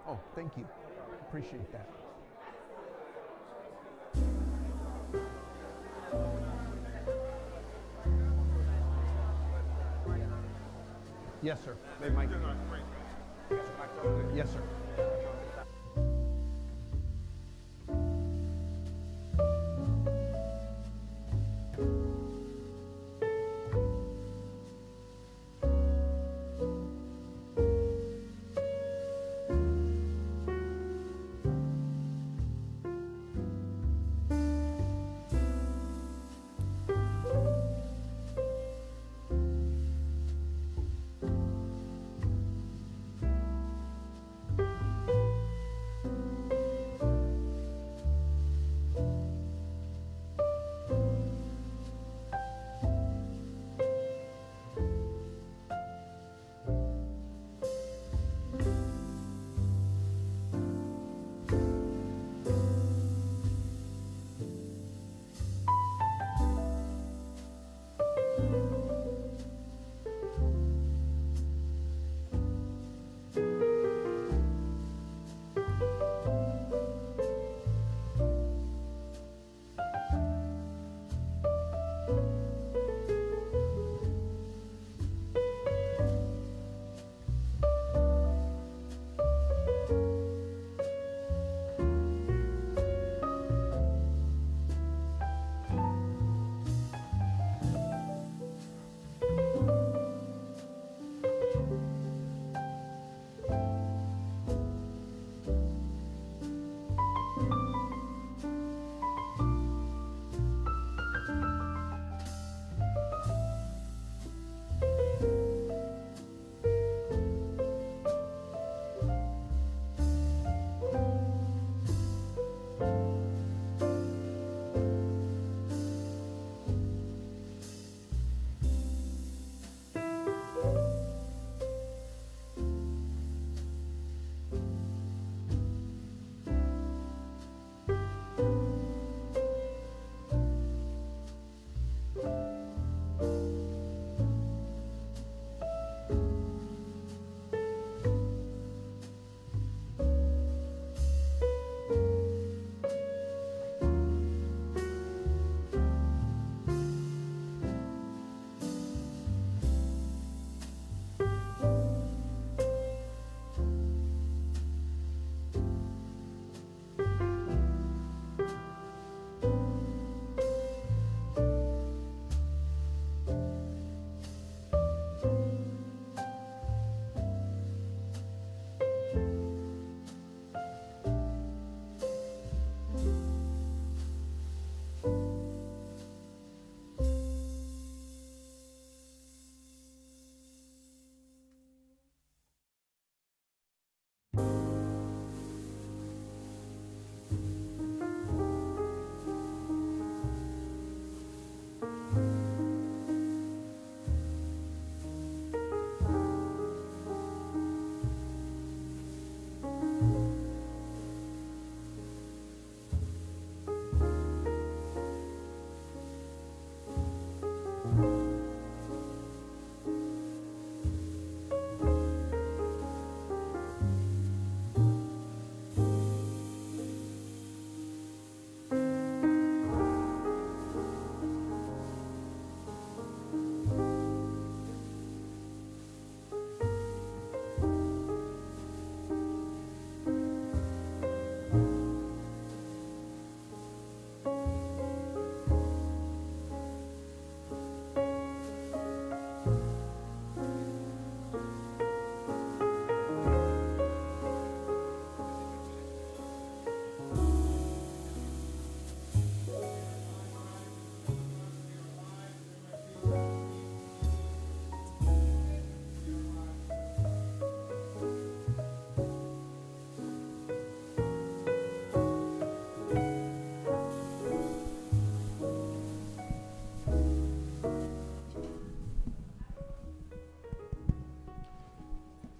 Oh, thank you. Appreciate that. Yes, sir. Yes, sir.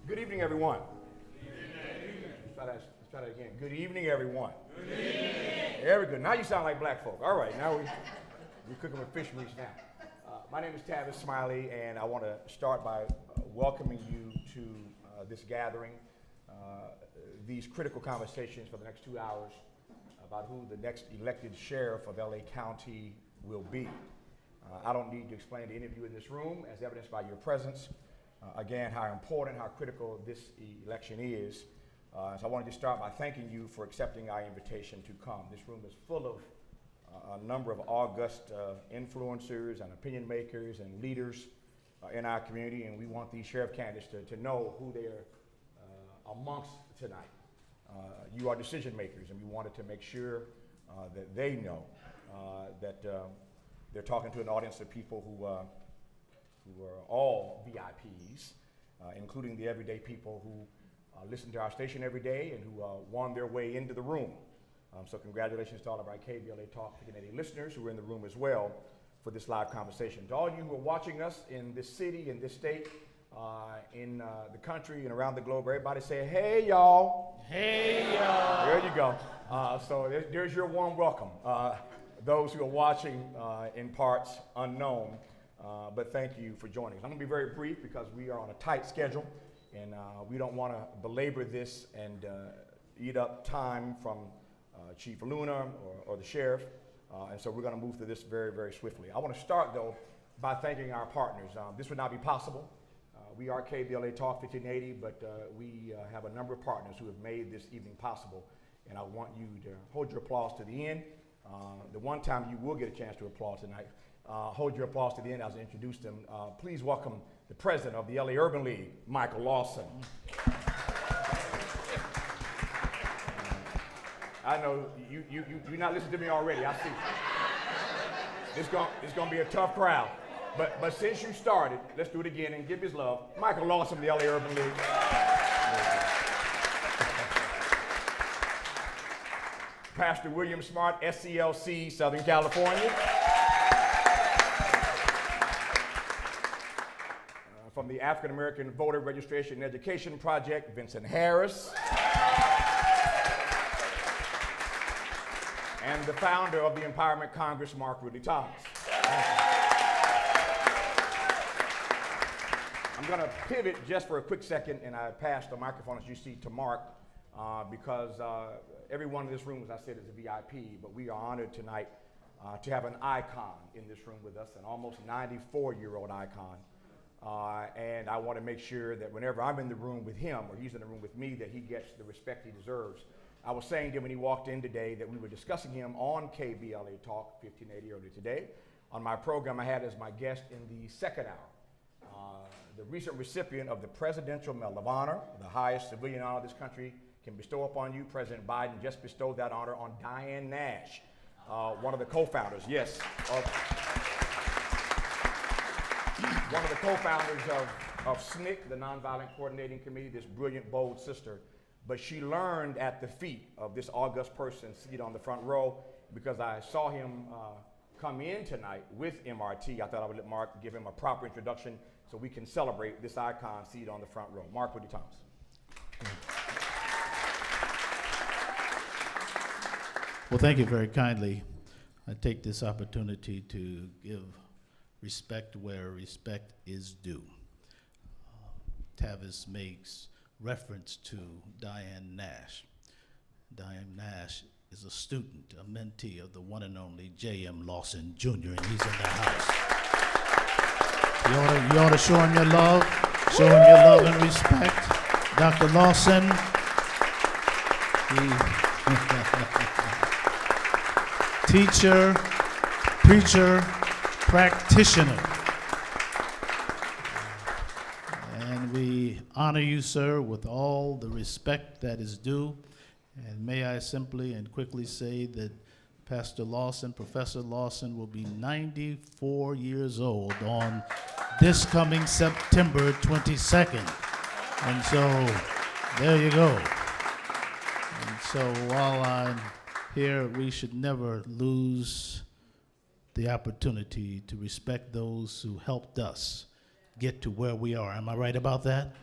Good evening, everyone. Let's try that again. Good evening, everyone. Good evening. Very good. Now you sound like black folk. All right, now we're cooking with fish grease now. My name is Tavis Smiley, and I want to start by welcoming you to this gathering. these critical conversations for the next 2 hours about who the next elected sheriff of LA County will be. I don't need to explain to any of you in this room, as evidenced by your presence, again, how important, how critical this election is. So I wanted to start by thanking you for accepting our invitation to come. This room is full of a number of august influencers and opinion makers and leaders in our community, and we want these sheriff candidates to know who they are amongst tonight. You are decision makers, and we wanted to make sure that they know that they're talking to an audience of people who are all VIPs, including the everyday people who listen to our station every day and who won their way into the room. So congratulations to all of our KBLA Talk 1580 listeners who are in the room as well for this live conversation. To all you who are watching us in this city, in this state, in the country and around the globe, everybody say, hey, y'all. Hey, y'all. There you go. So there's your warm welcome. Those who are watching in parts unknown, but thank you for joining us. I'm going to be very brief because we are on a tight schedule, and we don't want to belabor this and eat up time from Chief Luna or the sheriff, and so we're going to move through this very, very swiftly. I want to start, though, by thanking our partners. This would not be possible. We are KBLA Talk 1580, but we have a number of partners who have made this evening possible, and I want you to hold your applause to the end. The one time you will get a chance to applaud tonight, hold your applause to the end as I introduce them. Please welcome the president of the LA Urban League, Michael Lawson. I know you're not listening to me already. I see. It's gonna be a tough crowd. But since you started, let's do it again and give his love. Michael Lawson, the LA Urban League. Pastor William Smart, SCLC, Southern California. From the African American Voter Registration and Education Project, Vincent Harris. And the founder of the Empowerment Congress, Mark Rudy Thomas. I'm going to pivot just for a quick second, and I pass the microphone, as you see, to Mark, because everyone in this room, as I said, is a VIP, but we are honored tonight to have an icon in this room with us, an almost 94-year-old icon. And I want to make sure that whenever I'm in the room with him, or he's in the room with me, that he gets the respect he deserves. I was saying to him when he walked in today that we were discussing him on KBLA Talk 1580 earlier today. On my program, I had as my guest in the second hour the recent recipient of the Presidential Medal of Honor, the highest civilian honor this country can bestow upon you. President Biden just bestowed that honor on Diane Nash, one of the co-founders, yes, one of the co-founders of SNCC, the Nonviolent Coordinating Committee, this brilliant, bold sister. But she learned at the feet of this august person seated on the front row, because I saw him come in tonight with MRT. I thought I would let Mark give him a proper introduction so we can celebrate this icon seated on the front row. Mark Rudy Thomas. Well, thank you very kindly. I take this opportunity to give respect where respect is due. Tavis makes reference to Diane Nash. Diane Nash is a student, a mentee of the one and only J.M. Lawson Jr., and he's in the house. You ought to show him your love, and respect. Dr. Lawson, teacher, preacher, practitioner. And we honor you, sir, with all the respect that is due. And may I simply and quickly say that Pastor Lawson, Professor Lawson, will be 94 years old on this coming September 22nd. And so, there you go. And so while I'm here, we should never lose the opportunity to respect those who helped us get to where we are. Am I right about that?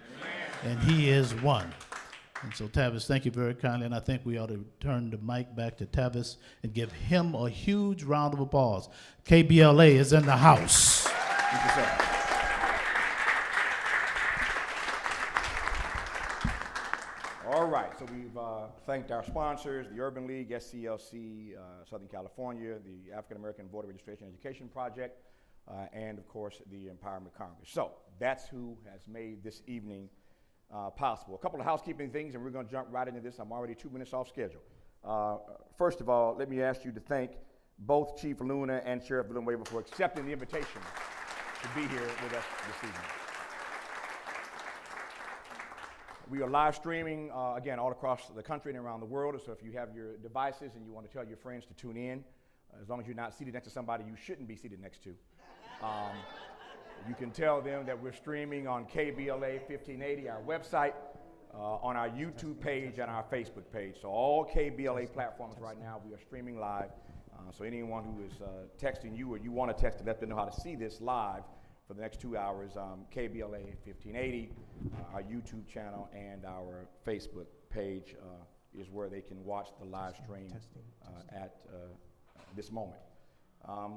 Amen. And he is one. And so, Tavis, thank you very kindly, and I think we ought to turn the mic back to Tavis and give him a huge round of applause. KBLA is in the house. Thank you, sir. So we've thanked our sponsors, the Urban League, SCLC, Southern California, the African American Voter Registration Education Project, and of course the Empowerment Congress. So that's who has made this evening possible. A couple of housekeeping things, and we're going to jump right into this. I'm already 2 minutes off schedule. First of all, let me ask you to thank both Chief Luna and Sheriff Villanueva for accepting the invitation to be here with us this evening. We are live streaming, again, all across the country and around the world, so if you have your devices and you want to tell your friends to tune in, as long as you're not seated next to somebody you shouldn't be seated next to, you can tell them that we're streaming on KBLA 1580, our website, on our YouTube page and our Facebook page. So all KBLA platforms right now, we are streaming live. So anyone who is texting you or you want to text to let them know how to see this live for the next 2 hours, KBLA 1580, our YouTube channel and our Facebook page is where they can watch the live stream at this moment.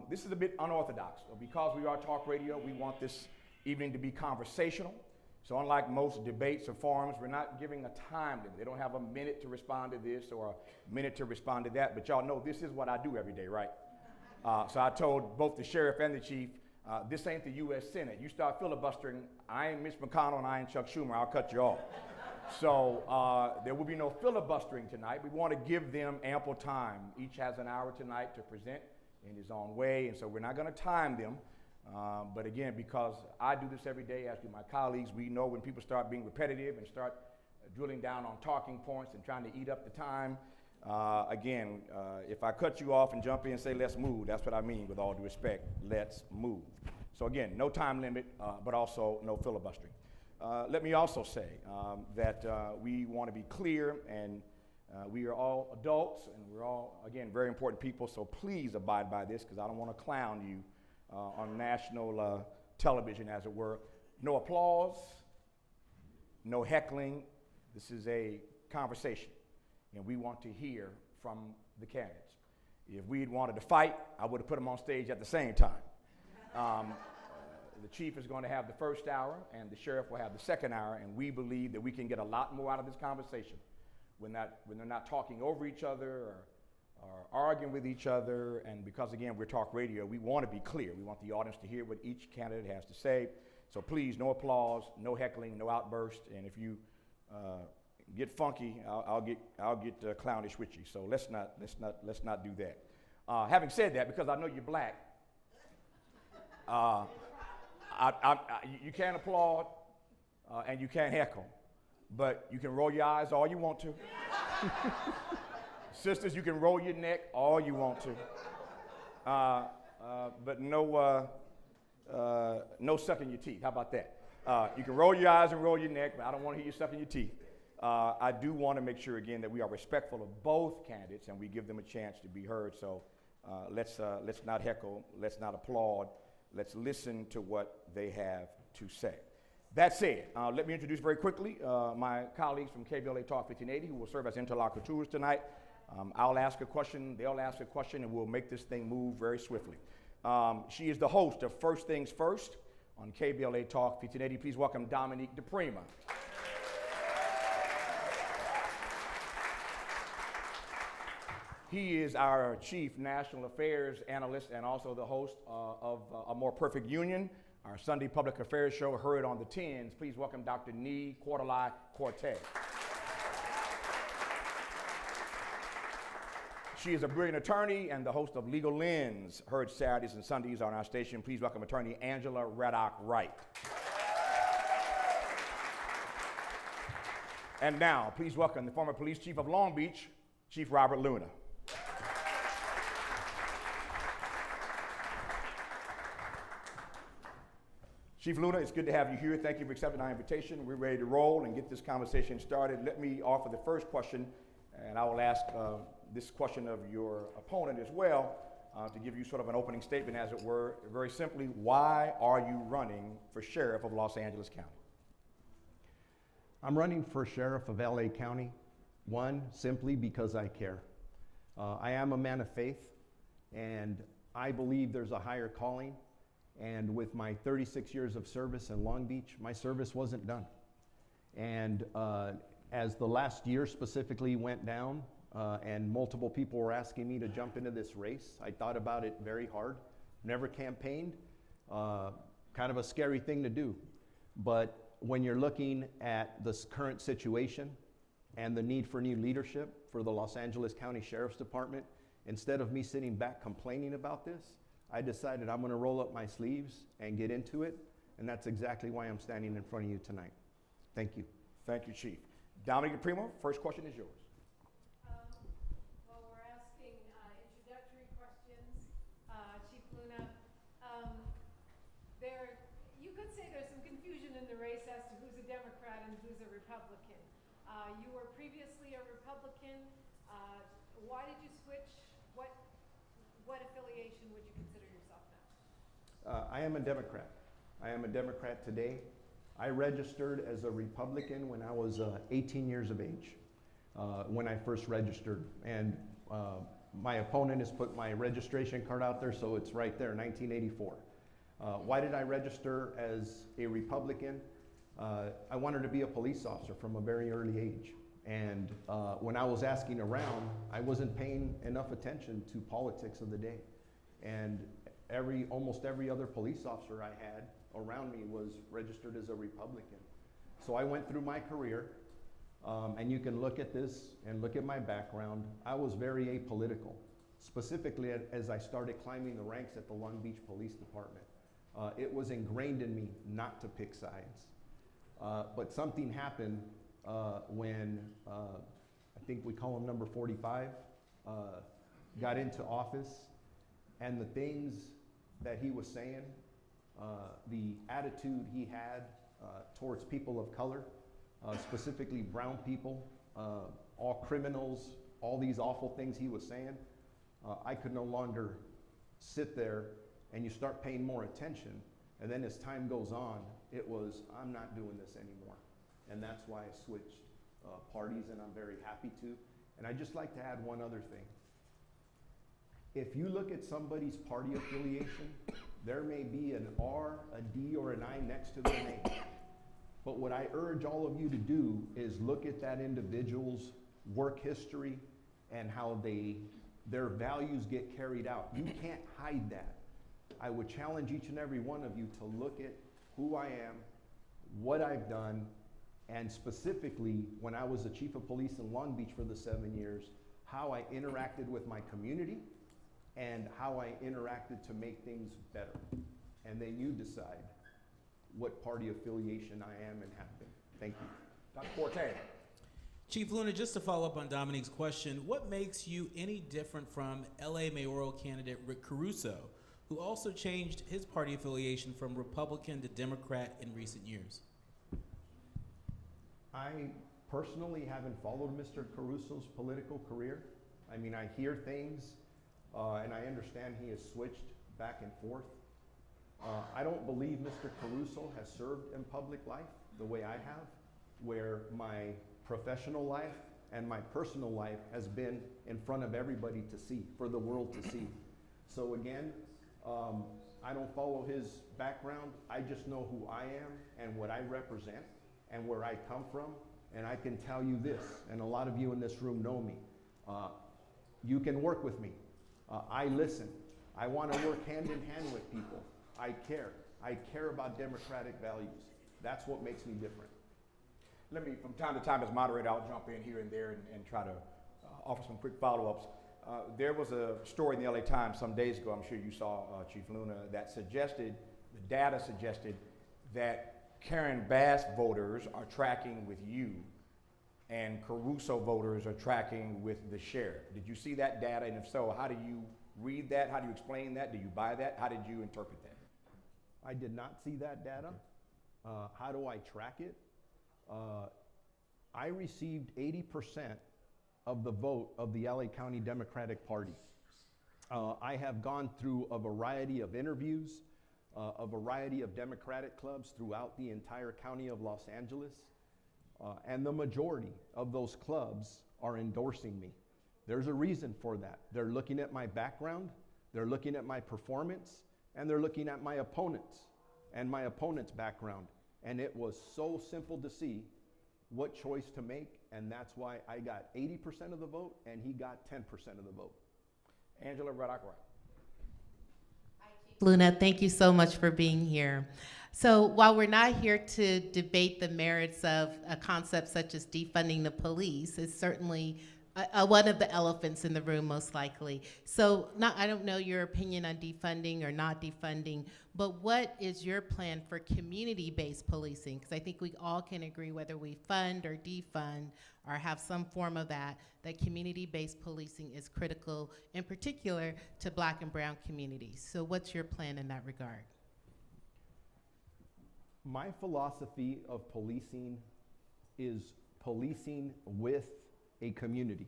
This is a bit unorthodox. Because we are talk radio, we want this evening to be conversational. So unlike most debates or forums, we're not giving a time limit. They don't have a minute to respond to this or a minute to respond to that, but y'all know this is what I do every day, right? So I told both the sheriff and the chief, this ain't the U.S. Senate. You start filibustering, I ain't Mitch McConnell and I ain't Chuck Schumer, I'll cut you off. So there will be no filibustering tonight. We want to give them ample time. Each has an hour tonight to present in his own way, and so we're not going to time them. But again, because I do this every day, as do my colleagues, we know when people start being repetitive and start drilling down on talking points and trying to eat up the time. Again, if I cut you off and jump in and say, let's move, that's what I mean with all due respect, let's move. So again, no time limit, but also no filibustering. Let me also say that we want to be clear, and we are all adults, and we're all, again, very important people, so please abide by this, because I don't want to clown you on national television, as it were. No applause, no heckling. This is a conversation, and we want to hear from the candidates. If we'd wanted to fight, I would have put them on stage at the same time. The chief is going to have the first hour, and the sheriff will have the second hour, and we believe that we can get a lot more out of this conversation when they're not talking over each other or arguing with each other. And because, again, we're talk radio, we want to be clear. We want the audience to hear what each candidate has to say. So please, no applause, no heckling, no outburst. And if you get funky, I'll get clownish with you. So let's not do that. Having said that, because I know you're black, you can't applaud and you can't heckle, but you can roll your eyes all you want to. Sisters, you can roll your neck all you want to, but no sucking your teeth. How about that? You can roll your eyes and roll your neck, but I don't want to hear you sucking your teeth. I do want to make sure, again, that we are respectful of both candidates and we give them a chance to be heard. So let's not heckle, let's not applaud, let's listen to what they have to say. That said, let me introduce very quickly my colleagues from KBLA Talk 1580 who will serve as interlocutors tonight. I'll ask a question, they'll ask a question, and we'll make this thing move very swiftly. She is the host of First Things First on KBLA Talk 1580. Please welcome Dominique DePrima. He is our Chief National Affairs Analyst and also the host of A More Perfect Union, our Sunday public affairs show heard on the 10s. Please welcome Dr. Nee Quarterly Cortez. She is a brilliant attorney and the host of Legal Lens, heard Saturdays and Sundays on our station. Please welcome attorney Angela Raddock Wright. And now, please welcome the former police chief of Long Beach, Chief Robert Luna. Chief Luna, it's good to have you here. Thank you for accepting our invitation. We're ready to roll and get this conversation started. Let me offer the first question, and I will ask this question of your opponent as well, to give you sort of an opening statement, as it were. Very simply, why are you running for sheriff of Los Angeles County? I'm running for sheriff of LA County, one, simply because I care. I am a man of faith, and I believe there's a higher calling. And with my 36 years of service in Long Beach, my service wasn't done. And As the last year specifically went down, and multiple people were asking me to jump into this race, I thought about it very hard. Never campaigned, kind of a scary thing to do. But when you're looking at this current situation and the need for new leadership for the Los Angeles County Sheriff's Department, instead of me sitting back complaining about this, I decided I'm going to roll up my sleeves and get into it, and that's exactly why I'm standing in front of you tonight. Thank you. Thank you, Chief. Dominic DePrimo, first question is yours. Well, we're asking introductory questions. Chief Luna, you could say there's some confusion in the race as to who's a Democrat and who's a Republican. You were previously a Republican. Why did you switch? What affiliation would you consider yourself now? I am a Democrat. I am a Democrat today. I registered as a Republican when I was 18 years of age, when I first registered. And my opponent has put my registration card out there, so it's right there, 1984. Why did I register as a Republican? I wanted to be a police officer from a very early age. And when I was asking around, I wasn't paying enough attention to politics of the day. And almost every other police officer I had around me was registered as a Republican. So I went through my career, and you can look at this and look at my background. I was very apolitical, specifically as I started climbing the ranks at the Long Beach Police Department. It was ingrained in me not to pick sides. But something happened when I think we call him number 45, got into office, and the things that he was saying, the attitude he had towards people of color, specifically brown people, all criminals, all these awful things he was saying, I could no longer sit there, and you start paying more attention. And then as time goes on, it was, I'm not doing this anymore. And that's why I switched parties, and I'm very happy to. And I'd just like to add one other thing. If you look at somebody's party affiliation, there may be an R, a D, or an I next to their name. But what I urge all of you to do is look at that individual's work history and how their values get carried out. You can't hide that. I would challenge each and every one of you to look at who I am, what I've done, and specifically when I was the chief of police in Long Beach for the 7 years, how I interacted with my community and how I interacted to make things better. And then you decide what party affiliation I am and have been. Thank you. Dr. Forte. Chief Luna, just to follow up on Dominique's question, what makes you any different from LA mayoral candidate Rick Caruso, who also changed his party affiliation from Republican to Democrat in recent years? I personally haven't followed Mr. Caruso's political career. I mean, I hear things, and I understand he has switched back and forth. I don't believe Mr. Caruso has served in public life the way I have, where my professional life and my personal life has been in front of everybody to see, for the world to see. So again, I don't follow his background. I just know who I am and what I represent and where I come from. And I can tell you this, and a lot of you in this room know me. You can work with me. I listen. I want to work hand in hand with people. I care. I care about democratic values. That's what makes me different. Let me, from time to time as moderator, I'll jump in here and there and try to offer some quick follow-ups. There was a story in the LA Times some days ago, I'm sure you saw, Chief Luna, that suggested, the data suggested that Karen Bass voters are tracking with you and Caruso voters are tracking with the sheriff. Did you see that data? And if so, how do you read that? How do you explain that? Do you buy that? How did you interpret that? I did not see that data. How do I track it? I received 80% of the vote of the LA County Democratic Party. I have gone through a variety of interviews, a variety of Democratic clubs throughout the entire county of Los Angeles, and the majority of those clubs are endorsing me. There's a reason for that. They're looking at my background, they're looking at my performance, and they're looking at my opponents and my opponent's background. And it was so simple to see what choice to make, and that's why I got 80% of the vote and he got 10% of the vote. Angela Radakwa. Luna, thank you so much for being here. So while we're not here to debate the merits of a concept such as defunding the police, it's certainly one of the elephants in the room, most likely. So I don't know your opinion on defunding or not defunding, but what is your plan for community-based policing? Because I think we all can agree, whether we fund or defund or have some form of that community-based policing is critical, in particular to Black and brown communities. So what's your plan in that regard? My philosophy of policing is policing with a community.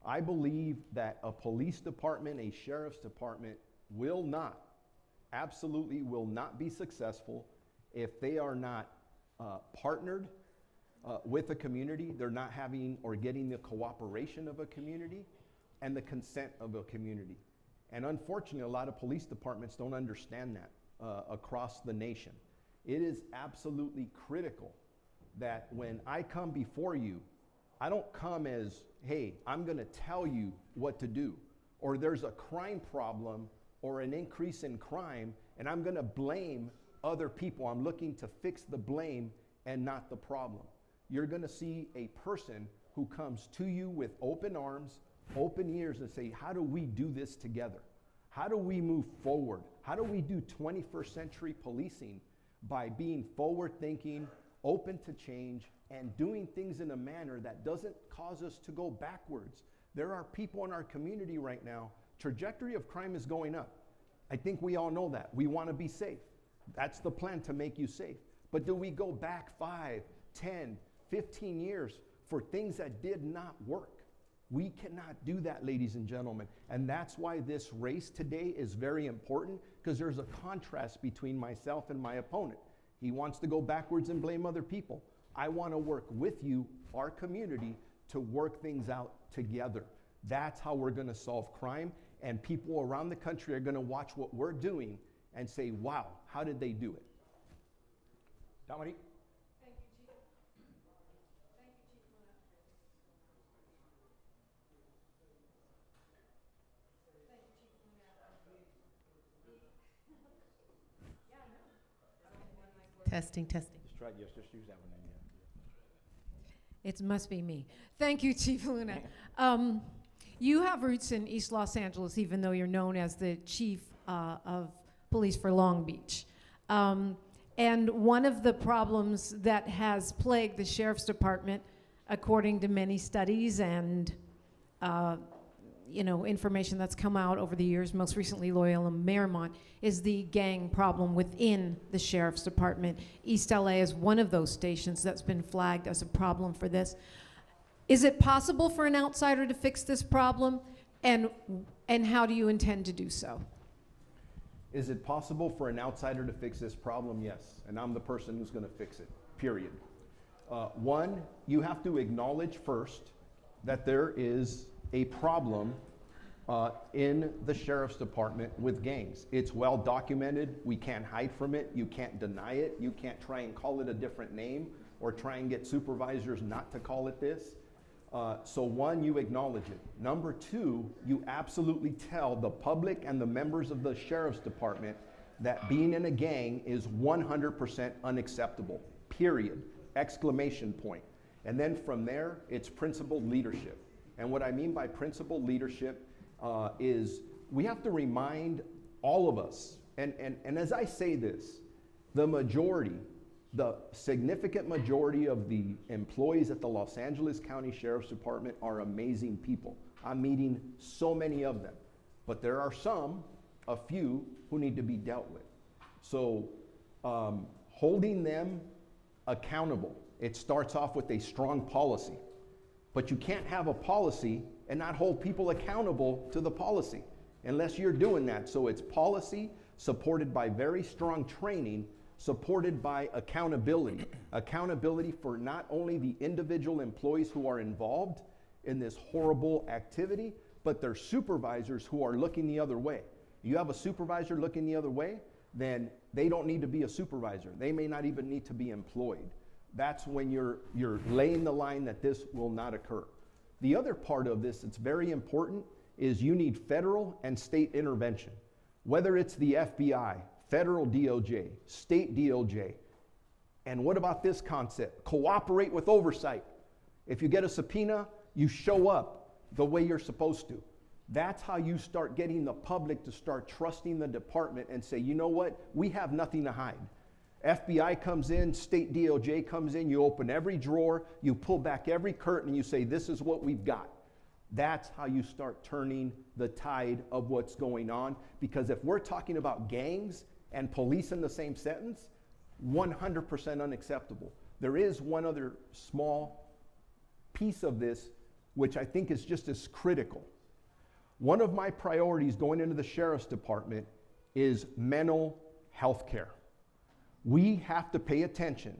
I believe that a police department, a sheriff's department absolutely will not be successful if they are not partnered with a community. They're not having or getting the cooperation of a community and the consent of a community. And unfortunately, a lot of police departments don't understand that across the nation. It is absolutely critical that when I come before you, I don't come as, hey, I'm gonna tell you what to do, or there's a crime problem or an increase in crime, and I'm gonna blame other people. I'm looking to fix the blame and not the problem. You're gonna see a person who comes to you with open arms, open ears, and say, how do we do this together? How do we move forward? How do we do 21st century policing by being forward thinking, open to change, and doing things in a manner that doesn't cause us to go backwards? There are people in our community right now, trajectory of crime is going up. I think we all know that. We want to be safe. That's the plan, to make you safe. But do we go back 5, 10, 15 years for things that did not work? We cannot do that, ladies and gentlemen. And that's why this race today is very important, because there's a contrast between myself and my opponent. He wants to go backwards and blame other people. I want to work with you, our community, to work things out together. That's how we're going to solve crime, and people around the country are going to watch what we're doing and say, wow, how did they do it? Dominique. Thank you, Chief. Thank you, Chief Luna. Thank you, Chief Luna. Yeah, I know. Testing. Just try, yes, just use that one then, yeah. It must be me. Thank you, Chief Luna. You have roots in East Los Angeles, even though you're known as the chief of police for Long Beach. And one of the problems that has plagued the sheriff's department, according to many studies and information that's come out over the years, most recently Loyola Marymount, is the gang problem within the sheriff's department. East LA is one of those stations that's been flagged as a problem for this. Is it possible for an outsider to fix this problem, and how do you intend to do so? Is it possible for an outsider to fix this problem? Yes, and I'm the person who's going to fix it, period. One, you have to acknowledge first that there is a problem in the sheriff's department with gangs. It's well documented. We can't hide from it. You can't deny it. You can't try and call it a different name or try and get supervisors not to call it this. So one, you acknowledge it. Number two, you absolutely tell the public and the members of the sheriff's department that being in a gang is 100% unacceptable, period, exclamation point. And then from there, it's principled leadership. And what I mean by principled leadership is we have to remind all of us, and as I say this, the significant majority of the employees at the Los Angeles County Sheriff's Department are amazing people. I'm meeting so many of them, but there are a few who need to be dealt with. So holding them accountable, it starts off with a strong policy, but you can't have a policy and not hold people accountable to the policy unless you're doing that. So it's policy supported by very strong training, supported by accountability. Accountability for not only the individual employees who are involved in this horrible activity, but their supervisors who are looking the other way. You have a supervisor looking the other way, then they don't need to be a supervisor. They may not even need to be employed. That's when you're laying the line that this will not occur. The other part of this that's very important is you need federal and state intervention. Whether it's the FBI, federal DOJ, state DOJ. And what about this concept? Cooperate with oversight. If you get a subpoena, you show up the way you're supposed to. That's how you start getting the public to start trusting the department and say, you know what, we have nothing to hide. FBI comes in, state DOJ comes in, you open every drawer, you pull back every curtain, and you say, this is what we've got. That's how you start turning the tide of what's going on. Because if we're talking about gangs and police in the same sentence, 100% unacceptable. There is one other small piece of this, which I think is just as critical. One of my priorities going into the Sheriff's Department is mental health care. We have to pay attention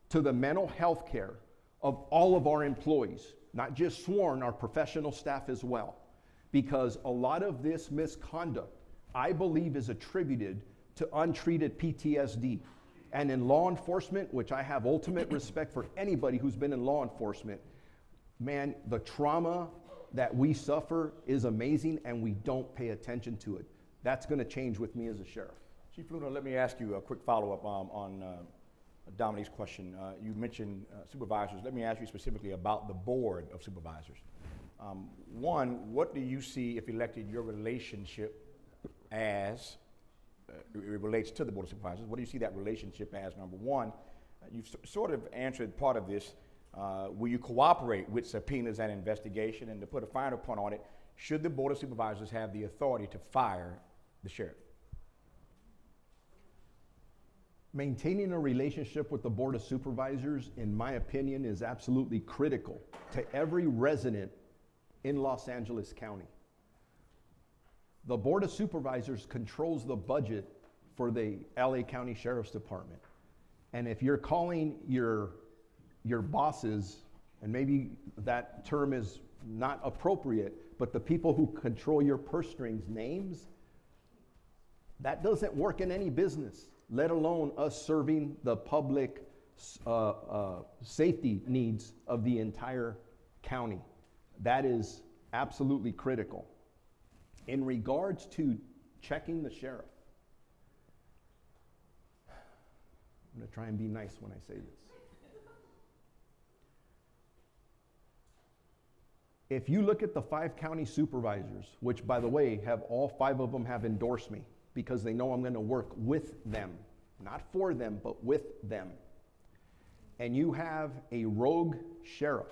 to the mental health care of all of our employees, not just sworn, our professional staff as well. Because a lot of this misconduct, I believe, is attributed to untreated PTSD. And in law enforcement, which I have ultimate respect for anybody who's been in law enforcement, man, the trauma that we suffer is amazing, and we don't pay attention to it. That's going to change with me as a sheriff. Chief Luna, let me ask you a quick follow-up on Dominique's question. You mentioned supervisors. Let me ask you specifically about the board of supervisors. One, what do you see, if elected, your relationship as, it relates to the board of supervisors, what do you see that relationship as, number one? You've sort of answered part of this. Will you cooperate with subpoenas and investigation? And to put a finer point on it, should the board of supervisors have the authority to fire the sheriff? Maintaining a relationship with the Board of Supervisors, in my opinion, is absolutely critical to every resident in Los Angeles County. The Board of Supervisors controls the budget for the LA County Sheriff's Department. And if you're calling your bosses, and maybe that term is not appropriate, but the people who control your purse strings names, that doesn't work in any business, let alone us serving the public safety needs of the entire county. That is absolutely critical. In regards to checking the sheriff, I'm going to try and be nice when I say this. If you look at the 5 county supervisors, which by the way, all 5 of them have endorsed me, because they know I'm going to work with them, not for them, but with them. And you have a rogue sheriff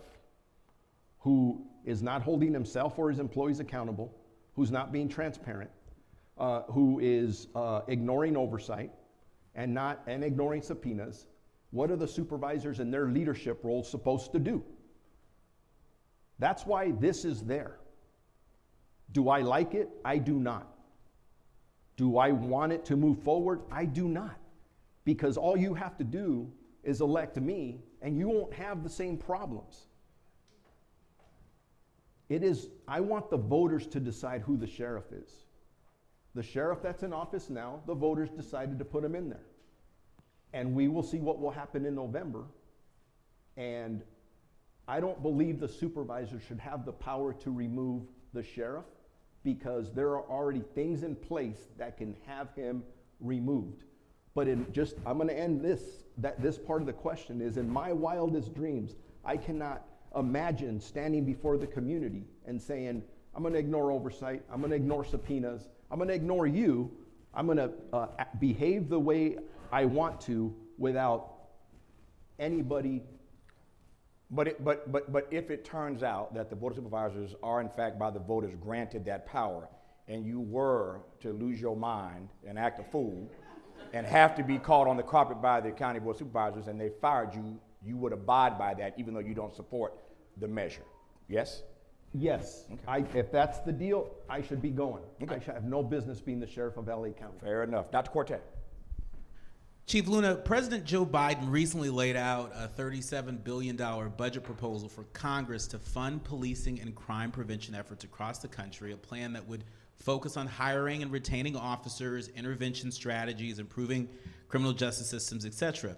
who is not holding himself or his employees accountable, who's not being transparent, who is ignoring oversight and ignoring subpoenas. What are the supervisors in their leadership roles supposed to do? That's why this is there. Do I like it? I do not. Do I want it to move forward? I do not. Because all you have to do is elect me, and you won't have the same problems. I want the voters to decide who the sheriff is. The sheriff that's in office now, the voters decided to put him in there. And we will see what will happen in November. And I don't believe the supervisor should have the power to remove the sheriff, because there are already things in place that can have him removed. But I'm going to end this part of the question is, in my wildest dreams, I cannot imagine standing before the community and saying, I'm going to ignore oversight, I'm going to ignore subpoenas, I'm going to ignore you, I'm going to behave the way I want to without anybody. But if it turns out that the Board of Supervisors are in fact by the voters granted that power, and you were to lose your mind and act a fool and have to be called on the carpet by the County Board of Supervisors and they fired you, you would abide by that even though you don't support the measure, yes? Yes. Okay. If that's the deal, I should be going. Okay. I should have no business being the sheriff of LA County. Fair enough. Dr. Cortez. Chief Luna, President Joe Biden recently laid out a $37 billion budget proposal for Congress to fund policing and crime prevention efforts across the country, a plan that would focus on hiring and retaining officers, intervention strategies, improving criminal justice systems, etc.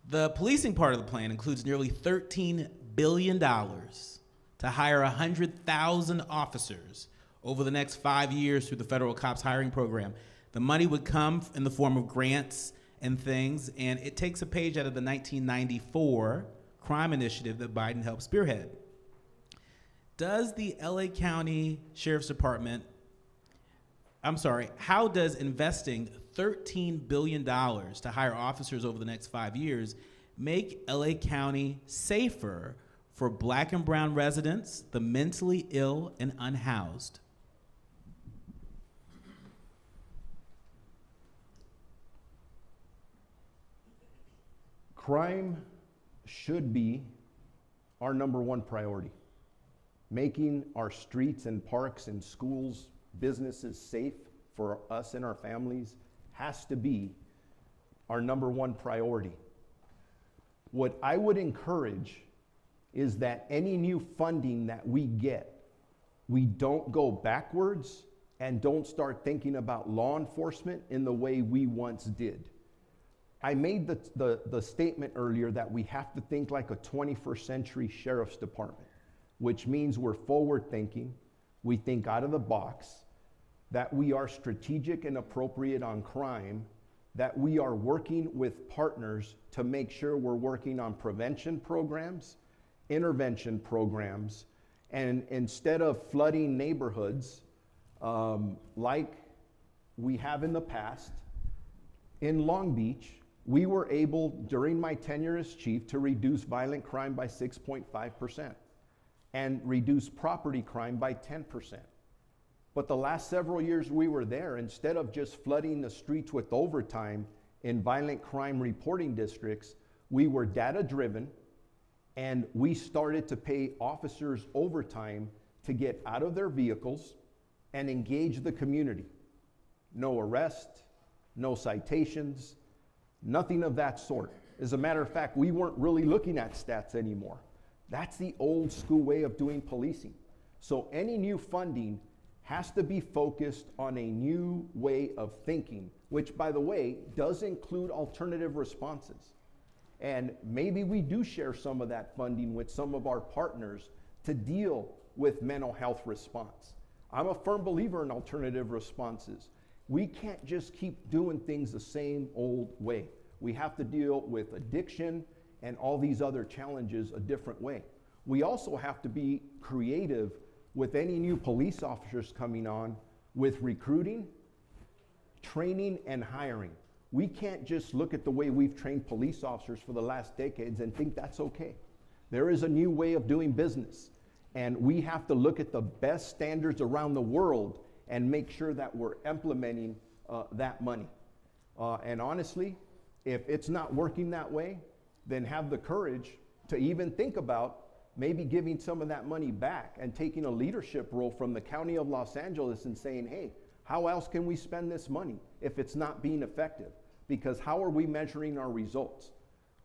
The policing part of the plan includes nearly $13 billion to hire 100,000 officers over the next 5 years through the federal cops hiring program. The money would come in the form of grants and things, and it takes a page out of the 1994 crime initiative that Biden helped spearhead. Does the LA County Sheriff's Department, how does investing $13 billion to hire officers over the next 5 years make LA County safer for Black and brown residents, the mentally ill, and unhoused? Crime should be our number one priority. Making our streets and parks and schools, businesses safe for us and our families has to be our number one priority. What I would encourage is that any new funding that we get, we don't go backwards and don't start thinking about law enforcement in the way we once did. I made the statement earlier that we have to think like a 21st century sheriff's department, which means we're forward thinking, we think out of the box, that we are strategic and appropriate on crime, that we are working with partners to make sure we're working on prevention programs, intervention programs, and instead of flooding neighborhoods like we have in the past, in Long Beach, we were able, during my tenure as chief, to reduce violent crime by 6.5% and reduce property crime by 10%. But the last several years we were there, instead of just flooding the streets with overtime in violent crime reporting districts, we were data driven and we started to pay officers overtime to get out of their vehicles and engage the community. No arrest, no citations, nothing of that sort. As a matter of fact, we weren't really looking at stats anymore. That's the old school way of doing policing. So any new funding has to be focused on a new way of thinking, which, by the way, does include alternative responses. And maybe we do share some of that funding with some of our partners to deal with mental health response. I'm a firm believer in alternative responses. We can't just keep doing things the same old way. We have to deal with addiction and all these other challenges a different way. We also have to be creative with any new police officers coming on with recruiting, training, and hiring. We can't just look at the way we've trained police officers for the last decades and think that's okay. There is a new way of doing business, and we have to look at the best standards around the world and make sure that we're implementing that money. And honestly, if it's not working that way, then have the courage to even think about maybe giving some of that money back and taking a leadership role from the County of Los Angeles and saying, hey, how else can we spend this money if it's not being effective? Because how are we measuring our results?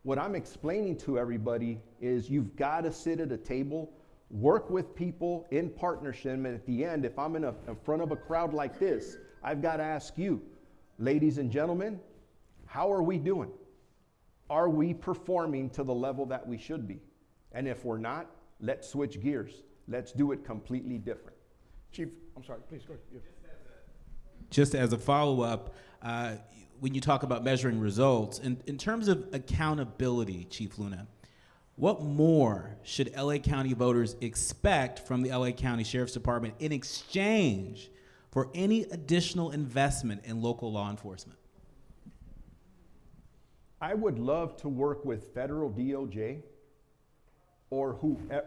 What I'm explaining to everybody is you've got to sit at a table, work with people in partnership, and at the end, if I'm in front of a crowd like this, I've got to ask you, ladies and gentlemen, how are we doing? Are we performing to the level that we should be? And if we're not, let's switch gears. Let's do it completely different. Chief, I'm sorry, please go ahead. Yeah. Just as a follow-up, when you talk about measuring results, in terms of accountability, Chief Luna, what more should LA County voters expect from the LA County Sheriff's Department in exchange for any additional investment in local law enforcement? I would love to work with federal DOJ or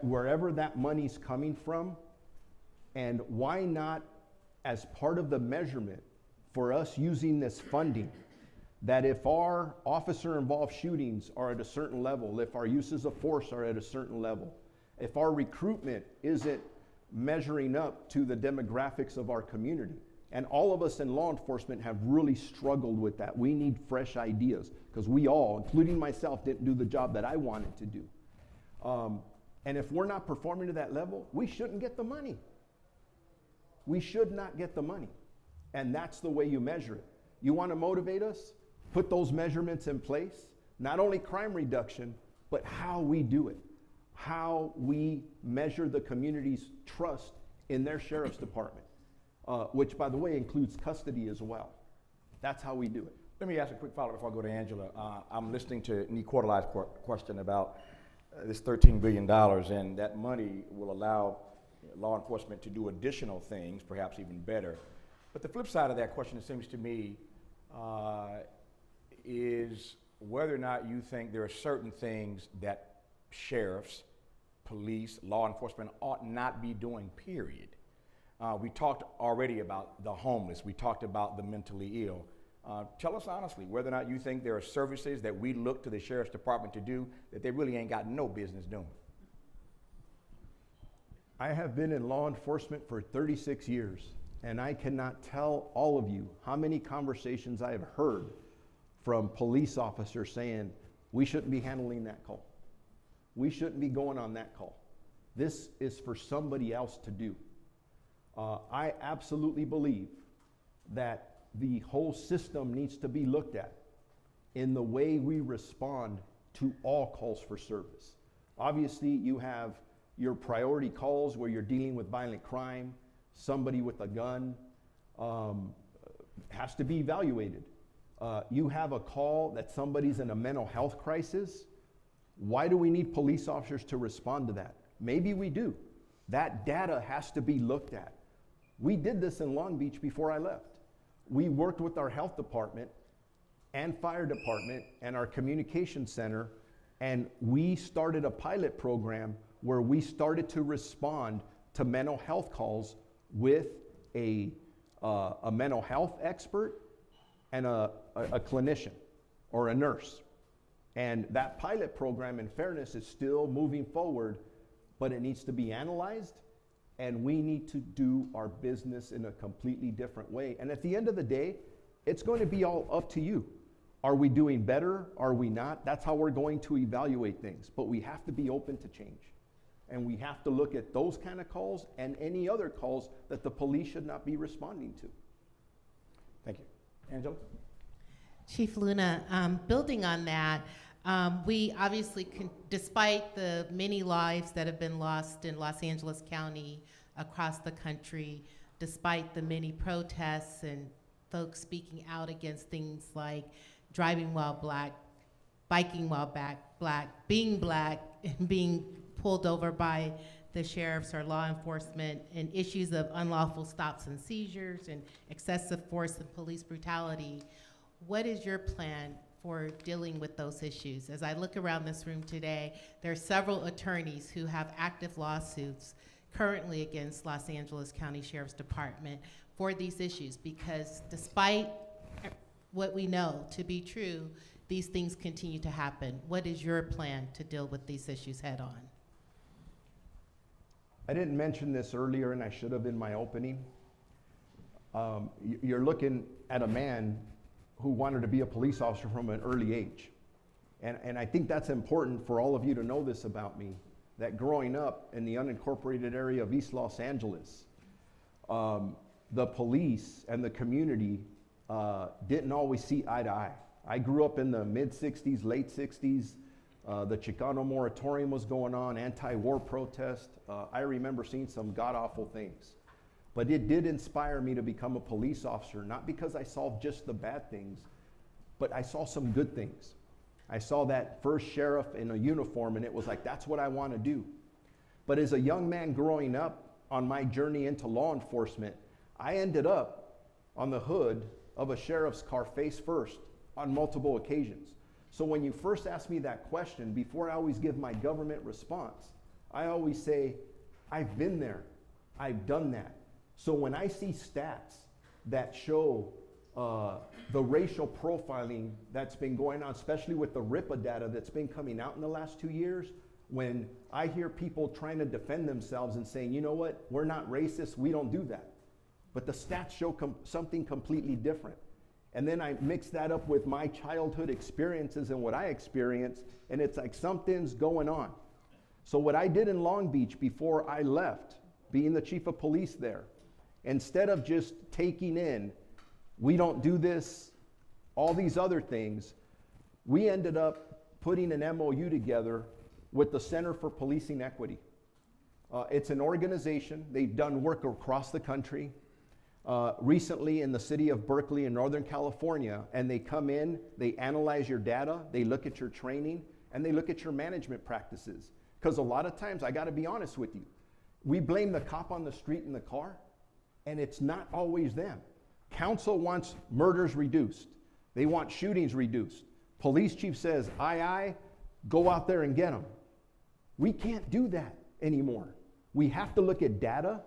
wherever that money's coming from, and why not, as part of the measurement for us using this funding, that if our officer-involved shootings are at a certain level, if our uses of force are at a certain level, if our recruitment isn't measuring up to the demographics of our community, and all of us in law enforcement have really struggled with that. We need fresh ideas, because we all, including myself, didn't do the job that I wanted to do. And if we're not performing to that level, we shouldn't get the money. We should not get the money. And that's the way you measure it. You want to motivate us? Put those measurements in place. not only crime reduction, but how we do it, how we measure the community's trust in their sheriff's department, which, by the way, includes custody as well. That's how we do it. Let me ask a quick follow-up before I go to Angela. I'm listening to Nee Quarterline's question about this $13 billion, and that money will allow law enforcement to do additional things, perhaps even better. But the flip side of that question, it seems to me, is whether or not you think there are certain things that sheriffs, police, law enforcement ought not be doing, period. We talked already about the homeless. We talked about the mentally ill. Tell us honestly whether or not you think there are services that we look to the sheriff's department to do that they really ain't got no business doing. I have been in law enforcement for 36 years, and I cannot tell all of you how many conversations I have heard from police officers saying, we shouldn't be handling that call. We shouldn't be going on that call. This is for somebody else to do. I absolutely believe that the whole system needs to be looked at in the way we respond to all calls for service. Obviously, you have your priority calls where you're dealing with violent crime, somebody with a gun, has to be evaluated. You have a call that somebody's in a mental health crisis. Why do we need police officers to respond to that? Maybe we do. That data has to be looked at. We did this in Long Beach before I left. We worked with our health department and fire department and our communication center, and we started a pilot program where we started to respond to mental health calls with a mental health expert and a clinician or a nurse. And that pilot program, in fairness, is still moving forward, but it needs to be analyzed, and we need to do our business in a completely different way. And at the end of the day, it's going to be all up to you. Are we doing better? Are we not? That's how we're going to evaluate things. But we have to be open to change. And we have to look at those kind of calls and any other calls that the police should not be responding to. Thank you. Angela? Chief Luna, building on that, we obviously, despite the many lives that have been lost in Los Angeles County, across the country, despite the many protests and folks speaking out against things like driving while black, biking while black, being black, and being pulled over by the sheriffs or law enforcement, and issues of unlawful stops and seizures and excessive force and police brutality, what is your plan for dealing with those issues? As I look around this room today, there are several attorneys who have active lawsuits currently against Los Angeles County Sheriff's Department for these issues, because despite what we know to be true, these things continue to happen. What is your plan to deal with these issues head on? I didn't mention this earlier, and I should have in my opening. You're looking at a man who wanted to be a police officer from an early age. And I think that's important for all of you to know this about me, that growing up in the unincorporated area of East Los Angeles, the police and the community didn't always see eye to eye. I grew up in the mid-'60s, late 60s. The Chicano moratorium was going on, anti-war protest. I remember seeing some god-awful things. But it did inspire me to become a police officer, not because I saw just the bad things, but I saw some good things. I saw that first sheriff in a uniform, and it was like, that's what I want to do. But as a young man growing up on my journey into law enforcement, I ended up on the hood of a sheriff's car face first on multiple occasions. So when you first ask me that question, before I always give my government response, I always say, I've been there, I've done that. So when I see stats that show the racial profiling that's been going on, especially with the RIPA data that's been coming out in the last 2 years, when I hear people trying to defend themselves and saying, you know what, we're not racist, we don't do that. But the stats show something completely different. And then I mix that up with my childhood experiences and what I experienced, and it's like something's going on. So what I did in Long Beach before I left, being the chief of police there, instead of just taking in, we don't do this, all these other things, we ended up putting an MOU together with the Center for Policing Equity. It's an organization. They've done work across the country, recently in the city of Berkeley in Northern California, and they come in, they analyze your data, they look at your training, and they look at your management practices. Because a lot of times, I gotta be honest with you, we blame the cop on the street in the car, and it's not always them. Council wants murders reduced. They want shootings reduced. Police chief says, aye, go out there and get them. We can't do that anymore. We have to look at data,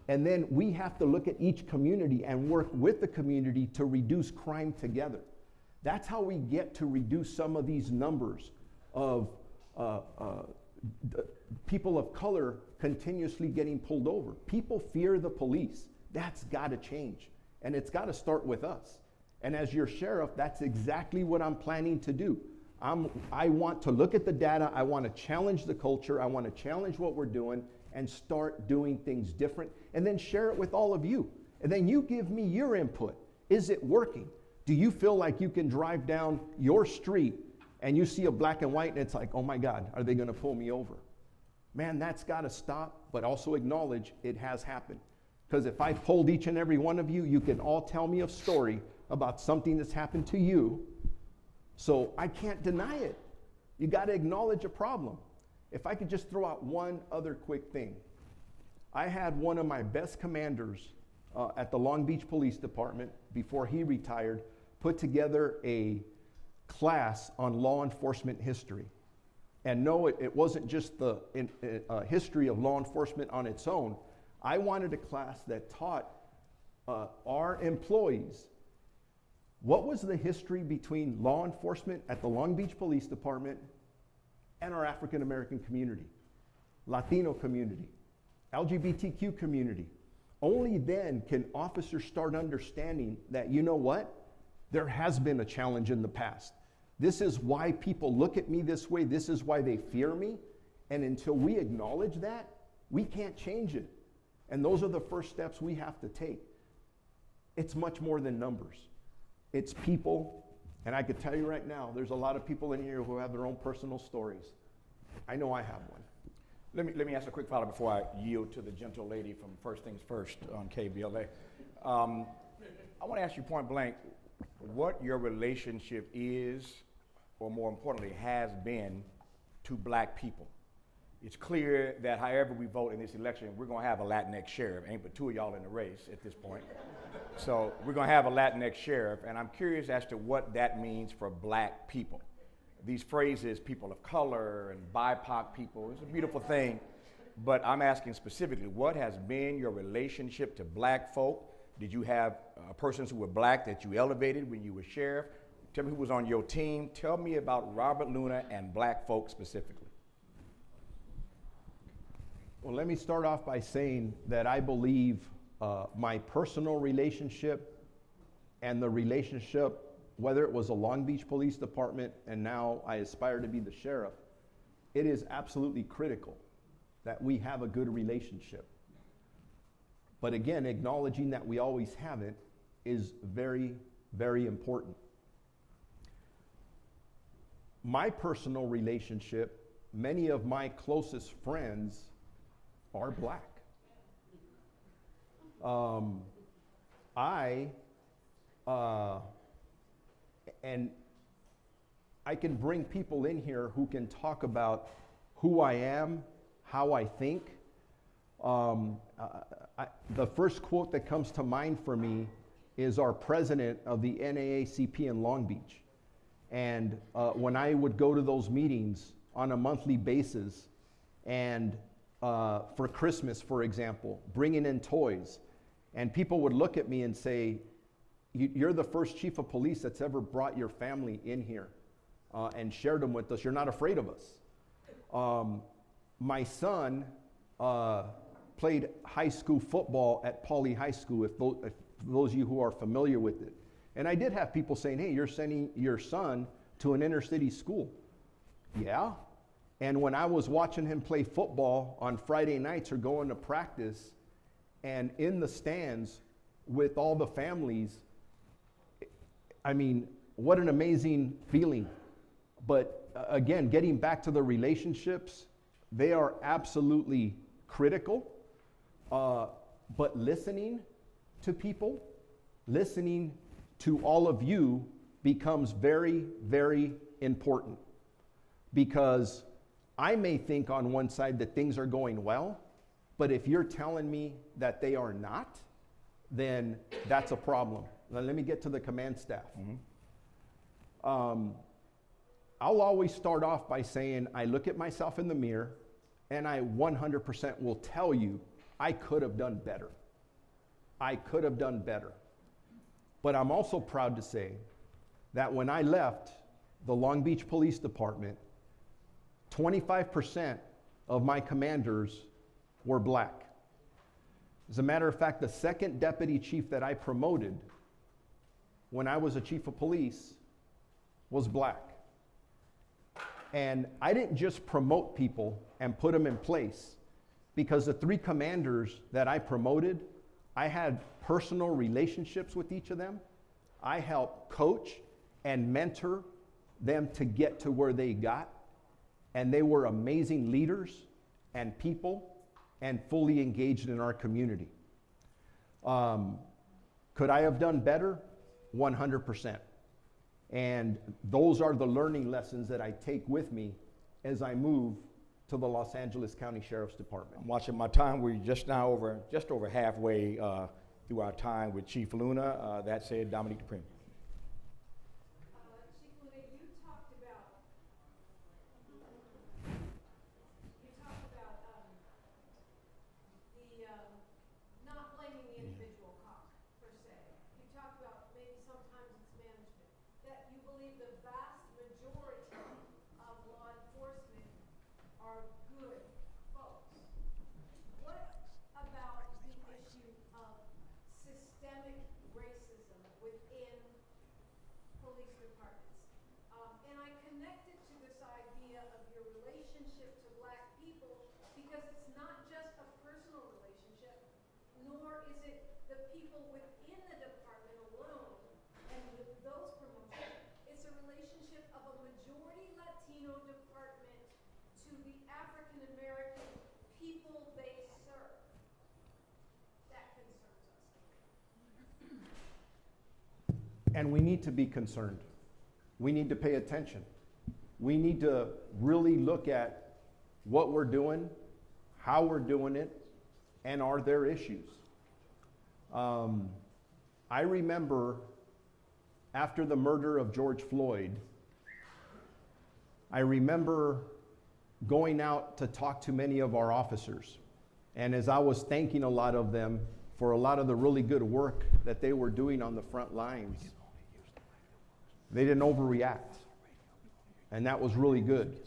and then we have to look at each community and work with the community to reduce crime together. That's how we get to reduce some of these numbers of people of color continuously getting pulled over. People fear the police. That's got to change, and it's got to start with us. And as your sheriff, that's exactly what I'm planning to do. I want to look at the data, I want to challenge the culture, I want to challenge what we're doing, and start doing things different, and then share it with all of you. And then you give me your input. Is it working? Do you feel like you can drive down your street and you see a black and white and it's like, oh my God, are they gonna pull me over? Man, that's gotta stop, but also acknowledge it has happened. Because if I polled each and every one of you, you can all tell me a story about something that's happened to you. So I can't deny it. You gotta acknowledge a problem. If I could just throw out one other quick thing. I had one of my best commanders at the Long Beach Police Department, before he retired, put together a class on law enforcement history. And no, it wasn't just the history of law enforcement on its own. I wanted a class that taught our employees what was the history between law enforcement at the Long Beach Police Department and our African American community, Latino community, LGBTQ community. Only then can officers start understanding that, you know what? There has been a challenge in the past. This is why people look at me this way. This is why they fear me. And until we acknowledge that, we can't change it. And those are the first steps we have to take. It's much more than numbers. It's people. And I could tell you right now, there's a lot of people in here who have their own personal stories. I know I have one. Let me ask a quick follow-up before I yield to the gentle lady from First Things First on KBLA. I want to ask you point blank what your relationship is, or more importantly, has been to black people. It's clear that however we vote in this election, we're going to have a Latinx sheriff. Ain't but two of y'all in the race at this point. So we're going to have a Latinx sheriff, and I'm curious as to what that means for black people. These phrases, people of color and BIPOC people, it's a beautiful thing, but I'm asking specifically, what has been your relationship to black folk? Did you have persons who were black that you elevated when you were sheriff? Tell me who was on your team. Tell me about Robert Luna and black folk specifically. Well, let me start off by saying that I believe my personal relationship and the relationship, whether it was a Long Beach Police Department and now I aspire to be the sheriff, it is absolutely critical that we have a good relationship. But again, acknowledging that we always haven't is very, very important. My personal relationship, many of my closest friends are black. And I can bring people in here who can talk about who I am, how I think. The first quote that comes to mind for me is our president of the NAACP in Long Beach. And when I would go to those meetings on a monthly basis, and for Christmas, for example, bringing in toys, and people would look at me and say, you're the first chief of police that's ever brought your family in here and shared them with us. You're not afraid of us. My son played high school football at Pauley High School, if those of you who are familiar with it. And I did have people saying, hey, you're sending your son to an inner city school. Yeah. And when I was watching him play football on Friday nights or going to practice, and in the stands with all the families, I mean, what an amazing feeling. But again, getting back to the relationships, they are absolutely critical. But listening to people, listening to all of you becomes very, very important. Because I may think on one side that things are going well, but if you're telling me that they are not, then that's a problem. Now, let me get to the command staff. I'll always start off by saying I look at myself in the mirror and I 100% will tell you I could have done better. I could have done better. But I'm also proud to say that when I left the Long Beach Police Department, 25% of my commanders were black. As a matter of fact, the second deputy chief that I promoted when I was a chief of police was black. And I didn't just promote people and put them in place, because the 3 commanders that I promoted, I had personal relationships with each of them. I helped coach and mentor them to get to where they got. And they were amazing leaders and people and fully engaged in our community. Could I have done better? 100%. And those are the learning lessons that I take with me as I move to the Los Angeles County Sheriff's Department. I'm watching my time. We're just over halfway through our time with Chief Luna. That said, Dominique Dupree. Chief Luna, you talked about not blaming the individual cop per se. You talked about maybe sometimes it's management. That you believe the vast majority of law enforcement are good folks. What about the issue of systemic racism within police departments? And I connected to this idea of your relationship to black people, because it's not just a personal relationship, nor is it the people within the department alone and with those promotions. It's a relationship of a majority Latino department to the African American people they serve. That concerns us. And we need to be concerned. We need to pay attention. We need to really look at what we're doing, how we're doing it, and are there issues. I remember after the murder of George Floyd, I remember going out to talk to many of our officers. And as I was thanking a lot of them for a lot of the really good work that they were doing on the front lines, they didn't overreact. And that was really good.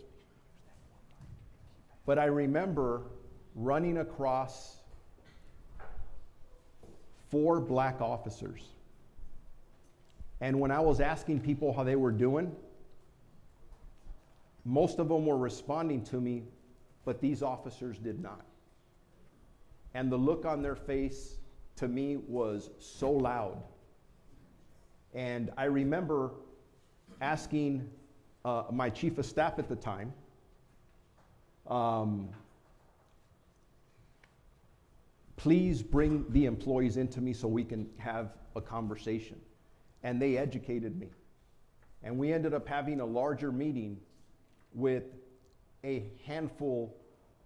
But I remember running across 4 black officers. And when I was asking people how they were doing, most of them were responding to me, but these officers did not. And the look on their face to me was so loud. And I remember asking my chief of staff at the time, please bring the employees into me so we can have a conversation. And they educated me. And we ended up having a larger meeting with a handful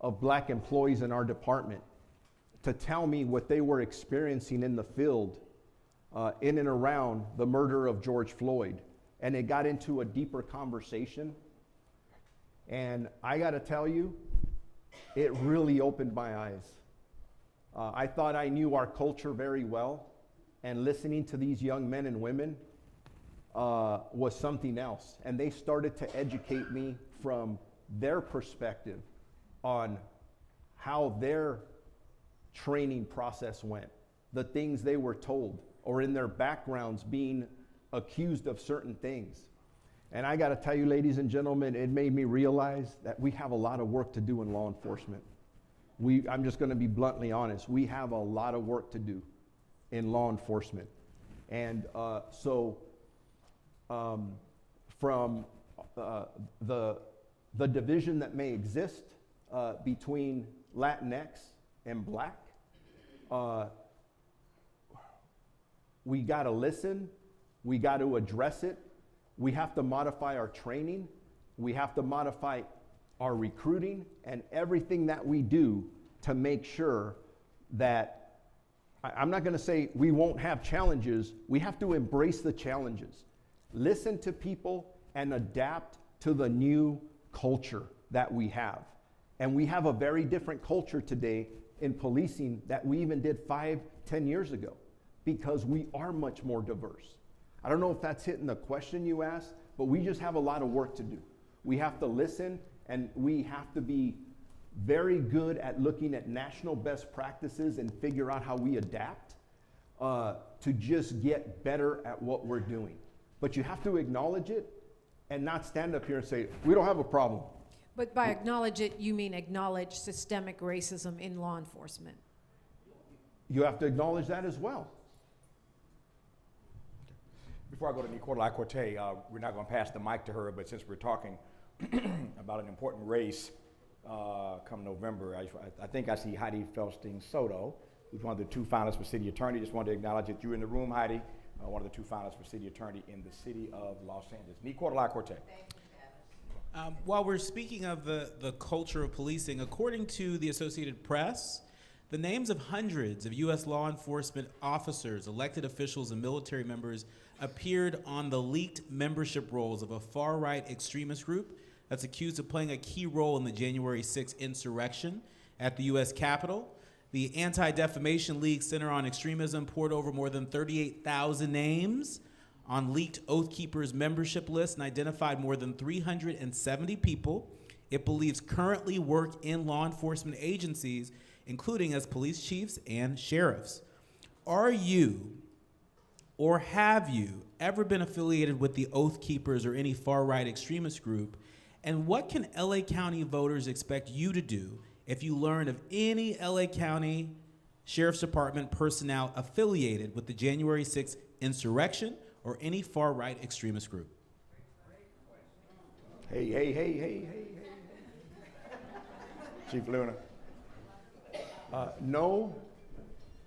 of black employees in our department to tell me what they were experiencing in the field in and around the murder of George Floyd. And it got into a deeper conversation. And I gotta tell you, it really opened my eyes. I thought I knew our culture very well, and listening to these young men and women was something else. And they started to educate me from their perspective on how their training process went, the things they were told, or in their backgrounds being accused of certain things. And I gotta tell you, ladies and gentlemen, it made me realize that we have a lot of work to do in law enforcement. I'm just gonna be bluntly honest, we have a lot of work to do in law enforcement. And from the division that may exist between Latinx and Black. We got to listen. We got to address it. We have to modify our training. We have to modify our recruiting and everything that we do to make sure that, I'm not going to say we won't have challenges. We have to embrace the challenges. Listen to people and adapt to the new culture that we have. And we have a very different culture today in policing that we even did 5-10 years ago, because we are much more diverse. I don't know if that's hitting the question you asked, but we just have a lot of work to do. We have to listen, and we have to be very good at looking at national best practices and figure out how we adapt to just get better at what we're doing. But you have to acknowledge it and not stand up here and say, we don't have a problem. But by acknowledge it, you mean acknowledge systemic racism in law enforcement. You have to acknowledge that as well. Before I go to Nicola Corte, we're not going to pass the mic to her, but since we're talking about an important race come November, I think I see Heidi Felstein Soto, who's one of the 2 finalists for city attorney. Just wanted to acknowledge that you're in the room, Heidi, one of the 2 finalists for city attorney in the city of Los Angeles. Nicola Corte. While we're speaking of the culture of policing, according to the Associated Press, the names of hundreds of U.S. law enforcement officers, elected officials, and military members appeared on the leaked membership rolls of a far-right extremist group that's accused of playing a key role in the January 6th insurrection at the U.S. Capitol. The Anti-Defamation League Center on Extremism poured over more than 38,000 names on leaked Oath Keepers membership lists and identified more than 370 people it believes currently work in law enforcement agencies, including as police chiefs and sheriffs. Are you, or have you, ever been affiliated with the Oath Keepers or any far-right extremist group? And what can LA County voters expect you to do if you learn of any LA County Sheriff's Department personnel affiliated with the January 6th insurrection or any far-right extremist group? Hey. Chief Luna. No,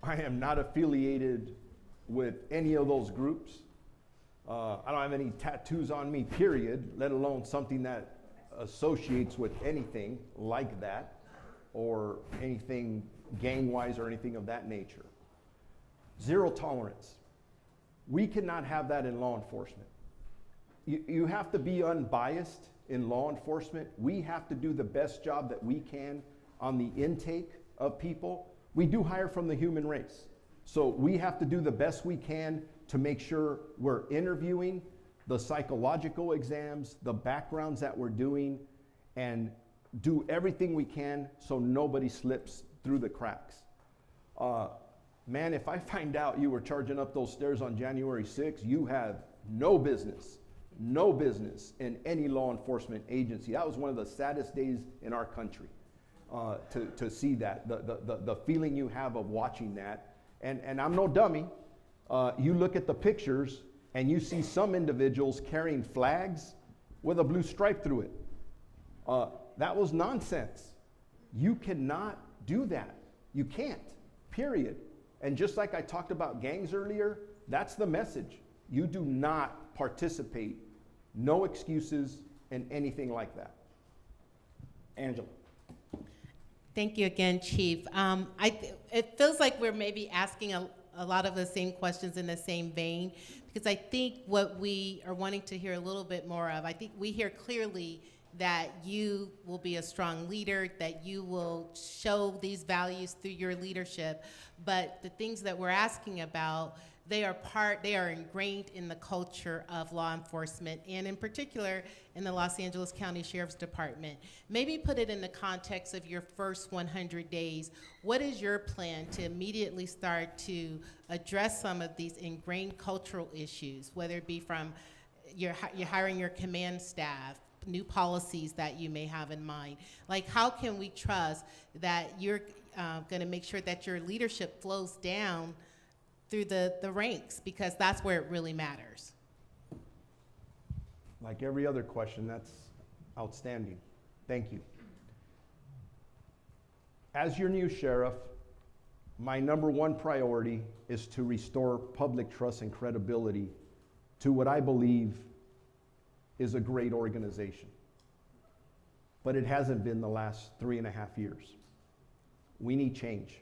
I am not affiliated with any of those groups. I don't have any tattoos on me, period, let alone something that associates with anything like that or anything gang-wise or anything of that nature. Zero tolerance. We cannot have that in law enforcement. You have to be unbiased in law enforcement. We have to do the best job that we can on the intake of people. We do hire from the human race. So we have to do the best we can to make sure we're interviewing, the psychological exams, the backgrounds that we're doing, and do everything we can so nobody slips through the cracks. Man, if I find out you were charging up those stairs on January 6th, you have no business in any law enforcement agency. That was one of the saddest days in our country, to see that, the feeling you have of watching that. And I'm no dummy. You look at the pictures and you see some individuals carrying flags with a blue stripe through it. That was nonsense. You cannot do that. You can't, period. And just like I talked about gangs earlier, that's the message. You do not participate, no excuses, in anything like that. Angela. Thank you again, Chief. It feels like we're maybe asking a lot of the same questions in the same vein, because I think what we are wanting to hear a little bit more of, I think we hear clearly that you will be a strong leader, that you will show these values through your leadership, but the things that we're asking about, they are ingrained in the culture of law enforcement, and in particular in the Los Angeles County Sheriff's Department. Maybe put it in the context of your first 100 days. What is your plan to immediately start to address some of these ingrained cultural issues, whether it be from you're hiring your command staff, new policies that you may have in mind? Like, how can we trust that you're going to make sure that your leadership flows down through the ranks, because that's where it really matters? Like every other question, that's outstanding. Thank you. As your new sheriff, my number one priority is to restore public trust and credibility to what I believe is a great organization. But it hasn't been the last 3.5 years. We need change.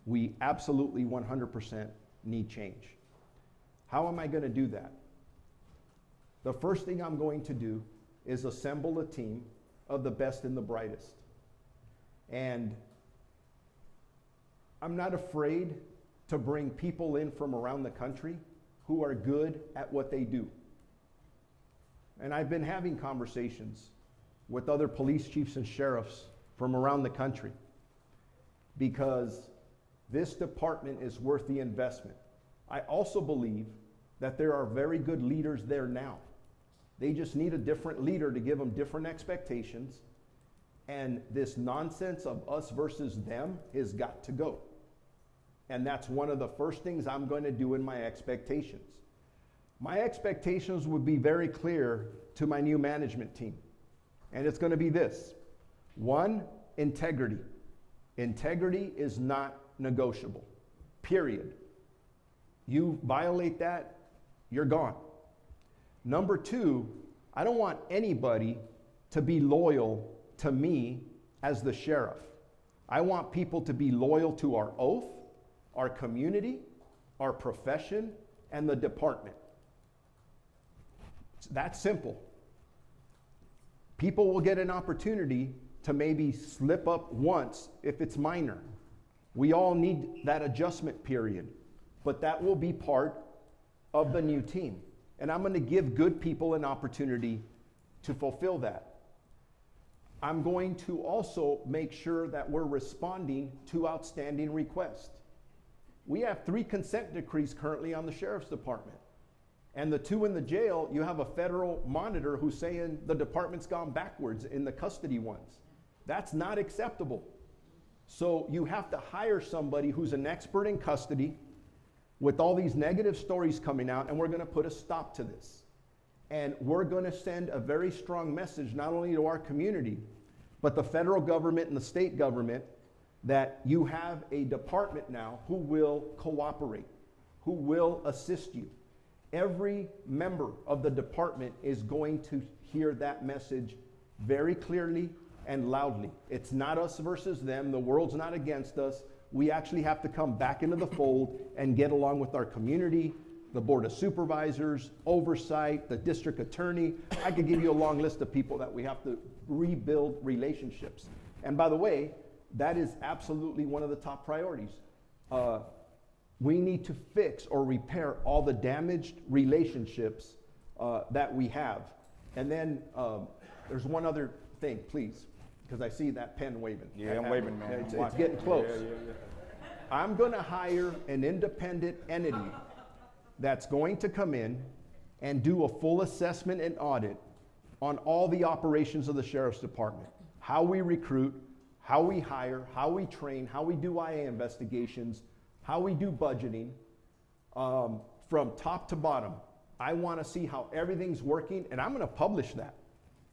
We absolutely 100% need change. How am I going to do that? The first thing I'm going to do is assemble a team of the best and the brightest. And I'm not afraid to bring people in from around the country who are good at what they do. And I've been having conversations with other police chiefs and sheriffs from around the country because this department is worth the investment. I also believe that there are very good leaders there now. They just need a different leader to give them different expectations, and this nonsense of us versus them has got to go. And that's one of the first things I'm going to do in my expectations. My expectations would be very clear to my new management team. And it's going to be this. 1, integrity. Integrity is not negotiable, period. You violate that, you're gone. Number 2, I don't want anybody to be loyal to me as the sheriff. I want people to be loyal to our oath, our community, our profession, and the department. It's that simple. People will get an opportunity to maybe slip up once if it's minor. We all need that adjustment period, but that will be part of the new team. And I'm going to give good people an opportunity to fulfill that. I'm going to also make sure that we're responding to outstanding requests. We have 3 consent decrees currently on the sheriff's department. And the 2 in the jail, you have a federal monitor who's saying the department's gone backwards in the custody ones. That's not acceptable. So you have to hire somebody who's an expert in custody with all these negative stories coming out, and we're going to put a stop to this. And we're going to send a very strong message, not only to our community, but the federal government and the state government, that you have a department now who will cooperate, who will assist you. Every member of the department is going to hear that message very clearly and loudly. It's not us versus them. The world's not against us. We actually have to come back into the fold and get along with our community, the Board of Supervisors, oversight, the district attorney. I could give you a long list of people that we have to rebuild relationships. And by the way, that is absolutely one of the top priorities. We need to fix or repair all the damaged relationships that we have. And then there's one other thing, please, because I see that pen waving. Yeah, I'm waving, man. It's getting close. Yeah. I'm going to hire an independent entity that's going to come in and do a full assessment and audit on all the operations of the sheriff's department. How we recruit, how we hire, how we train, how we do IA investigations, how we do budgeting, from top to bottom. I want to see how everything's working, and I'm going to publish that.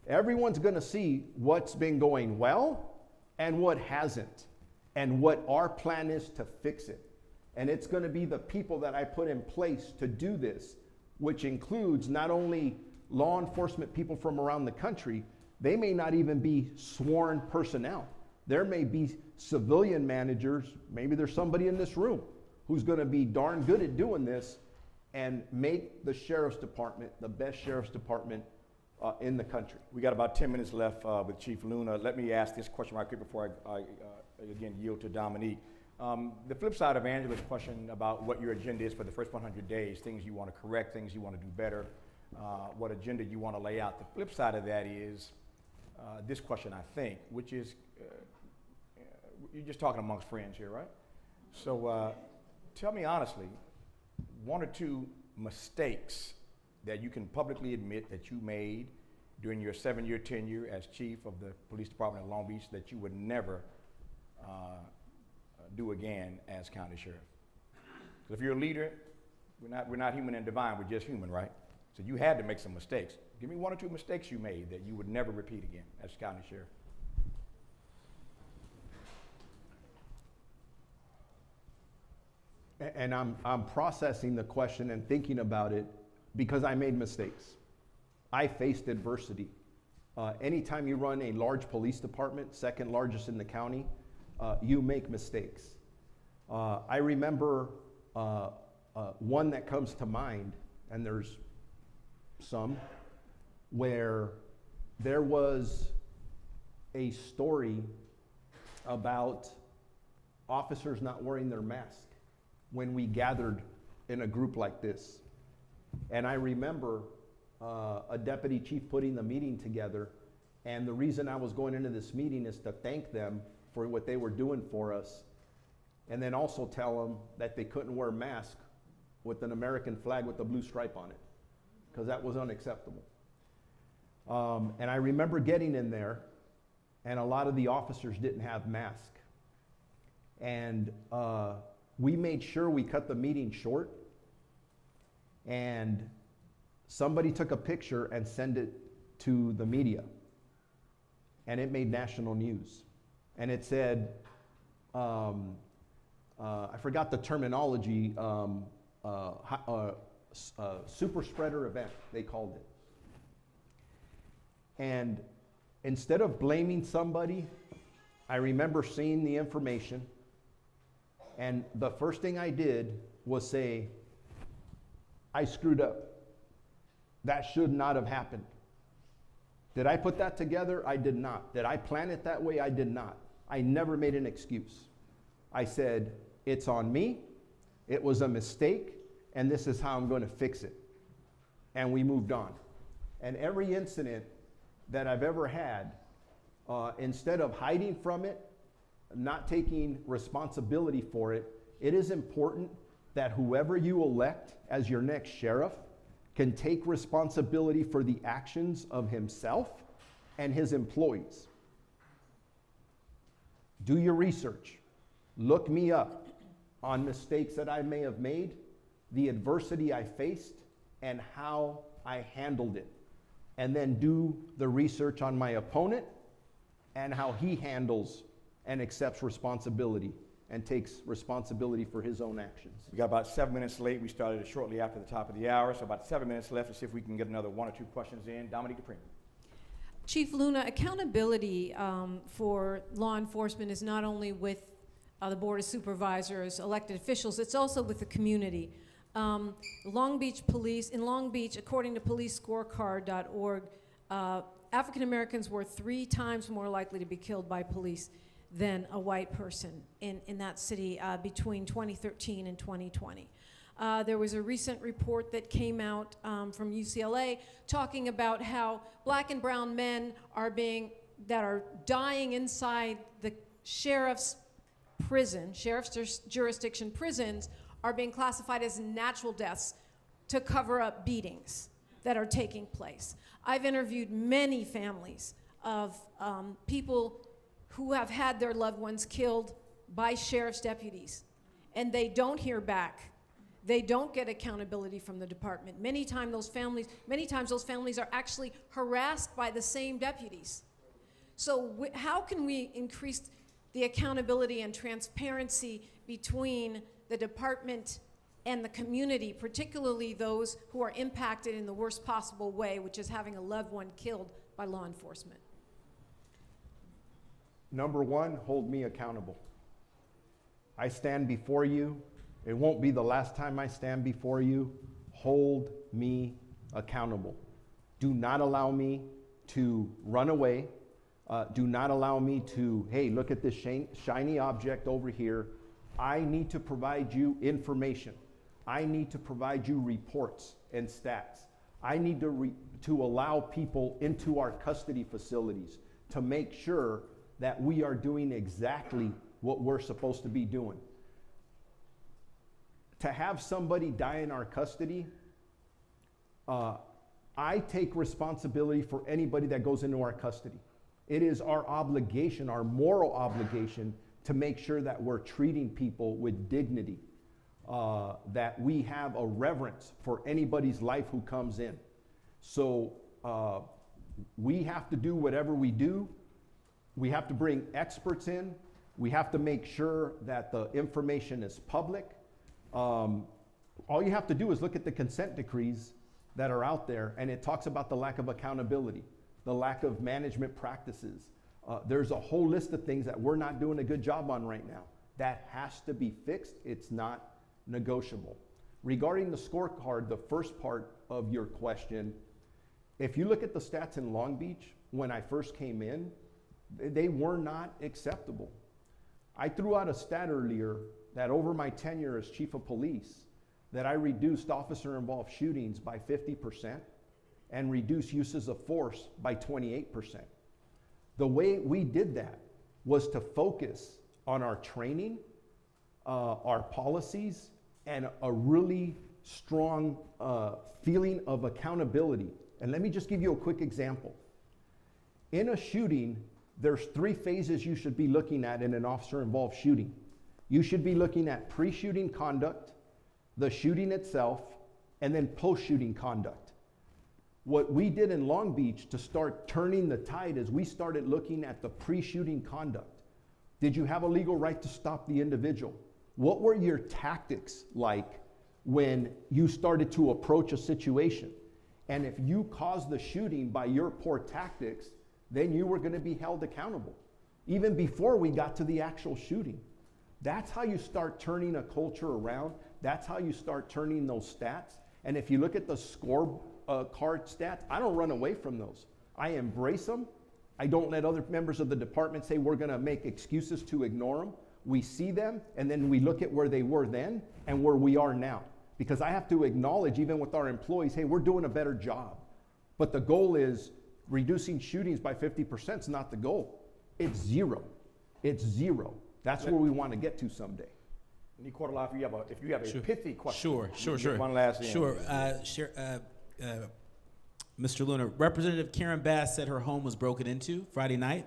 Everyone's going to see what's been going well and what hasn't, and what our plan is to fix it. And it's going to be the people that I put in place to do this, which includes not only law enforcement people from around the country, they may not even be sworn personnel. There may be civilian managers, maybe there's somebody in this room who's going to be darn good at doing this and make the sheriff's department the best sheriff's department in the country. We got about 10 minutes left with Chief Luna. Let me ask this question right quick before I again yield to Dominique. The flip side of Angela's question about what your agenda is for the first 100 days, things you want to correct, things you want to do better, what agenda you want to lay out. The flip side of that is this question, I think, which is, you're just talking amongst friends here, right? So tell me honestly, 1 or 2 mistakes that you can publicly admit that you made during your 7-year tenure as chief of the police department of Long Beach that you would never do again as county sheriff. Because if you're a leader, we're not human and divine, we're just human, right? So you had to make some mistakes. Give me one or two mistakes you made that you would never repeat again as county sheriff. And I'm processing the question and thinking about it because I made mistakes. I faced adversity. Anytime you run a large police department, second largest in the county, you make mistakes. I remember one that comes to mind, and there's some, where there was a story about officers not wearing their mask when we gathered in a group like this. And I remember a deputy chief putting the meeting together, and the reason I was going into this meeting is to thank them for what they were doing for us, and then also tell them that they couldn't wear masks with an American flag with a blue stripe on it, because that was unacceptable. And I remember getting in there, and a lot of the officers didn't have masks. And we made sure we cut the meeting short, and somebody took a picture and sent it to the media, and it made national news. And it said, I forgot the terminology, super spreader event, they called it. And instead of blaming somebody, I remember seeing the information, and the first thing I did was say, I screwed up. That should not have happened. Did I put that together? I did not. Did I plan it that way? I did not. I never made an excuse. I said, it's on me, it was a mistake, and this is how I'm going to fix it. And we moved on. And every incident that I've ever had, instead of hiding from it, not taking responsibility for it, it is important that whoever you elect as your next sheriff can take responsibility for the actions of himself and his employees. Do your research. Look me up on mistakes that I may have made, the adversity I faced, and how I handled it. And then do the research on my opponent and how he handles and accepts responsibility and takes responsibility for his own actions. We got about 7 minutes late. We started shortly after the top of the hour, so about 7 minutes left to see if we can get another one or two questions in. Dominique Dupree. Chief Luna, accountability for law enforcement is not only with the Board of Supervisors, elected officials, it's also with the community. Long Beach Police, in Long Beach, according to policescorecard.org, African Americans were 3 times more likely to be killed by police than a white person in that city between 2013 and 2020. There was a recent report that came out from UCLA talking about how black and brown men that are dying inside the sheriff's jurisdiction prisons are being classified as natural deaths to cover up beatings that are taking place. I've interviewed many families of people who have had their loved ones killed by sheriff's deputies, and they don't hear back. They don't get accountability from the department. Many times those families are actually harassed by the same deputies. So how can we increase the accountability and transparency between the department and the community, particularly those who are impacted in the worst possible way, which is having a loved one killed by law enforcement? Number one, hold me accountable. I stand before you. It won't be the last time I stand before you. Hold me accountable. Do not allow me to run away. Do not allow me to, hey, look at this shiny object over here. I need to provide you information. I need to provide you reports and stats. I need to allow people into our custody facilities to make sure that we are doing exactly what we're supposed to be doing. To have somebody die in our custody, I take responsibility for anybody that goes into our custody. It is our obligation, our moral obligation, to make sure that we're treating people with dignity, that we have a reverence for anybody's life who comes in. So we have to do whatever we do. We have to bring experts in. We have to make sure that the information is public. All you have to do is look at the consent decrees that are out there, and it talks about the lack of accountability, the lack of management practices. There's a whole list of things that we're not doing a good job on right now. That has to be fixed. It's not negotiable. Regarding the scorecard, the first part of your question, if you look at the stats in Long Beach, when I first came in, they were not acceptable. I threw out a stat earlier that over my tenure as chief of police, that I reduced officer-involved shootings by 50% and reduced uses of force by 28%. The way we did that was to focus on our training, our policies, and a really strong feeling of accountability. And let me just give you a quick example. In a shooting, there's 3 phases you should be looking at in an officer-involved shooting. You should be looking at pre-shooting conduct, the shooting itself, and then post-shooting conduct. What we did in Long Beach to start turning the tide is we started looking at the pre-shooting conduct. Did you have a legal right to stop the individual? What were your tactics like when you started to approach a situation? And if you caused the shooting by your poor tactics, then you were going to be held accountable, even before we got to the actual shooting. That's how you start turning a culture around. That's how you start turning those stats. And if you look at the score card stats, I don't run away from those. I embrace them. I don't let other members of the department say we're going to make excuses to ignore them. We see them, and then we look at where they were then and where we are now. Because I have to acknowledge, even with our employees, hey, we're doing a better job. But the goal is reducing shootings by 50% is not the goal. It's zero. It's zero. That's where we want to get to someday. Nicola, if you have a pithy question. Sure. One last thing. Sure. Mr. Luna, Representative Karen Bass said her home was broken into Friday night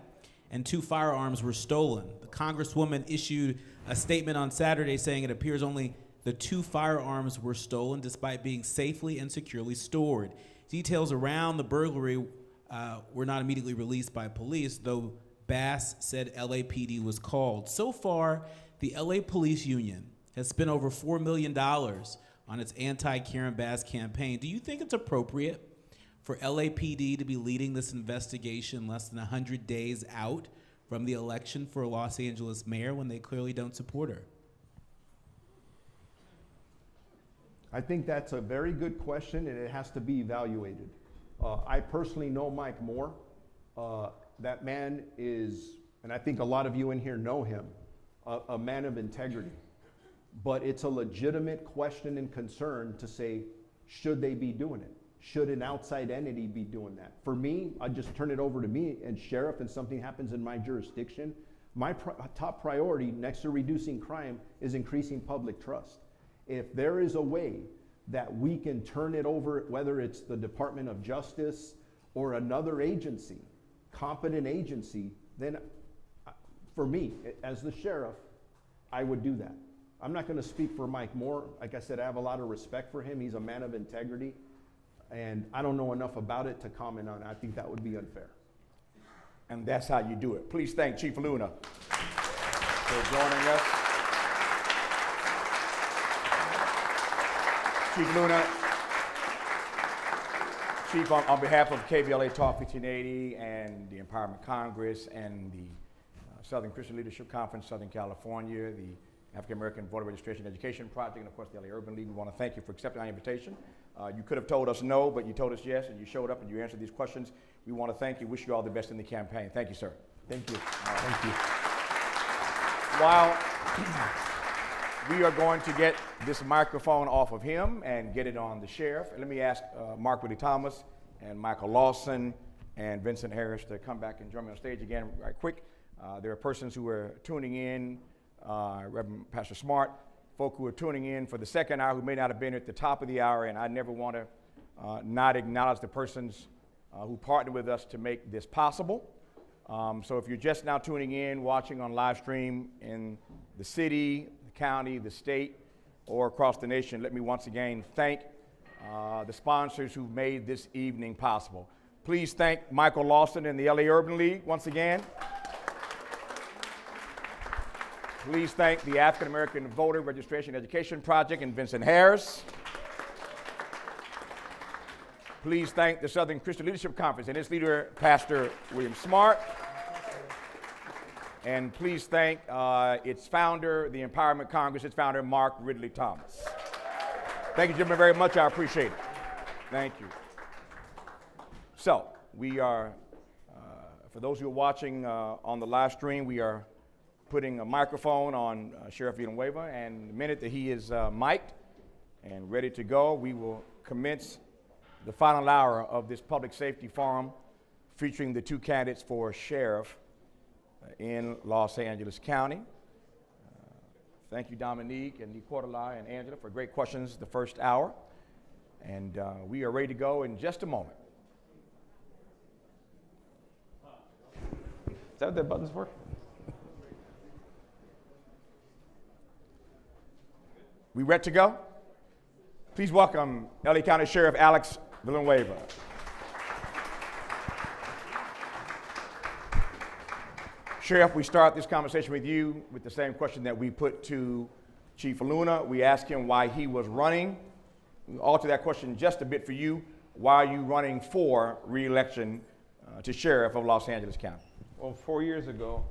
and 2 firearms were stolen. The Congresswoman issued a statement on Saturday saying it appears only the 2 firearms were stolen despite being safely and securely stored. Details around the burglary were not immediately released by police, though Bass said LAPD was called. So far, the LA Police Union has spent over $4 million on its anti-Karen Bass campaign. Do you think it's appropriate for LAPD to be leading this investigation less than 100 days out from the election for a Los Angeles mayor when they clearly don't support her? I think that's a very good question, and it has to be evaluated. I personally know Mike Moore. That man is, and I think a lot of you in here know him, a man of integrity. But it's a legitimate question and concern to say, should they be doing it? Should an outside entity be doing that? For me, I just turn it over to me and sheriff, and something happens in my jurisdiction. My top priority next to reducing crime is increasing public trust. If there is a way that we can turn it over, whether it's the Department of Justice or another agency, competent agency, then for me, as the sheriff, I would do that. I'm not going to speak for Mike Moore. Like I said, I have a lot of respect for him. He's a man of integrity, and I don't know enough about it to comment on it. I think that would be unfair. And that's how you do it. Please thank Chief Luna for joining us. Chief Luna, Chief, on behalf of KBLA Talk 1580 and the Empowerment Congress and the Southern Christian Leadership Conference, Southern California, the African American Voter Registration Education Project, and of course the LA Urban League, we want to thank you for accepting our invitation. You could have told us no, but you told us yes, and you showed up and you answered these questions. We want to thank you, wish you all the best in the campaign. Thank you, sir. Thank you. Thank you. While we are going to get this microphone off of him and get it on the sheriff, let me ask Mark Willie Thomas and Michael Lawson and Vincent Harris to come back and join me on stage again right quick. There are persons who are tuning in, Reverend Pastor Smart, folk who are tuning in for the second hour who may not have been at the top of the hour, and I never want to not acknowledge the persons who partnered with us to make this possible. So if you're just now tuning in, watching on live stream in the city, the county, the state, or across the nation, let me once again thank the sponsors who made this evening possible. Please thank Michael Lawson and the LA Urban League once again. Please thank the African American Voter Registration Education Project and Vincent Harris. Please thank the Southern Christian Leadership Conference and its leader, Pastor William Smart. And please thank its founder, the Empowerment Congress, its founder, Mark Ridley Thomas. Thank you, gentlemen, very much. I appreciate it. Thank you. So, we are, for those who are watching on the live stream, we are putting a microphone on Sheriff Villanueva, and the minute that he is mic'd and ready to go, we will commence the final hour of this public safety forum featuring the two candidates for sheriff in Los Angeles County. Thank you, Dominique and Nicola and Angela, for great questions the first hour. And we are ready to go in just a moment. Is that what that button's for? We ready to go? Please welcome LA County Sheriff Alex Villanueva. Sheriff, we start this conversation with you with the same question that we put to Chief Luna. We asked him why he was running. We'll alter that question just a bit for you. Why are you running for re-election to Sheriff of Los Angeles County? Well, 4 years ago,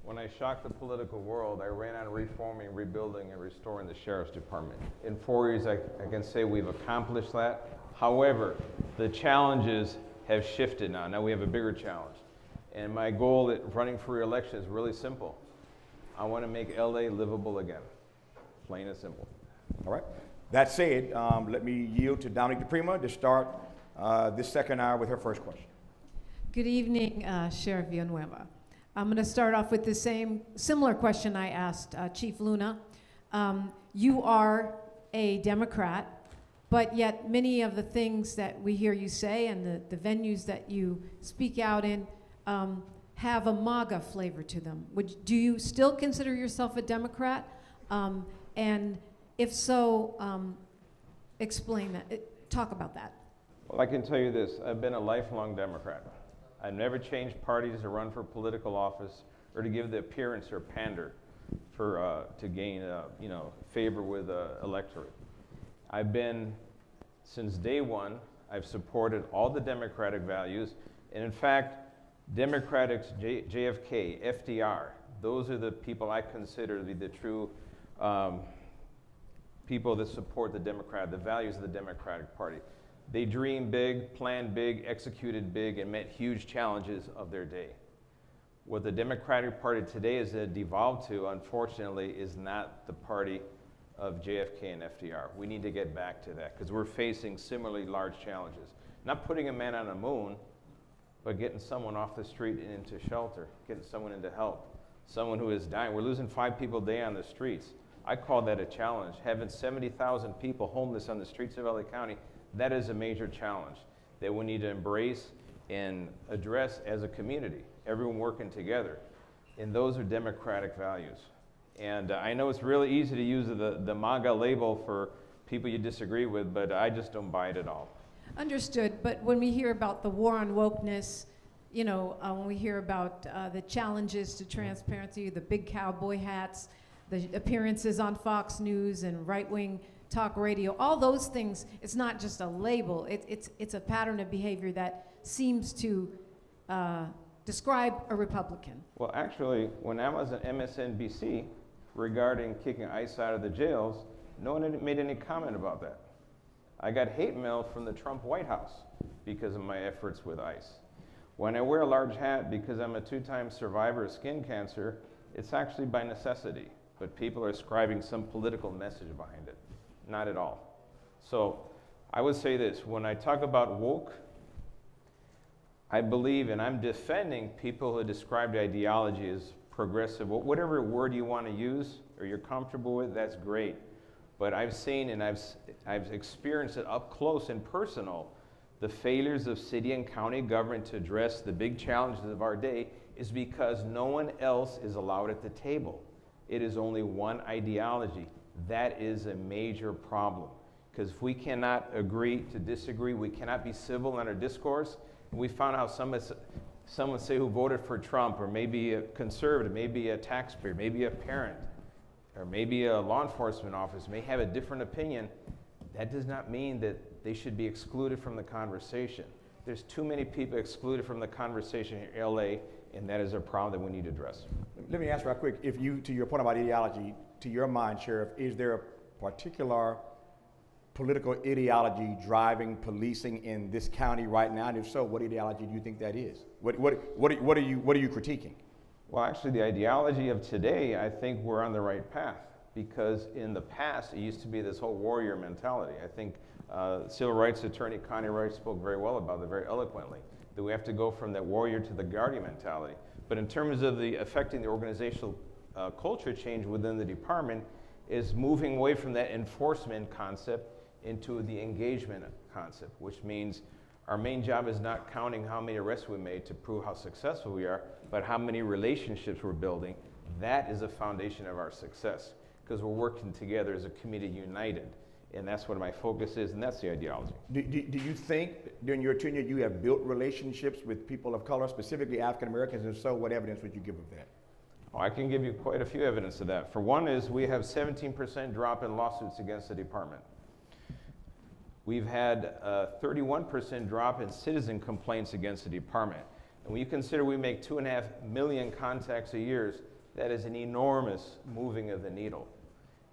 when I shocked the political world, I ran on reforming, rebuilding, and restoring the Sheriff's Department. In 4 years, I can say we've accomplished that. However, the challenges have shifted now. Now we have a bigger challenge. And my goal at running for re-election is really simple. I want to make LA livable again. Plain and simple. All right. That said, let me yield to Dominique DePrima to start this second hour with her first question. Good evening, Sheriff Villanueva. I'm going to start off with the similar question I asked Chief Luna. You are a Democrat, but yet many of the things that we hear you say and the venues that you speak out in have a MAGA flavor to them. Do you still consider yourself a Democrat? And if so, explain that. Talk about that. Well, I can tell you this. I've been a lifelong Democrat. I've never changed parties to run for political office or to give the appearance or pander for to gain favor with electorate. I've been, since day one, I've supported all the democratic values, and in fact, Democrats, JFK, FDR, those are the people I consider to be the true people that support the values of the Democratic Party. They dreamed big, planned big, executed big, and met huge challenges of their day. What the Democratic Party today has devolved to, unfortunately, is not the party of JFK and FDR. We need to get back to that because we're facing similarly large challenges. Not putting a man on the moon, but getting someone off the street and into shelter, getting someone into help, someone who is dying. We're losing 5 people a day on the streets. I call that a challenge. Having 70,000 people homeless on the streets of LA County, that is a major challenge that we need to embrace and address as a community, everyone working together. And those are democratic values. And I know it's really easy to use the MAGA label for people you disagree with, but I just don't buy it at all. Understood, but when we hear about the war on wokeness, when we hear about the challenges to transparency, the big cowboy hats, the appearances on Fox News and right-wing talk radio, all those things, it's not just a label, it's a pattern of behavior that seems to describe a Republican. Well, actually, when I was at MSNBC regarding kicking ICE out of the jails, no one had made any comment about that. I got hate mail from the Trump White House because of my efforts with ICE. When I wear a large hat because I'm a 2-time survivor of skin cancer, it's actually by necessity, but people are ascribing some political message behind it. Not at all. So I would say this, when I talk about woke, I believe, and I'm defending people who describe the ideology as progressive, whatever word you want to use or you're comfortable with, that's great. But I've seen and I've experienced it up close and personal, the failures of city and county government to address the big challenges of our day is because no one else is allowed at the table. It is only one ideology. That is a major problem. Because if we cannot agree to disagree, we cannot be civil in our discourse, And we found out someone say who voted for Trump, or maybe a conservative, maybe a taxpayer, maybe a parent, or maybe a law enforcement officer may have a different opinion. That does not mean that they should be excluded from the conversation. There's too many people excluded from the conversation in LA, and that is a problem that we need to address. Let me ask real quick, if you, to your point about ideology, to your mind, Sheriff, is there a particular political ideology driving policing in this county right now? And if so, what ideology do you think that is? What are you critiquing? Well, actually, the ideology of today, I think we're on the right path, because in the past, it used to be this whole warrior mentality. I think civil rights attorney Connie Wright spoke very well about it, very eloquently, that we have to go from that warrior to the guardian mentality. But in terms of affecting the organizational culture change within the department, is moving away from that enforcement concept into the engagement concept, which means our main job is not counting how many arrests we made to prove how successful we are, but how many relationships we're building. That is the foundation of our success, because we're working together as a community united. And that's what my focus is, and that's the ideology. Do you think during your tenure you have built relationships with people of color, specifically African Americans, and so what evidence would you give of that? Oh, I can give you quite a few evidence of that. For one is we have 17% drop in lawsuits against the department. We've had a 31% drop in citizen complaints against the department. And when you consider we make 2.5 million contacts a year, that is an enormous moving of the needle.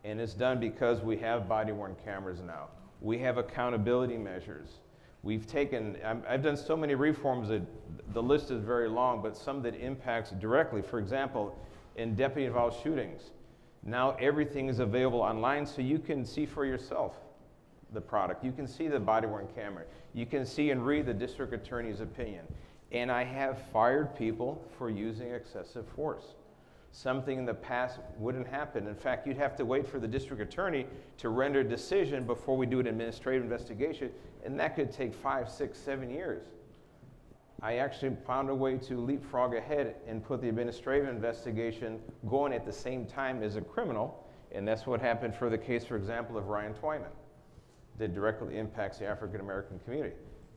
And it's done because we have body-worn cameras now. We have accountability measures. We've taken, I've done so many reforms that the list is very long, but some that impacts directly. For example, in deputy-involved shootings, now everything is available online so you can see for yourself the product. You can see the body-worn camera. You can see and read the district attorney's opinion. And I have fired people for using excessive force. Something in the past wouldn't happen. In fact, you'd have to wait for the district attorney to render a decision before we do an administrative investigation, and that could take 5, 6, 7 years. I actually found a way to leapfrog ahead and put the administrative investigation going at the same time as a criminal, and that's what happened for the case, for example, of Ryan Twyman, that directly impacts the African American community.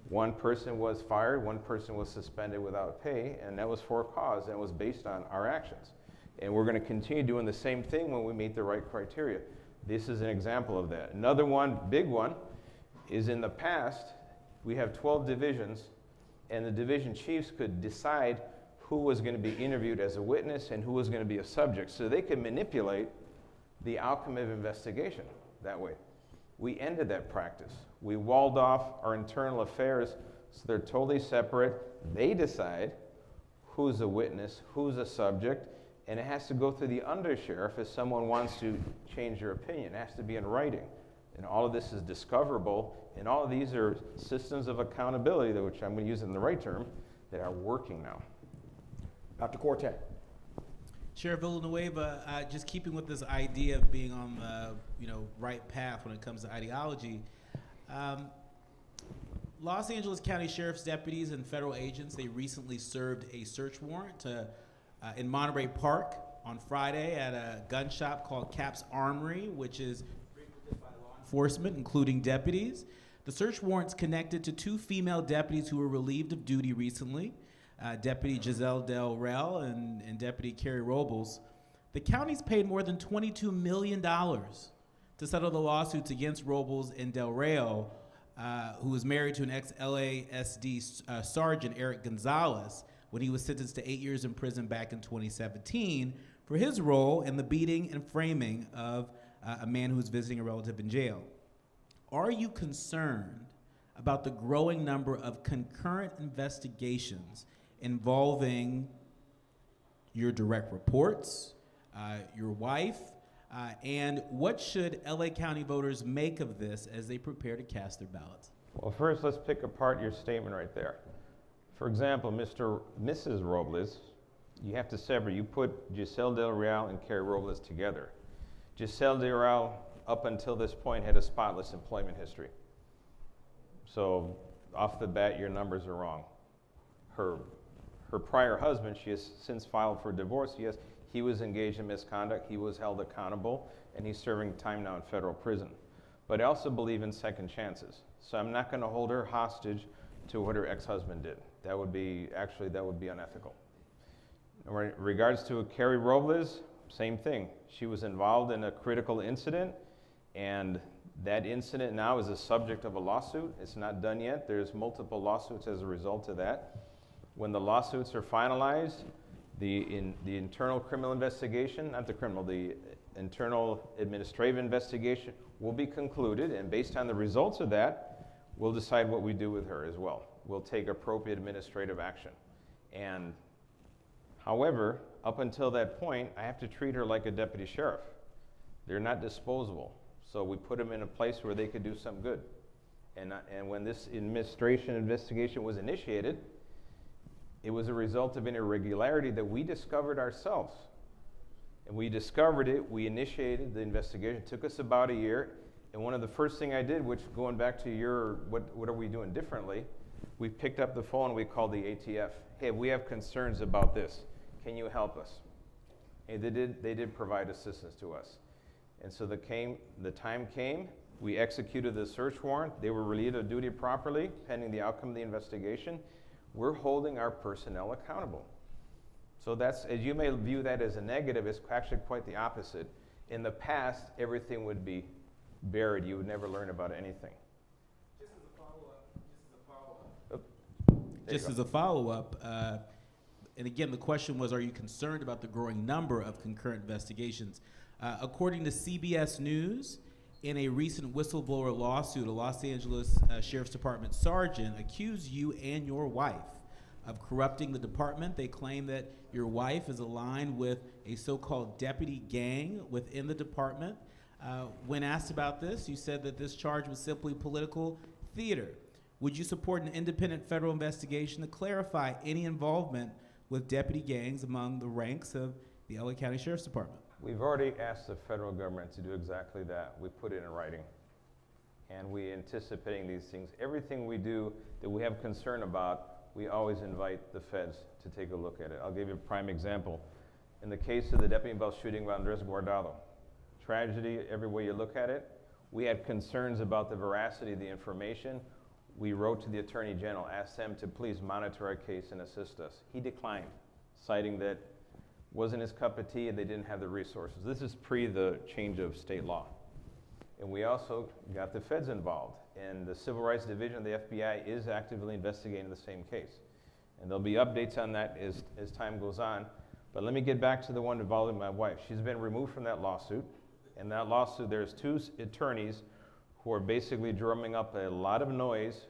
One person was fired, one person was suspended without pay, and that was for a cause, and it was based on our actions. And we're going to continue doing the same thing when we meet the right criteria. This is an example of that. Another one, big one, is in the past, we have 12 divisions, and the division chiefs could decide who was going to be interviewed as a witness and who was going to be a subject, so they could manipulate the outcome of investigation that way. We ended that practice. We walled off our internal affairs so they're totally separate. They decide who's a witness, who's a subject, and it has to go through the undersheriff if someone wants to change their opinion. It has to be in writing. And all of this is discoverable, and all of these are systems of accountability, which I'm going to use in the right term, that are working now. Dr. Cortez. Sheriff Villanueva, just keeping with this idea of being on the right path when it comes to ideology, Los Angeles County Sheriff's deputies and federal agents, they recently served a search warrant in Monterey Park on Friday at a gun shop called Cap's Armory, which is frequented by law enforcement, including deputies. The search warrant's connected to 2 female deputies who were relieved of duty recently, Deputy Giselle Del Rel and Deputy Carrie Robles. The county's paid more than $22 million to settle the lawsuits against Robles and Del Rel, who was married to an ex-LASD Sergeant, Eric Gonzalez, when he was sentenced to 8 years in prison back in 2017 for his role in the beating and framing of a man who was visiting a relative in jail. Are you concerned about the growing number of concurrent investigations involving your direct reports, your wife, and what should LA County voters make of this as they prepare to cast their ballots? Well, first, let's pick apart your statement right there. For example, Mrs. Robles, you have to separate. You put Giselle Del Real and Carrie Robles together. Giselle Del Real, up until this point, had a spotless employment history. So, off the bat, your numbers are wrong. Her prior husband, she has since filed for divorce. Yes, he was engaged in misconduct. He was held accountable, and he's serving time now in federal prison. But I also believe in second chances. So I'm not going to hold her hostage to what her ex-husband did. That would be unethical. In regards to Carrie Robles, same thing. She was involved in a critical incident, and that incident now is a subject of a lawsuit. It's not done yet. There's multiple lawsuits as a result of that. When the lawsuits are finalized, the internal criminal investigation, the internal administrative investigation will be concluded, and based on the results of that, we'll decide what we do with her as well. We'll take appropriate administrative action. And however, up until that point, I have to treat her like a deputy sheriff. They're not disposable. So we put them in a place where they could do some good. And when this administration investigation was initiated, it was a result of an irregularity that we discovered ourselves. And we discovered it, we initiated the investigation. It took us about a year. And one of the first thing I did, which going back to your, what are we doing differently? We picked up the phone and we called the ATF. Hey, we have concerns about this. Can you help us? And they did provide assistance to us. And so the time came, we executed the search warrant. They were relieved of duty properly, pending the outcome of the investigation. We're holding our personnel accountable. So that's, as you may view that as a negative, it's actually quite the opposite. In the past, everything would be buried. You would never learn about anything. Just as a follow-up, and again, the question was, are you concerned about the growing number of concurrent investigations? According to CBS News, in a recent whistleblower lawsuit, a Los Angeles Sheriff's Department sergeant accused you and your wife of corrupting the department. They claim that your wife is aligned with a so-called deputy gang within the department. When asked about this, you said that this charge was simply political theater. Would you support an independent federal investigation to clarify any involvement with deputy gangs among the ranks of the LA County Sheriff's Department? We've already asked the federal government to do exactly that. We put it in writing. And we're anticipating these things. Everything we do that we have concern about, we always invite the feds to take a look at it. I'll give you a prime example. In the case of the deputy involved shooting of Andres Guardado, tragedy every way you look at it, we had concerns about the veracity of the information. We wrote to the Attorney General, asked them to please monitor our case and assist us. He declined, citing that wasn't his cup of tea and they didn't have the resources. This is pre the change of state law. And we also got the feds involved. And the Civil Rights Division of the FBI is actively investigating the same case. And there'll be updates on that as time goes on. But let me get back to the one involving my wife. She's been removed from that lawsuit. In that lawsuit, there's 2 attorneys who are basically drumming up a lot of noise,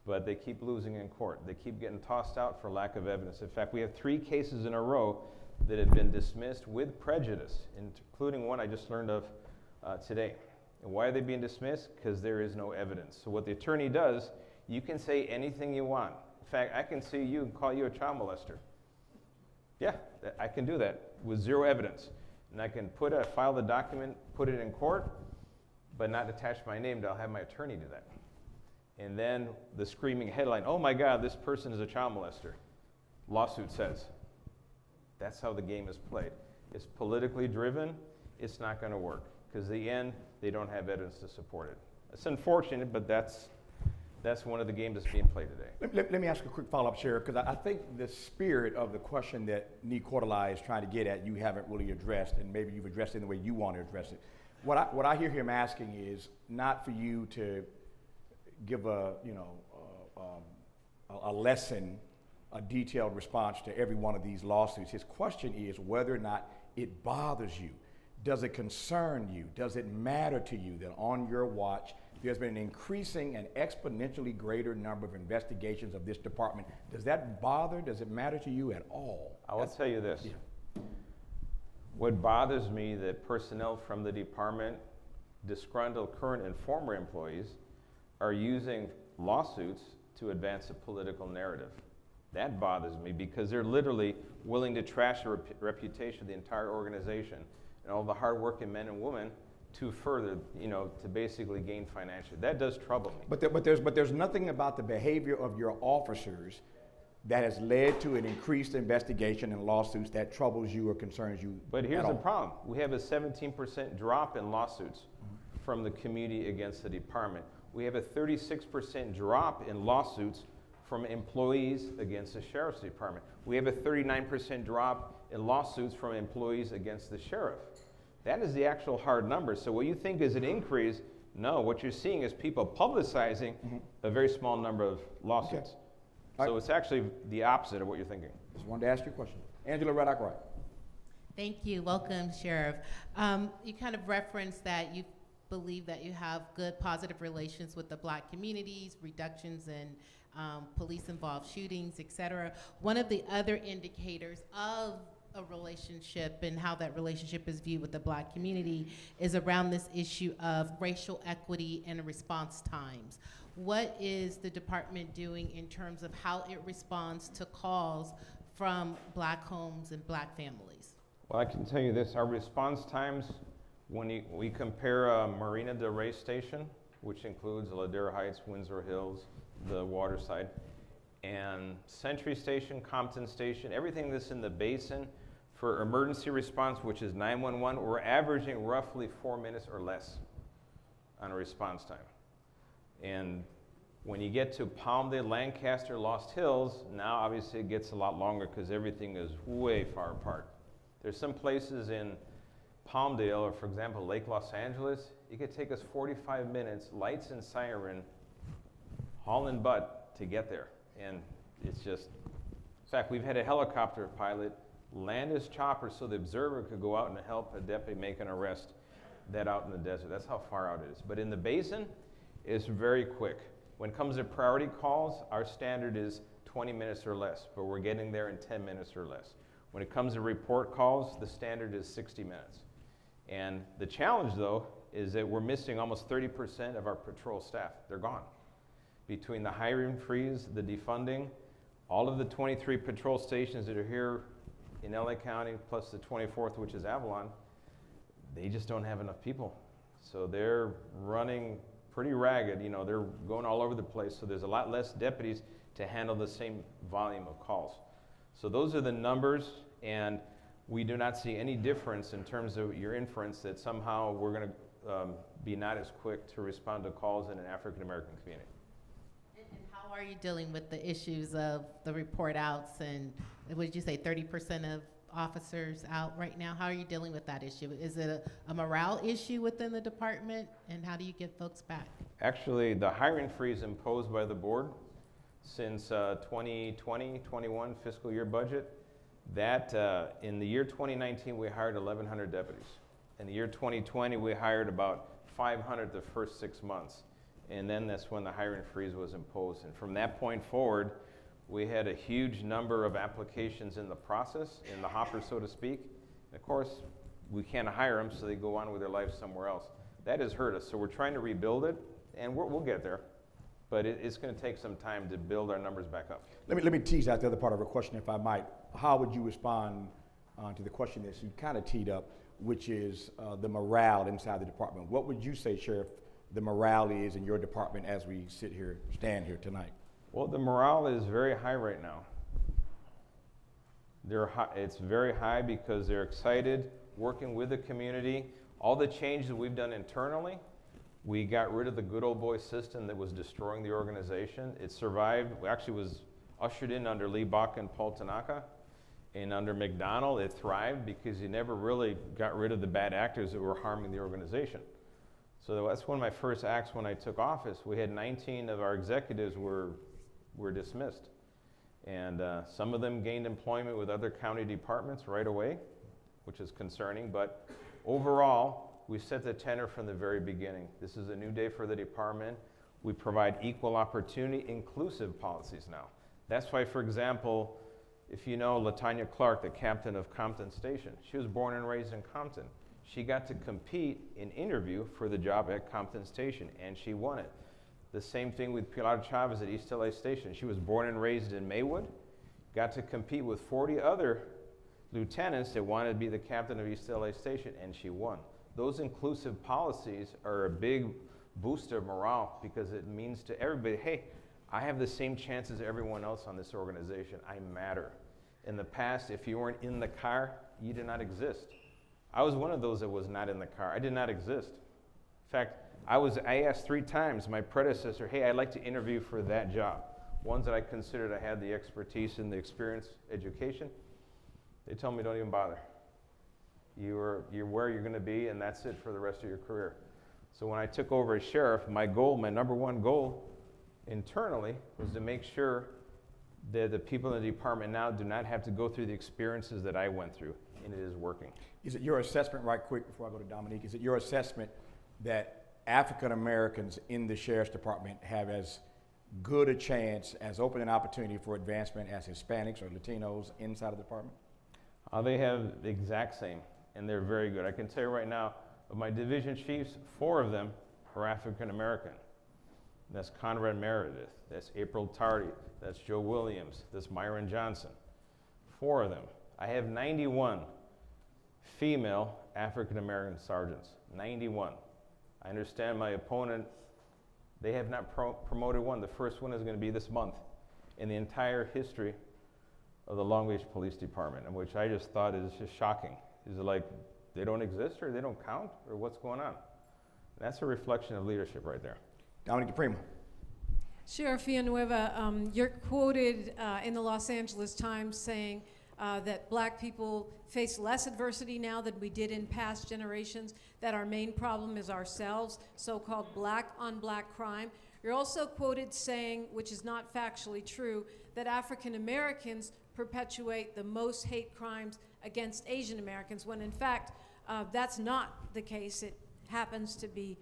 but they keep losing in court. They keep getting tossed out for lack of evidence. In fact, we have 3 cases in a row that have been dismissed with prejudice, including one I just learned of today. And why are they being dismissed? Because there is no evidence. So what the attorney does, you can say anything you want. In fact, I can see you and call you a child molester. Yeah, I can do that with 0 evidence. And I can file the document, put it in court, but not attach my name. I'll have my attorney do that. And then the screaming headline, oh my God, this person is a child molester. Lawsuit says. That's how the game is played. It's politically driven. It's not going to work. Because in the end, they don't have evidence to support it. It's unfortunate, but that's one of the games that's being played today. Let me ask a quick follow-up, Sheriff, because I think the spirit of the question that Nee Cordelai is trying to get at, you haven't really addressed, and maybe you've addressed it in the way you want to address it. What I hear him asking is not for you to give a lesson, a detailed response to every one of these lawsuits. His question is whether or not it bothers you. Does it concern you? Does it matter to you that on your watch there's been an increasing and exponentially greater number of investigations of this department? Does that bother? Does it matter to you at all? I will tell you this. Yeah. What bothers me that personnel from the department, disgruntled current and former employees, are using lawsuits to advance a political narrative. That bothers me because they're literally willing to trash the reputation of the entire organization and all the hardworking men and women to further, to basically gain financial. That does trouble me. But there's nothing about the behavior of your officers that has led to an increased investigation and lawsuits that troubles you or concerns you. But here's the problem. We have a 17% drop in lawsuits from the community against the department. We have a 36% drop in lawsuits from employees against the sheriff's department. We have a 39% drop in lawsuits from employees against the sheriff. That is the actual hard number. So what you think is an increase, no, what you're seeing is people publicizing a very small number of lawsuits. Okay. So it's actually the opposite of what you're thinking. Just wanted to ask you a question. Angela Reddock Wright. Thank you. Welcome, Sheriff. You kind of referenced that you believe that you have good positive relations with the Black communities, reductions in police-involved shootings, et cetera. One of the other indicators of a relationship and how that relationship is viewed with the Black community is around this issue of racial equity and response times. What is the department doing in terms of how it responds to calls from Black homes and Black families? Well, I can tell you this, our response times, when we compare Marina Del Rey Station, which includes Ladera Heights, Windsor Hills, the Waterside, and Century Station, Compton Station, everything that's in the basin, for emergency response, which is 911, we're averaging roughly 4 minutes or less on a response time. And when you get to Palmdale, Lancaster, Lost Hills, now obviously it gets a lot longer because everything is way far apart. There's some places in Palmdale, or for example, Lake Los Angeles, it could take us 45 minutes, lights and siren, hauling butt to get there. And it's just, in fact, we've had a helicopter pilot land his chopper so the observer could go out and help a deputy make an arrest that out in the desert. That's how far out it is. But in the basin, it's very quick. When it comes to priority calls, our standard is 20 minutes or less, but we're getting there in 10 minutes or less. When it comes to report calls, the standard is 60 minutes. And the challenge, though, is that we're missing almost 30% of our patrol staff. They're gone. Between the hiring freeze, the defunding, all of the 23 patrol stations that are here in LA County, plus the 24th, which is Avalon, they just don't have enough people. So they're running pretty ragged. You know, they're going all over the place. So there's a lot less deputies to handle the same volume of calls. So those are the numbers, and we do not see any difference in terms of your inference that somehow we're going to be not as quick to respond to calls in an African American community. And how are you dealing with the issues of the report outs and, what did you say, 30% of officers out right now? How are you dealing with that issue? Is it a morale issue within the department, and how do you get folks back? Actually, the hiring freeze imposed by the board since 2020-21 fiscal year budget, that in the year 2019 we hired 1,100 deputies. In the year 2020 we hired about 500 the first 6 months, and then that's when the hiring freeze was imposed. And from that point forward, we had a huge number of applications in the process, in the hopper, so to speak. And of course, we can't hire them, so they go on with their lives somewhere else. That has hurt us, so we're trying to rebuild it, and we'll get there. But it's going to take some time to build our numbers back up. Let me tease out the other part of her question, if I might. How would you respond to the question that you kind of teed up, which is the morale inside the department? What would you say, Sheriff, the morale is in your department as we stand here tonight? Well, the morale is very high right now. It's very high because they're excited, working with the community. All the changes that we've done internally, we got rid of the good old boy system that was destroying the organization. It survived. We actually was ushered in under Lee Bach and Paul Tanaka. And under McDonald, it thrived because you never really got rid of the bad actors that were harming the organization. So that's one of my first acts when I took office. We had 19 of our executives were dismissed. And some of them gained employment with other county departments right away, which is concerning. But overall, we set the tenor from the very beginning. This is a new day for the department. We provide equal opportunity, inclusive policies now. That's why, for example, if you know LaTanya Clark, the captain of Compton Station, she was born and raised in Compton. She got to compete in interview for the job at Compton Station, and she won it. The same thing with Pilar Chavez at East LA Station. She was born and raised in Maywood, got to compete with 40 other lieutenants that wanted to be the captain of East LA Station, and she won. Those inclusive policies are a big booster of morale because it means to everybody, hey, I have the same chance as everyone else on this organization. I matter. In the past, if you weren't in the car, you did not exist. I was one of those that was not in the car. I did not exist. In fact, I asked 3 times my predecessor, hey, I'd like to interview for that job. ones that I considered I had the expertise and the experience, education, they tell me don't even bother. You're where you're going to be, and that's it for the rest of your career. So when I took over as sheriff, my goal, my number one goal internally, was to make sure that the people in the department now do not have to go through the experiences that I went through, and it is working. Is it your assessment, right quick before I go to Dominique, is it your assessment that African Americans in the Sheriff's Department have as good a chance, as open an opportunity for advancement as Hispanics or Latinos inside of the department? They have the exact same, and they're very good. I can tell you right now, of my division chiefs, 4 of them are African American. That's Conrad Meredith, that's April Tardy, that's Joe Williams, that's Myron Johnson. 4 of them. I have 91 female African American sergeants, 91. I understand my opponent, they have not promoted one. The first one is going to be this month in the entire history of the Long Beach Police Department, and which I just thought is just shocking. Is it like they don't exist, or they don't count, or what's going on? That's a reflection of leadership right there. Dominique DePrima. Sheriff Villanueva, you're quoted in the Los Angeles Times saying that black people face less adversity now than we did in past generations, that our main problem is ourselves, so-called black on black crime. You're also quoted saying, which is not factually true, that African Americans perpetuate the most hate crimes against Asian Americans, when in fact that's not the case. It happens to be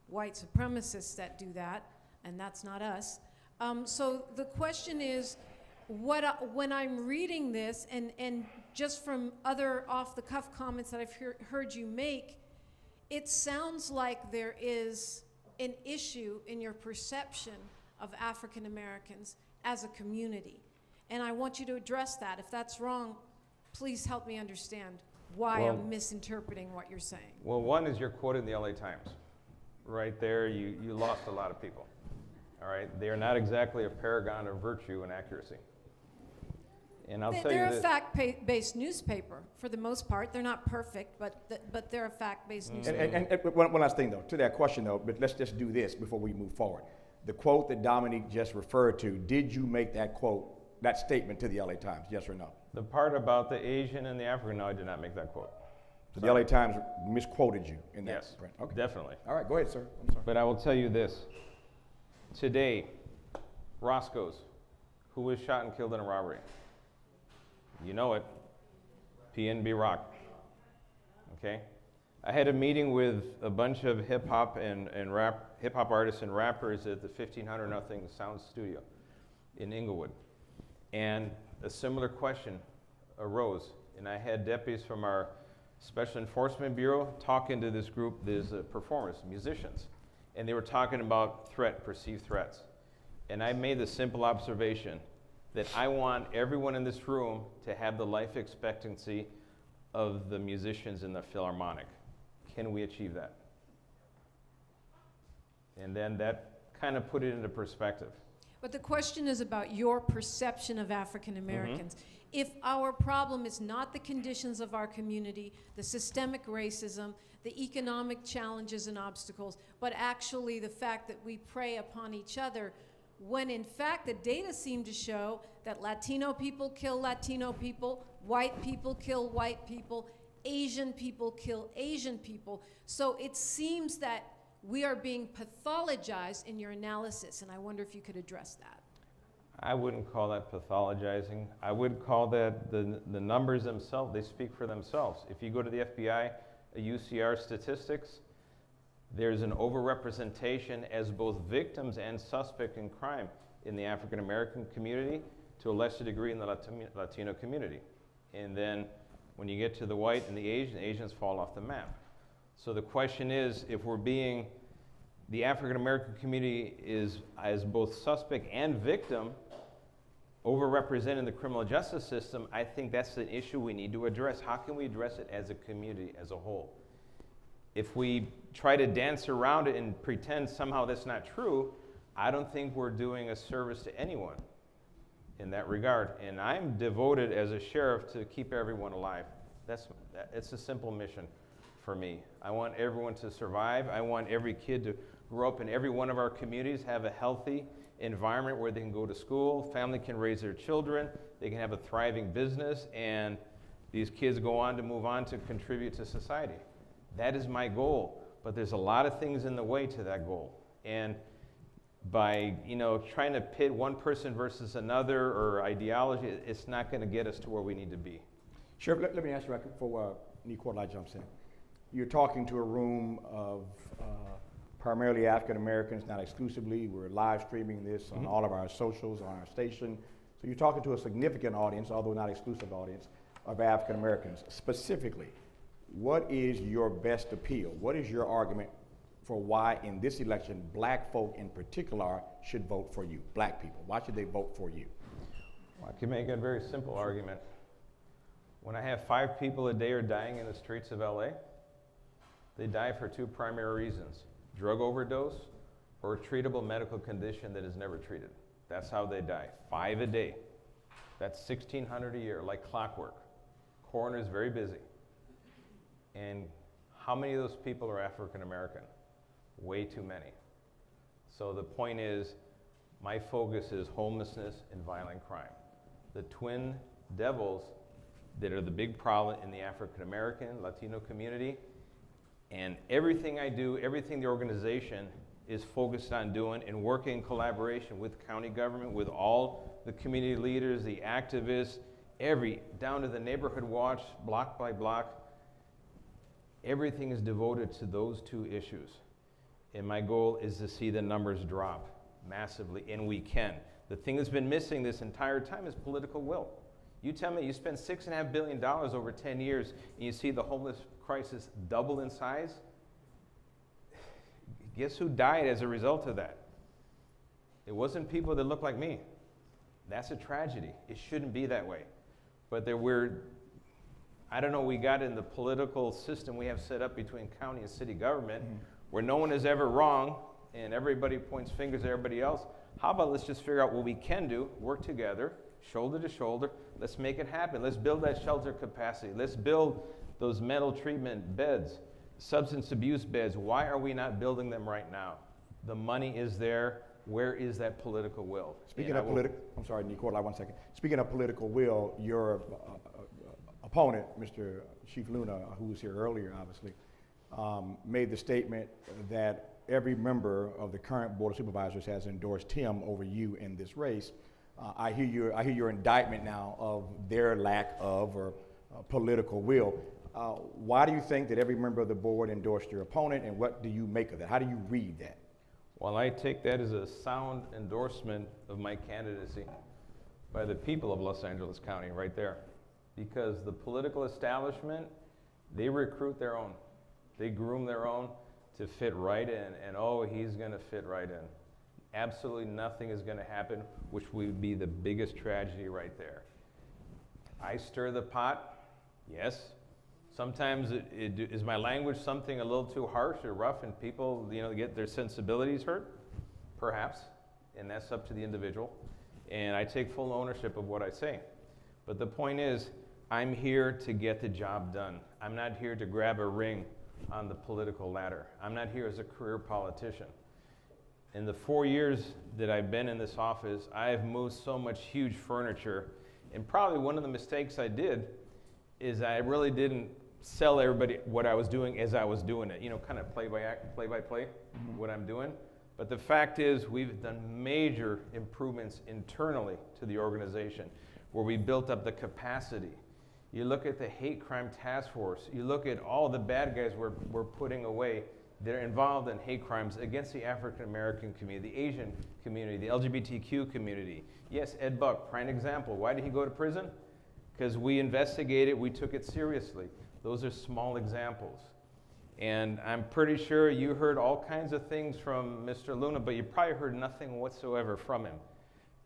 white supremacists that do that, and that's not us. So the question is, when I'm reading this, and just from other off-the-cuff comments that I've heard you make, it sounds like there is an issue in your perception of African Americans as a community. And I want you to address that. If that's wrong, please help me understand why I'm misinterpreting what you're saying. Well, one is you're quoted in the LA Times. Right there, you lost a lot of people. All right, they are not exactly a paragon of virtue and accuracy. And I'll tell you They're this. a fact-based newspaper for the most part. They're not perfect, but they're a fact-based newspaper. And one last thing, though, to that question, though, but let's just do this before we move forward. The quote that Dominique just referred to, did you make that quote, that statement to the LA Times, yes or no? The part about the Asian and the African, no, I did not make that quote. So the LA Times misquoted you in that Yes, print? Okay. definitely. All right, go ahead, sir. I'm sorry. But I will tell you this. Today, Roscoe's, who was shot and killed in a robbery. You know it, PNB Rock, okay? I had a meeting with a bunch of hip-hop and hip-hop artists and rappers at the 1500 Nothing Sound Studio in Inglewood. And a similar question arose. And I had deputies from our Special Enforcement Bureau talking to this group, these performers, musicians. And they were talking about perceived threats. And I made the simple observation that I want everyone in this room to have the life expectancy of the musicians in the Philharmonic. Can we achieve that? And then that kind of put it into perspective. But the question is about your perception of African Americans. If our problem is not the conditions of our community, the systemic racism, the economic challenges and obstacles, but actually the fact that we prey upon each other, when in fact the data seem to show that Latino people kill Latino people, white people kill white people, Asian people kill Asian people. So it seems that we are being pathologized in your analysis, and I wonder if you could address that. I wouldn't call that pathologizing. I would call that the numbers themselves, they speak for themselves. If you go to the FBI, UCR statistics, there's an overrepresentation as both victims and suspect in crime in the African American community, to a lesser degree in the Latino community. And then when you get to the white and the Asians fall off the map. So the question is, if the African American community is as both suspect and victim, overrepresented in the criminal justice system, I think that's an issue we need to address. How can we address it as a community, as a whole? If we try to dance around it and pretend somehow that's not true, I don't think we're doing a service to anyone in that regard. And I'm devoted as a sheriff to keep everyone alive. It's a simple mission for me. I want everyone to survive. I want every kid to grow up in every one of our communities, have a healthy environment where they can go to school, family can raise their children, they can have a thriving business, and these kids go on to move on to contribute to society. That is my goal, but there's a lot of things in the way to that goal. And by trying to pit one person versus another or ideology, it's not going to get us to where we need to be. Sheriff, let me ask you right before Nicola jumps in. You're talking to a room of primarily African Americans, not exclusively. We're live streaming this on all of our socials, on our station. So you're talking to a significant audience, although not exclusive audience, of African Americans. Specifically, what is your best appeal? What is your argument for why in this election black folk in particular should vote for you, black people? Why should they vote for you? Well, I can make a very simple argument. When I have 5 people a day are dying in the streets of LA, they die for 2 primary reasons: drug overdose or a treatable medical condition that is never treated. That's how they die, 5 a day. That's 1,600 a year, like clockwork. Coroner is very busy. And how many of those people are African American? Way too many. So the point is, my focus is homelessness and violent crime. The twin devils that are the big problem in the African American, Latino community, and everything I do, everything the organization is focused on doing and working in collaboration with county government, with all the community leaders, the activists, down to the neighborhood watch, block by block, everything is devoted to those 2 issues. And my goal is to see the numbers drop massively, and we can. The thing that's been missing this entire time is political will. You tell me you spend $6.5 billion over 10 years and you see the homeless crisis double in size? Guess who died as a result of that? It wasn't people that look like me. That's a tragedy. It shouldn't be that way. But I don't know, we got in the political system we have set up between county and city government where no one is ever wrong and everybody points fingers at everybody else. How about let's just figure out what we can do, work together, shoulder to shoulder, let's make it happen. Let's build that shelter capacity. Let's build those mental treatment beds, substance abuse beds. Why are we not building them right now? The money is there. Where is that political will? Speaking of political, I'm sorry, Nicola, 1 second. Speaking of political will, your opponent, Mr. Chief Luna, who was here earlier, obviously, made the statement that every member of the current Board of Supervisors has endorsed him over you in this race. I hear your indictment now of their lack of or political will. Why do you think that every member of the board endorsed your opponent, and what do you make of that? How do you read that? Well, I take that as a sound endorsement of my candidacy by the people of Los Angeles County right there. Because the political establishment, they recruit their own. They groom their own to fit right in, and oh, he's gonna fit right in. Absolutely nothing is gonna happen, which would be the biggest tragedy right there. I stir the pot, yes. Sometimes is my language something a little too harsh or rough and people get their sensibilities hurt? Perhaps, and that's up to the individual. And I take full ownership of what I say. But the point is, I'm here to get the job done. I'm not here to grab a ring on the political ladder. I'm not here as a career politician. In the 4 years that I've been in this office, I have moved so much huge furniture, and probably one of the mistakes I did is I really didn't sell everybody what I was doing as I was doing it, kind of play by play what I'm doing. But the fact is, we've done major improvements internally to the organization where we built up the capacity. You look at the hate crime task force, you look at all the bad guys we're putting away that are involved in hate crimes against the African American community, the Asian community, the LGBTQ community. Yes, Ed Buck, prime example. Why did he go to prison? Because we investigated, we took it seriously. Those are small examples. And I'm pretty sure you heard all kinds of things from Mr. Luna, but you probably heard nothing whatsoever from him.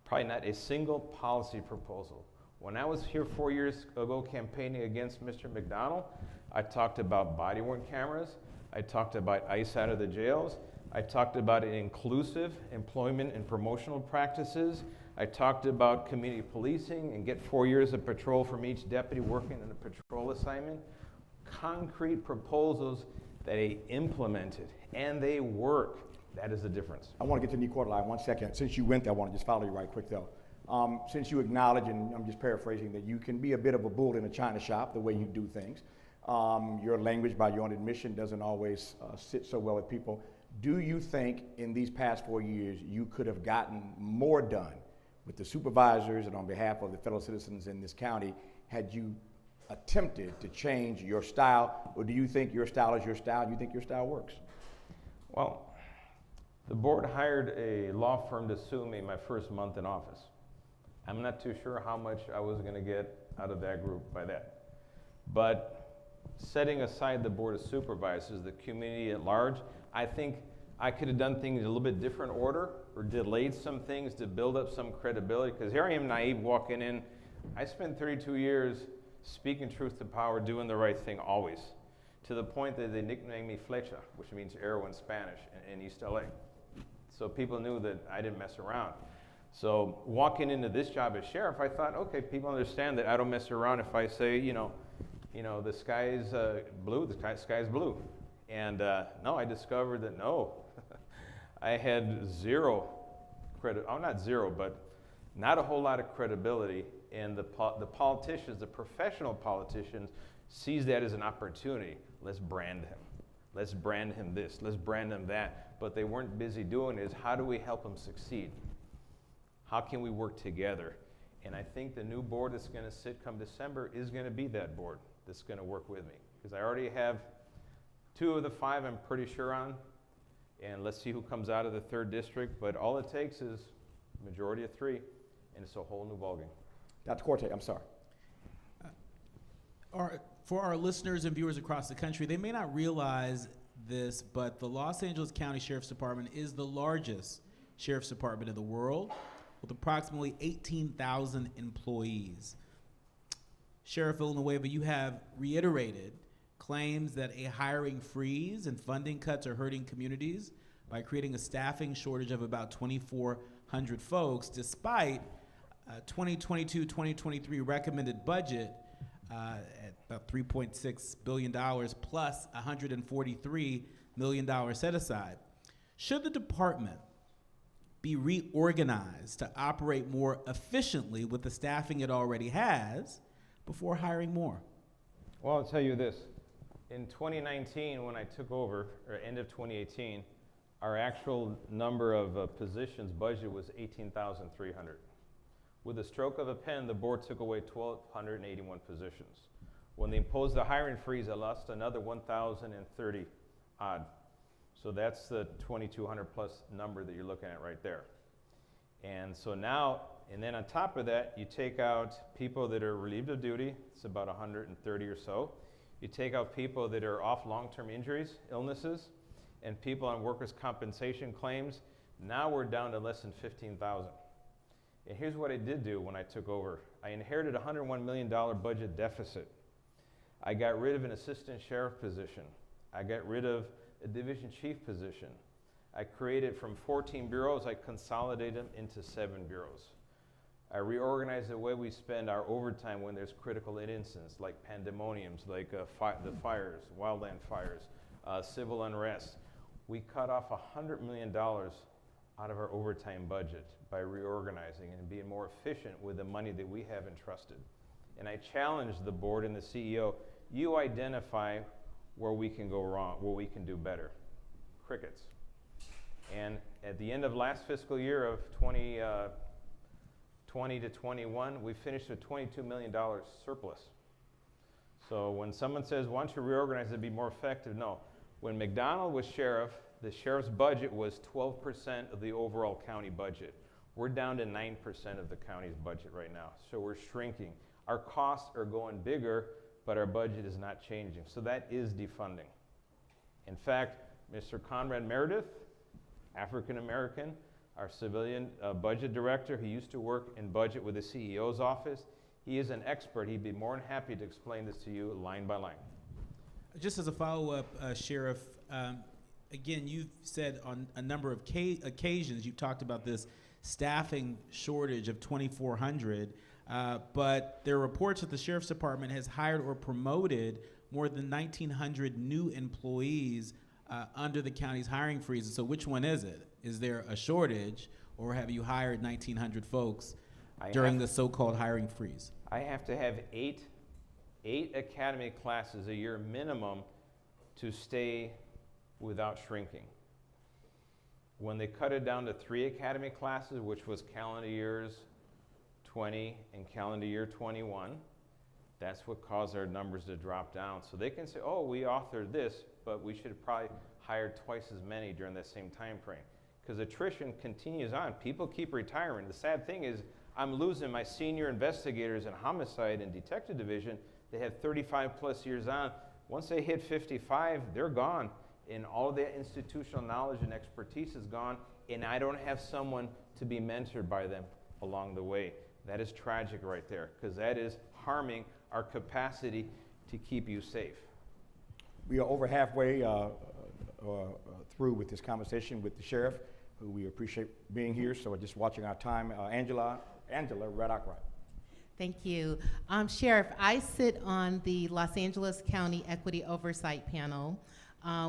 Probably not a single policy proposal. When I was here 4 years ago campaigning against Mr. McDonald, I talked about body-worn cameras. I talked about ICE out of the jails. I talked about inclusive employment and promotional practices. I talked about community policing and get 4 years of patrol from each deputy working in a patrol assignment. Concrete proposals that they implemented, and they work. That is the difference. I want to get to Nicola line 1 second. Since you went there, I want to just follow you right quick though. Since you acknowledge, and I'm just paraphrasing, that you can be a bit of a bull in a china shop, the way you do things. Your language, by your own admission, doesn't always sit so well with people. Do you think in these past 4 years you could have gotten more done with the supervisors and on behalf of the fellow citizens in this county had you attempted to change your style, or do you think your style is your style? Do you think your style works? Well, the board hired a law firm to sue me my first month in office. I'm not too sure how much I was going to get out of that group by that. But setting aside the board of supervisors, the community at large, I think I could have done things in a little bit different order or delayed some things to build up some credibility. Because here I am naive walking in. I spent 32 years speaking truth to power, doing the right thing always, to the point that they nicknamed me Flecha, which means arrow in Spanish in East LA. So people knew that I didn't mess around. So walking into this job as sheriff, I thought, okay, people understand that I don't mess around. If I say, the sky is blue, the sky is blue. And no, I discovered that no, I had zero credit. Oh, not zero, but not a whole lot of credibility. And the politicians, the professional politicians, sees that as an opportunity. Let's brand him. Let's brand him this. Let's brand him that. But they weren't busy doing is how do we help him succeed? How can we work together? And I think the new board that's going to sit come December is going to be that board that's going to work with me. Because I already have 2 of the 5 I'm pretty sure on. And let's see who comes out of the 3rd district. But all it takes is a majority of 3, and it's a whole new ballgame. Dr. Corte, I'm sorry. For our listeners and viewers across the country, they may not realize this, but the Los Angeles County Sheriff's Department is the largest sheriff's department in the world, with approximately 18,000 employees. Sheriff Villanueva, you have reiterated claims that a hiring freeze and funding cuts are hurting communities by creating a staffing shortage of about 2,400 folks, despite 2022-2023 recommended budget at about $3.6 billion plus $143 million set aside. Should the department be reorganized to operate more efficiently with the staffing it already has before hiring more? Well, I'll tell you this. In 2019, when I took over, or end of 2018, our actual number of positions budget was 18,300. With a stroke of a pen, the board took away 1,281 positions. When they imposed the hiring freeze, I lost another 1,030 odd. So that's the 2,200 plus number that you're looking at right there. And so now, and then on top of that, you take out people that are relieved of duty, it's about 130 or so. You take out people that are off long-term injuries, illnesses, and people on workers' compensation claims. Now we're down to less than 15,000. And here's what I did do when I took over. I inherited a $101 million budget deficit. I got rid of an assistant sheriff position. I got rid of a division chief position. I created from 14 bureaus, I consolidated them into 7 bureaus. I reorganized the way we spend our overtime when there's critical incidents like pandemoniums, like the fires, wildland fires, civil unrest. We cut off $100 million out of our overtime budget by reorganizing and being more efficient with the money that we have entrusted. And I challenged the board and the CEO, you identify where we can go wrong, where we can do better. Crickets. And at the end of last fiscal year of 2020 to 21, we finished with $22 million surplus. So when someone says, why don't you reorganize it to be more effective? No. When McDonald was sheriff, the sheriff's budget was 12% of the overall county budget. We're down to 9% of the county's budget right now. So we're shrinking. Our costs are going bigger, but our budget is not changing. So that is defunding. In fact, Mr. Conrad Meredith, African American, our civilian budget director, he used to work in budget with the CEO's office. He is an expert. He'd be more than happy to explain this to you line by line. Just as a follow-up, Sheriff, again, you've said on a number of occasions, you've talked about this staffing shortage of 2,400, but there are reports that the Sheriff's Department has hired or promoted more than 1,900 new employees under the county's hiring freeze. So which one is it? Is there a shortage, or have you hired 1,900 folks during the so-called hiring freeze? I have to have eight academy classes a year minimum to stay without shrinking. When they cut it down to 3 academy classes, which was calendar years 20 and calendar year 21, that's what caused our numbers to drop down. So they can say, oh, we authored this, but we should have probably hired twice as many during that same time frame. Because attrition continues on. People keep retiring. The sad thing is I'm losing my senior investigators in homicide and detective division. They have 35 plus years on. Once they hit 55, they're gone. And all of their institutional knowledge and expertise is gone. And I don't have someone to be mentored by them along the way. That is tragic right there, because that is harming our capacity to keep you safe. We are over halfway through with this conversation with the sheriff, who we appreciate being here. So we're just watching our time. Angela Raddock-Wright. Thank you. Sheriff, I sit on the Los Angeles County Equity Oversight Panel,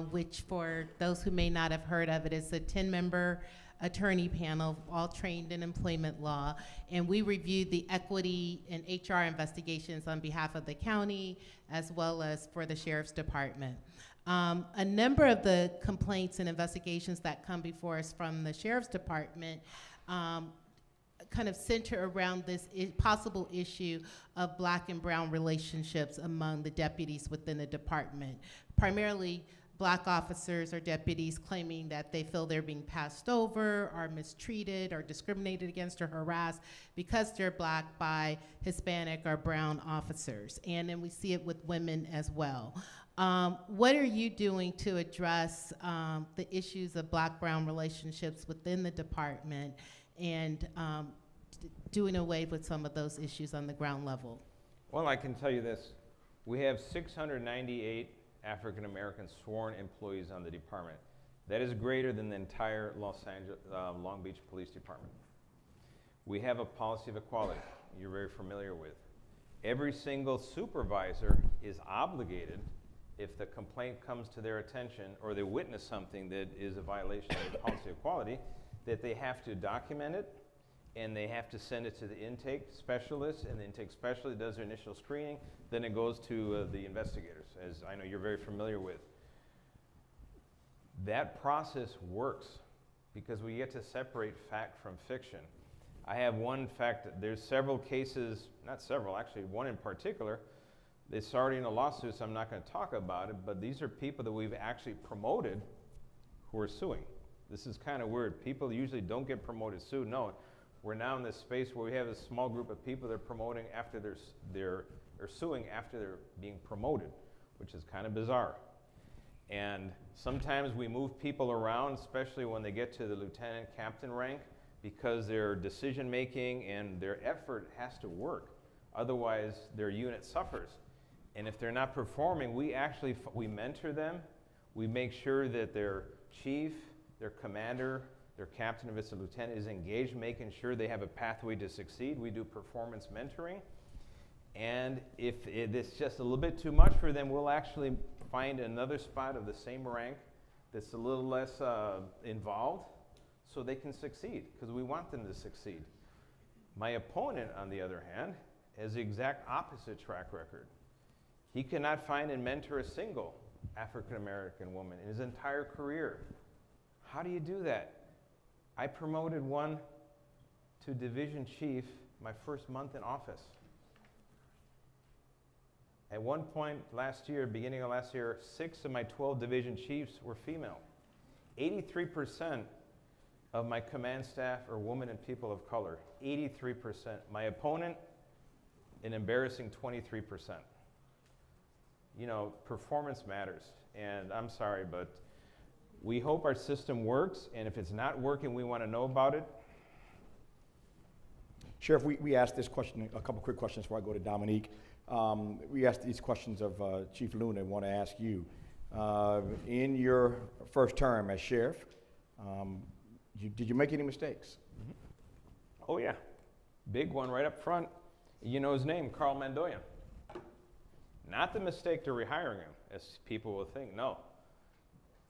which for those who may not have heard of it, is a 10-member attorney panel, all trained in employment law, and we reviewed the equity and HR investigations on behalf of the county as well as for the sheriff's department. A number of the complaints and investigations that come before us from the sheriff's department kind of center around this possible issue of Black and brown relationships among the deputies within the department, primarily Black officers or deputies claiming that they feel they're being passed over or mistreated or discriminated against or harassed because they're Black by Hispanic or brown officers. And then we see it with women as well. What are you doing to address the issues of Black-brown relationships within the department and doing away with some of those issues on the ground level? Well, I can tell you this. We have 698 African American sworn employees on the department. That is greater than the entire Long Beach Police Department. We have a policy of equality you're very familiar with. Every single supervisor is obligated, if the complaint comes to their attention or they witness something that is a violation of the policy of equality, that they have to document it and they have to send it to the intake specialist, and the intake specialist does their initial screening, then it goes to the investigators, as I know you're very familiar with. That process works because we get to separate fact from fiction. I have one fact, there's several cases, not several, actually one in particular, they're starting a lawsuit, so I'm not going to talk about it, but these are people that we've actually promoted who are suing. This is kind of weird. People usually don't get promoted, sued. No, we're now in this space where we have a small group of people that are promoting after they're suing after they're being promoted, which is kind of bizarre. And sometimes we move people around, especially when they get to the lieutenant captain rank, because their decision making and their effort has to work. Otherwise, their unit suffers. And if they're not performing, we mentor them. We make sure that their chief, their commander, their captain, if it's a lieutenant, is engaged, making sure they have a pathway to succeed. We do performance mentoring. And if it's just a little bit too much for them, we'll actually find another spot of the same rank that's a little less involved so they can succeed, because we want them to succeed. My opponent, on the other hand, has the exact opposite track record. He cannot find and mentor a single African American woman in his entire career. How do you do that? I promoted one to division chief my first month in office. At one point last year, beginning of last year, 6 of my 12 division chiefs were female. 83% of my command staff are women and people of color. 83%. My opponent, an embarrassing 23%. You know, performance matters. And I'm sorry, but we hope our system works, and if it's not working, we want to know about it. Sheriff, we asked this question, a couple quick questions before I go to Dominique. We asked these questions of Chief Luna. I want to ask you. In your first term as sheriff, did you make any mistakes? Mm-hmm. Oh yeah, big one right up front. You know his name, Carl Mandoyan. Not the mistake to rehiring him, as people will think, no.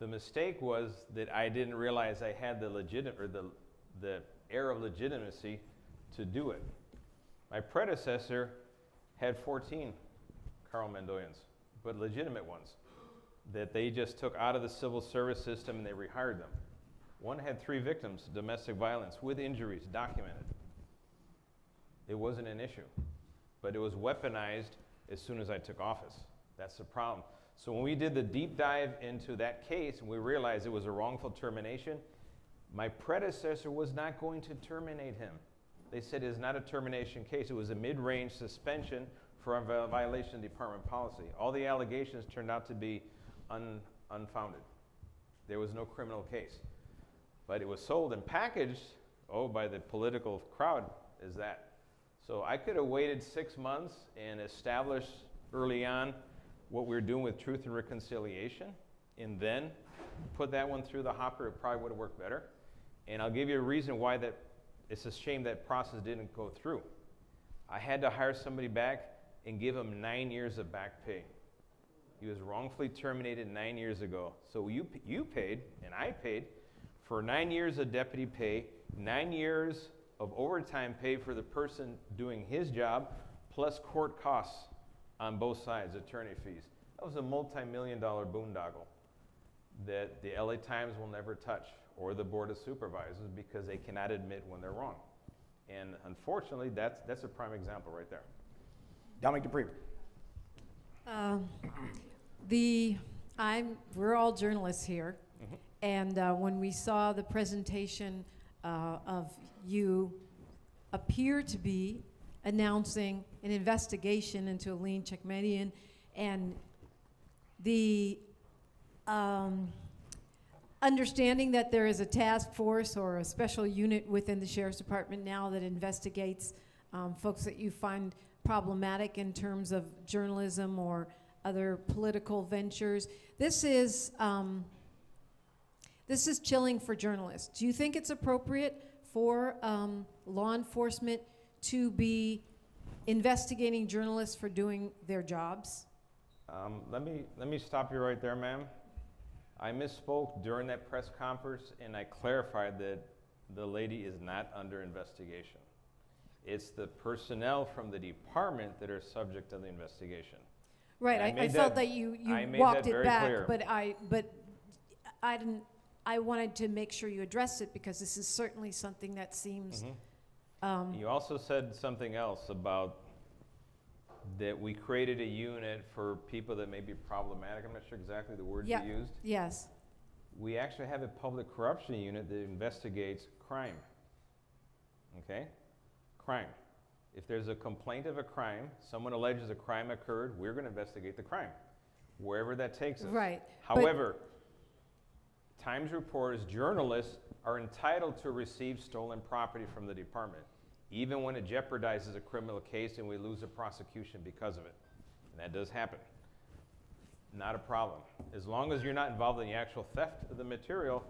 The mistake was that I didn't realize I had the air of legitimacy to do it. My predecessor had 14 Carl Mendoyans, but legitimate ones, that they just took out of the civil service system and they rehired them. One had 3 victims of domestic violence with injuries documented. It wasn't an issue, but it was weaponized as soon as I took office. That's the problem. So when we did the deep dive into that case and we realized it was a wrongful termination, my predecessor was not going to terminate him. They said it is not a termination case. It was a mid-range suspension for a violation of department policy. All the allegations turned out to be unfounded. There was no criminal case. But it was sold and packaged, by the political crowd as that. So I could have waited 6 months and established early on what we were doing with truth and reconciliation, and then put that one through the hopper. It probably would have worked better. And I'll give you a reason why that it's a shame that process didn't go through. I had to hire somebody back and give him 9 years of back pay. He was wrongfully terminated 9 years ago. So you paid, and I paid, for 9 years of deputy pay, 9 years of overtime pay for the person doing his job, plus court costs on both sides, attorney fees. That was a multi-million-dollar boondoggle that the LA Times will never touch, or the Board of Supervisors, because they cannot admit when they're wrong. And unfortunately, that's a prime example right there. Dominic Dupree. We're all journalists here, and when we saw the presentation of you appear to be announcing an investigation into Aline Chekmedian and the understanding that there is a task force or a special unit within the Sheriff's Department now that investigates folks that you find problematic in terms of journalism or other political ventures. This is chilling for journalists. Do you think it's appropriate for law enforcement to be investigating journalists for doing their jobs? Let me stop you right there, ma'am. I misspoke during that press conference, and I clarified that the lady is not under investigation. It's the personnel from the department that are subject to the investigation. Right, I felt that you walked it back, clear. but I didn't. I wanted to make sure you addressed it because this is certainly something that seems. You also said something else about that we created a unit for people that may be problematic. I'm not sure exactly the words you used. Yes. We actually have a public corruption unit that investigates crime. Okay? Crime. If there's a complaint of a crime, someone alleges a crime occurred, we're going to investigate the crime, wherever that takes us. Right. However, Times reporters, journalists are entitled to receive stolen property from the department, even when it jeopardizes a criminal case and we lose a prosecution because of it. And that does happen. Not a problem. As long as you're not involved in the actual theft of the material,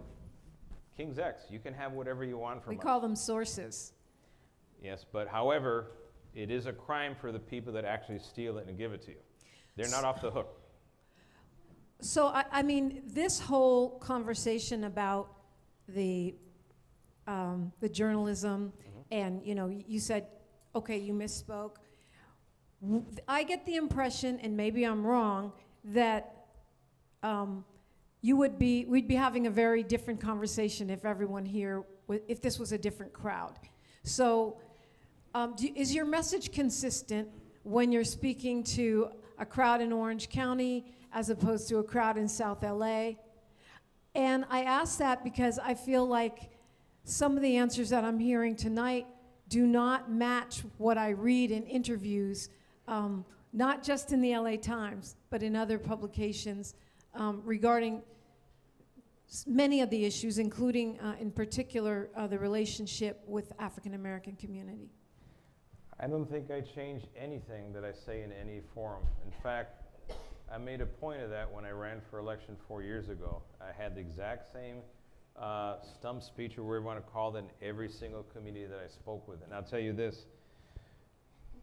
King's X, you can have whatever you want from us. We call them sources. Yes, but however, it is a crime for the people that actually steal it and give it to you. They're not off the hook. So, I mean, this whole conversation about the journalism, and, you know, you said, okay, you misspoke. I get the impression, and maybe I'm wrong, that we'd be having a very different conversation if everyone here, if this was a different crowd. So, is your message consistent when you're speaking to a crowd in Orange County as opposed to a crowd in South LA? And I ask that because I feel like some of the answers that I'm hearing tonight do not match what I read in interviews, not just in the LA Times, but in other publications regarding many of the issues, including in particular the relationship with African American community. I don't think I changed anything that I say in any forum. In fact, I made a point of that when I ran for election 4 years ago. I had the exact same stump speech, or whatever you want to call it, in every single community that I spoke with. And I'll tell you this,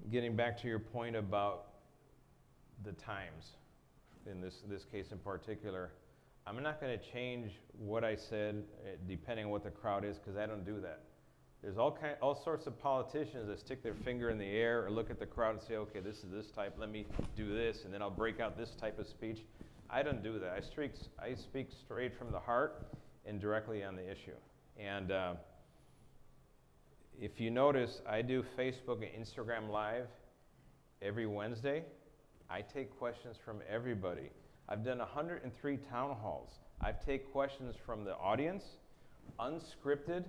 getting back to your point about the Times, in this case in particular, I'm not going to change what I said depending on what the crowd is, because I don't do that. There's all sorts of politicians that stick their finger in the air or look at the crowd and say, okay, this is this type, let me do this, and then I'll break out this type of speech. I don't do that. I speak straight from the heart and directly on the issue. And if you notice, I do Facebook and Instagram Live every Wednesday. I take questions from everybody. I've done 103 town halls. I take questions from the audience, unscripted.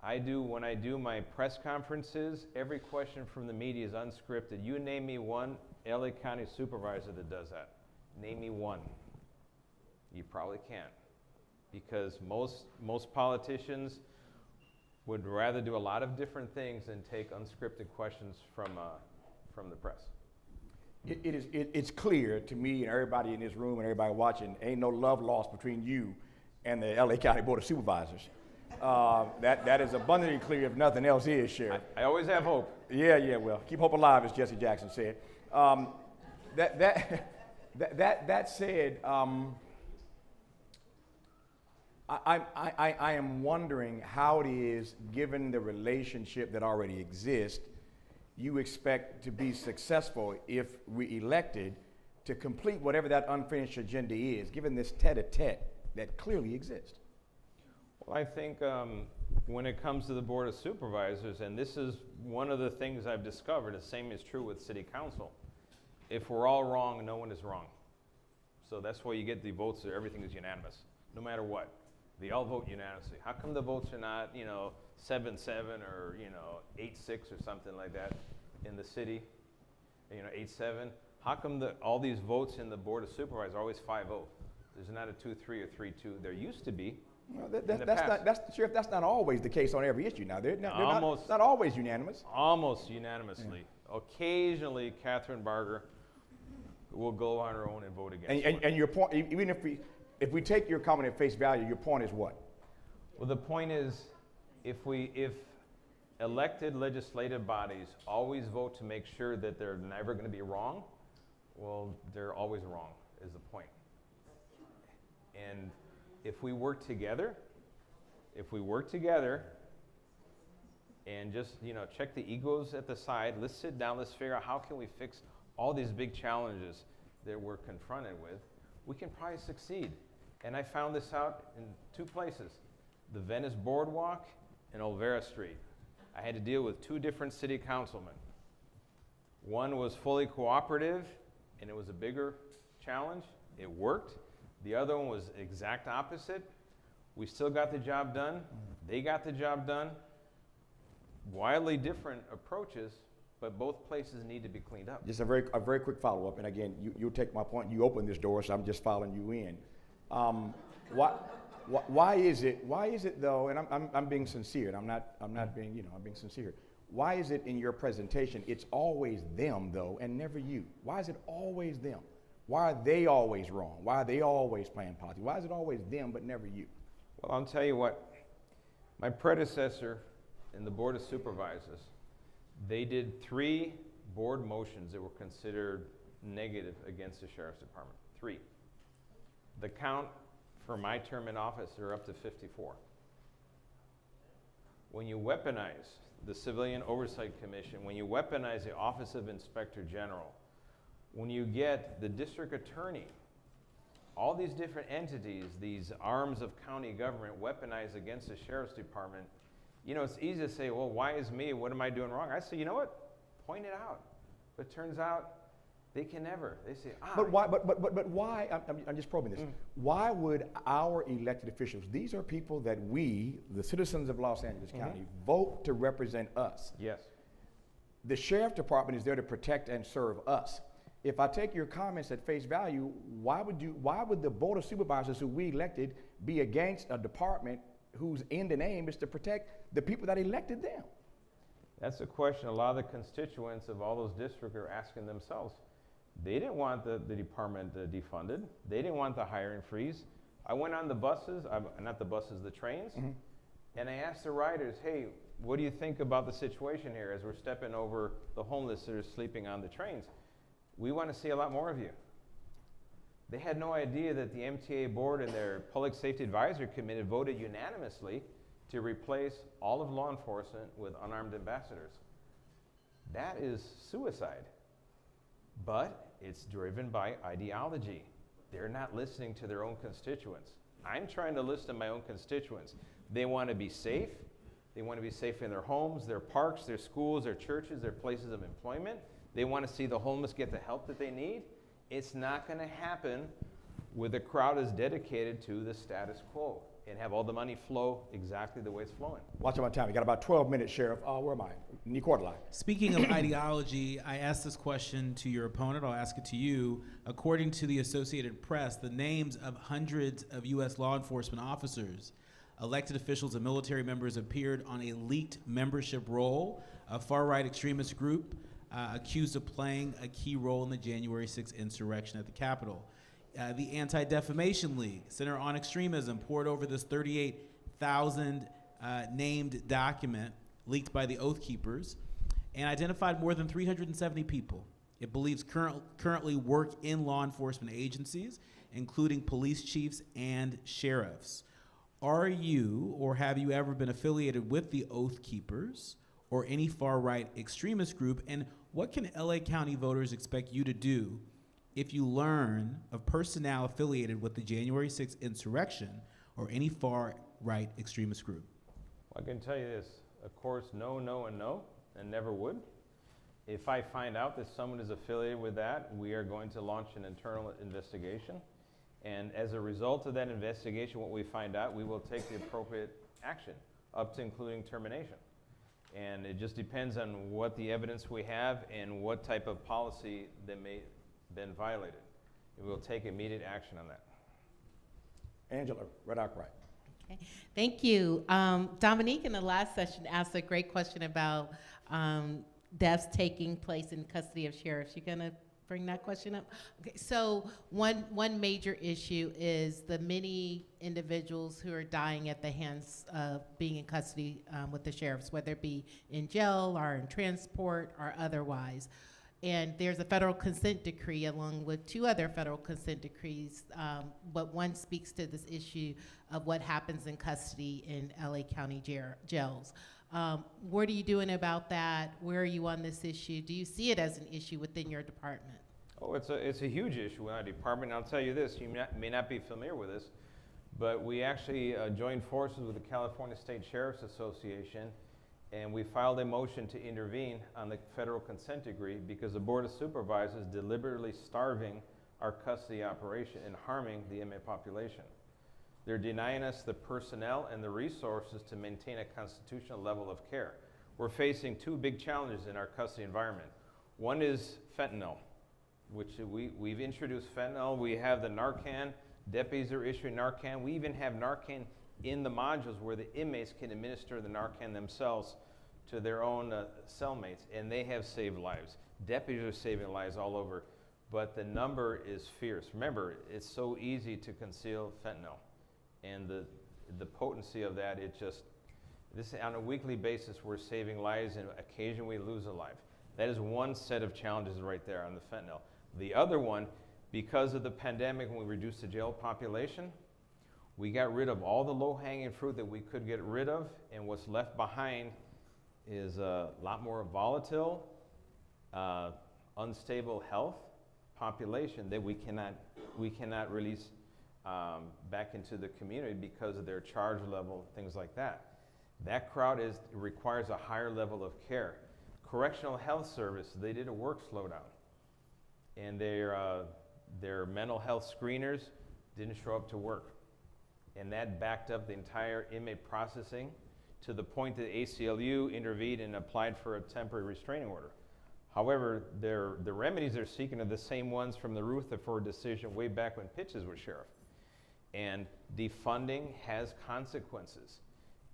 When I do my press conferences, every question from the media is unscripted. You name me one LA County supervisor that does that. Name me one. You probably can't. Because most politicians would rather do a lot of different things than take unscripted questions from the press. It's clear to me and everybody in this room and everybody watching, ain't no love lost between you and the LA County Board of Supervisors. That is abundantly clear, if nothing else is, Sheriff. I always have hope. Yeah, well, keep hope alive, as Jesse Jackson said. That said, I am wondering how it is, given the relationship that already exists, you expect to be successful if re-elected to complete whatever that unfinished agenda is, given this tete-a-tete that clearly exists. Well, I think when it comes to the Board of Supervisors, and this is one of the things I've discovered, the same is true with City Council. If we're all wrong, no one is wrong. So that's why you get the votes that everything is unanimous, no matter what. They all vote unanimously. How come the votes are not, 7-7 or, 8-6 or something like that in the city, 8-7? How come all these votes in the Board of Supervisors are always 5-0? There's not a 2-3 or 3-2. There used to be. Well, Sheriff, that's not always the case on every issue now. They're not always unanimous. Almost unanimously. Yeah. Occasionally, Catherine Barger will go on her own and vote against and your point, even if we take your comment at face value, your point is what? Well, the point is, if elected legislative bodies always vote to make sure that they're never going to be wrong, well, they're always wrong, is the point. And if we work together and just, check the egos at the side, let's sit down, let's figure out how can we fix all these big challenges that we're confronted with, we can probably succeed. And I found this out in 2 places, the Venice Boardwalk and Olvera Street. I had to deal with 2 different city councilmen. One was fully cooperative, and it was a bigger challenge. It worked. The other one was exact opposite. We still got the job done. They got the job done. Wildly different approaches, but both places need to be cleaned up. Just a very quick follow-up, and again, you'll take my point. You opened this door, so I'm just following you in. Why is it though? And I'm being sincere, and I'm being sincere. Why is it in your presentation it's always them though, and never you? Why is it always them? Why are they always wrong? Why are they always playing politics? Why is it always them but never you? Well, I'll tell you what. My predecessor in the Board of Supervisors, they did 3 board motions that were considered negative against the Sheriff's Department. 3. The count for my term in office are up to 54. When you weaponize the Civilian Oversight Commission, when you weaponize the Office of Inspector General, when you get the district attorney, all these different entities, these arms of county government weaponized against the Sheriff's Department, it's easy to say, well, why is me? What am I doing wrong? I say, you know what? Point it out. But it turns out they can never. They say, But why? But why? I'm just probing this. Why would our elected officials? These are people that we, the citizens of Los Angeles County, vote to represent us. Yes. The Sheriff Department is there to protect and serve us. If I take your comments at face value, why would the Board of Supervisors who we elected be against a department whose end and aim is to protect the people that elected them? That's a question a lot of the constituents of all those districts are asking themselves. They didn't want the department defunded. They didn't want the hiring freeze. I went on the buses, not the buses, the trains, and I asked the riders, hey, what do you think about the situation here as we're stepping over the homeless that are sleeping on the trains? We want to see a lot more of you. They had no idea that the MTA board and their Public Safety Advisory Committee voted unanimously to replace all of law enforcement with unarmed ambassadors. That is suicide. But it's driven by ideology. They're not listening to their own constituents. I'm trying to listen to my own constituents. They want to be safe. They want to be safe in their homes, their parks, their schools, their churches, their places of employment. They want to see the homeless get the help that they need. It's not going to happen with a crowd as dedicated to the status quo and have all the money flow exactly the way it's flowing. Watch my time. You got about 12 minutes, Sheriff. Where am I? Knee quarter line. Speaking of ideology, I asked this question to your opponent. I'll ask it to you. According to the Associated Press, the names of hundreds of U.S. law enforcement officers, elected officials, and military members appeared on a leaked membership roll, a far-right extremist group accused of playing a key role in the January 6th insurrection at the Capitol. The Anti-Defamation League, Center on Extremism, poured over this 38,000 named document leaked by the Oath Keepers and identified more than 370 people it believes currently work in law enforcement agencies, including police chiefs and sheriffs. Are you or have you ever been affiliated with the Oath Keepers or any far-right extremist group? And what can LA County voters expect you to do if you learn of personnel affiliated with the January 6th insurrection or any far-right extremist group? Well, I can tell you this, of course, no, no, and no, and never would. If I find out that someone is affiliated with that, we are going to launch an internal investigation. And as a result of that investigation, what we find out, we will take the appropriate action, up to including termination. And it just depends on what the evidence we have and what type of policy that may been violated. We will take immediate action on that. Angela, Red Arkwright. Okay. Thank you. Dominique in the last session asked a great question about deaths taking place in custody of sheriffs. You gonna bring that question up? Okay, so one major issue is the many individuals who are dying at the hands of being in custody with the sheriffs, whether it be in jail or in transport or otherwise. And there's a federal consent decree along with two other federal consent decrees, but one speaks to this issue of what happens in custody in LA County jails. What are you doing about that? Where are you on this issue? Do you see it as an issue within your department? Oh, it's a huge issue in our department. I'll tell you this, you may not be familiar with this, but we actually joined forces with the California State Sheriff's Association, and we filed a motion to intervene on the federal consent decree because the Board of Supervisors deliberately starving our custody operation and harming the inmate population. They're denying us the personnel and the resources to maintain a constitutional level of care. We're facing two big challenges in our custody environment. One is fentanyl, which we've introduced fentanyl. We have the Narcan. Deputies are issuing Narcan. We even have Narcan in the modules where the inmates can administer the Narcan themselves to their own cellmates, and they have saved lives. Deputies are saving lives all over, but the number is fierce. Remember, it's so easy to conceal fentanyl, and the potency of that, this on a weekly basis, we're saving lives, and occasionally we lose a life. That is one set of challenges right there on the fentanyl. The other one, because of the pandemic, when we reduced the jail population, we got rid of all the low-hanging fruit that we could get rid of, and what's left behind is a lot more volatile, unstable health population that we cannot release back into the community because of their charge level, things like that. That crowd requires a higher level of care. Correctional Health Service, they did a work slowdown, and their mental health screeners didn't show up to work. And that backed up the entire inmate processing to the point that ACLU intervened and applied for a temporary restraining order. However, the remedies they're seeking are the same ones from the Rutherford decision way back when Pitches was sheriff. And defunding has consequences.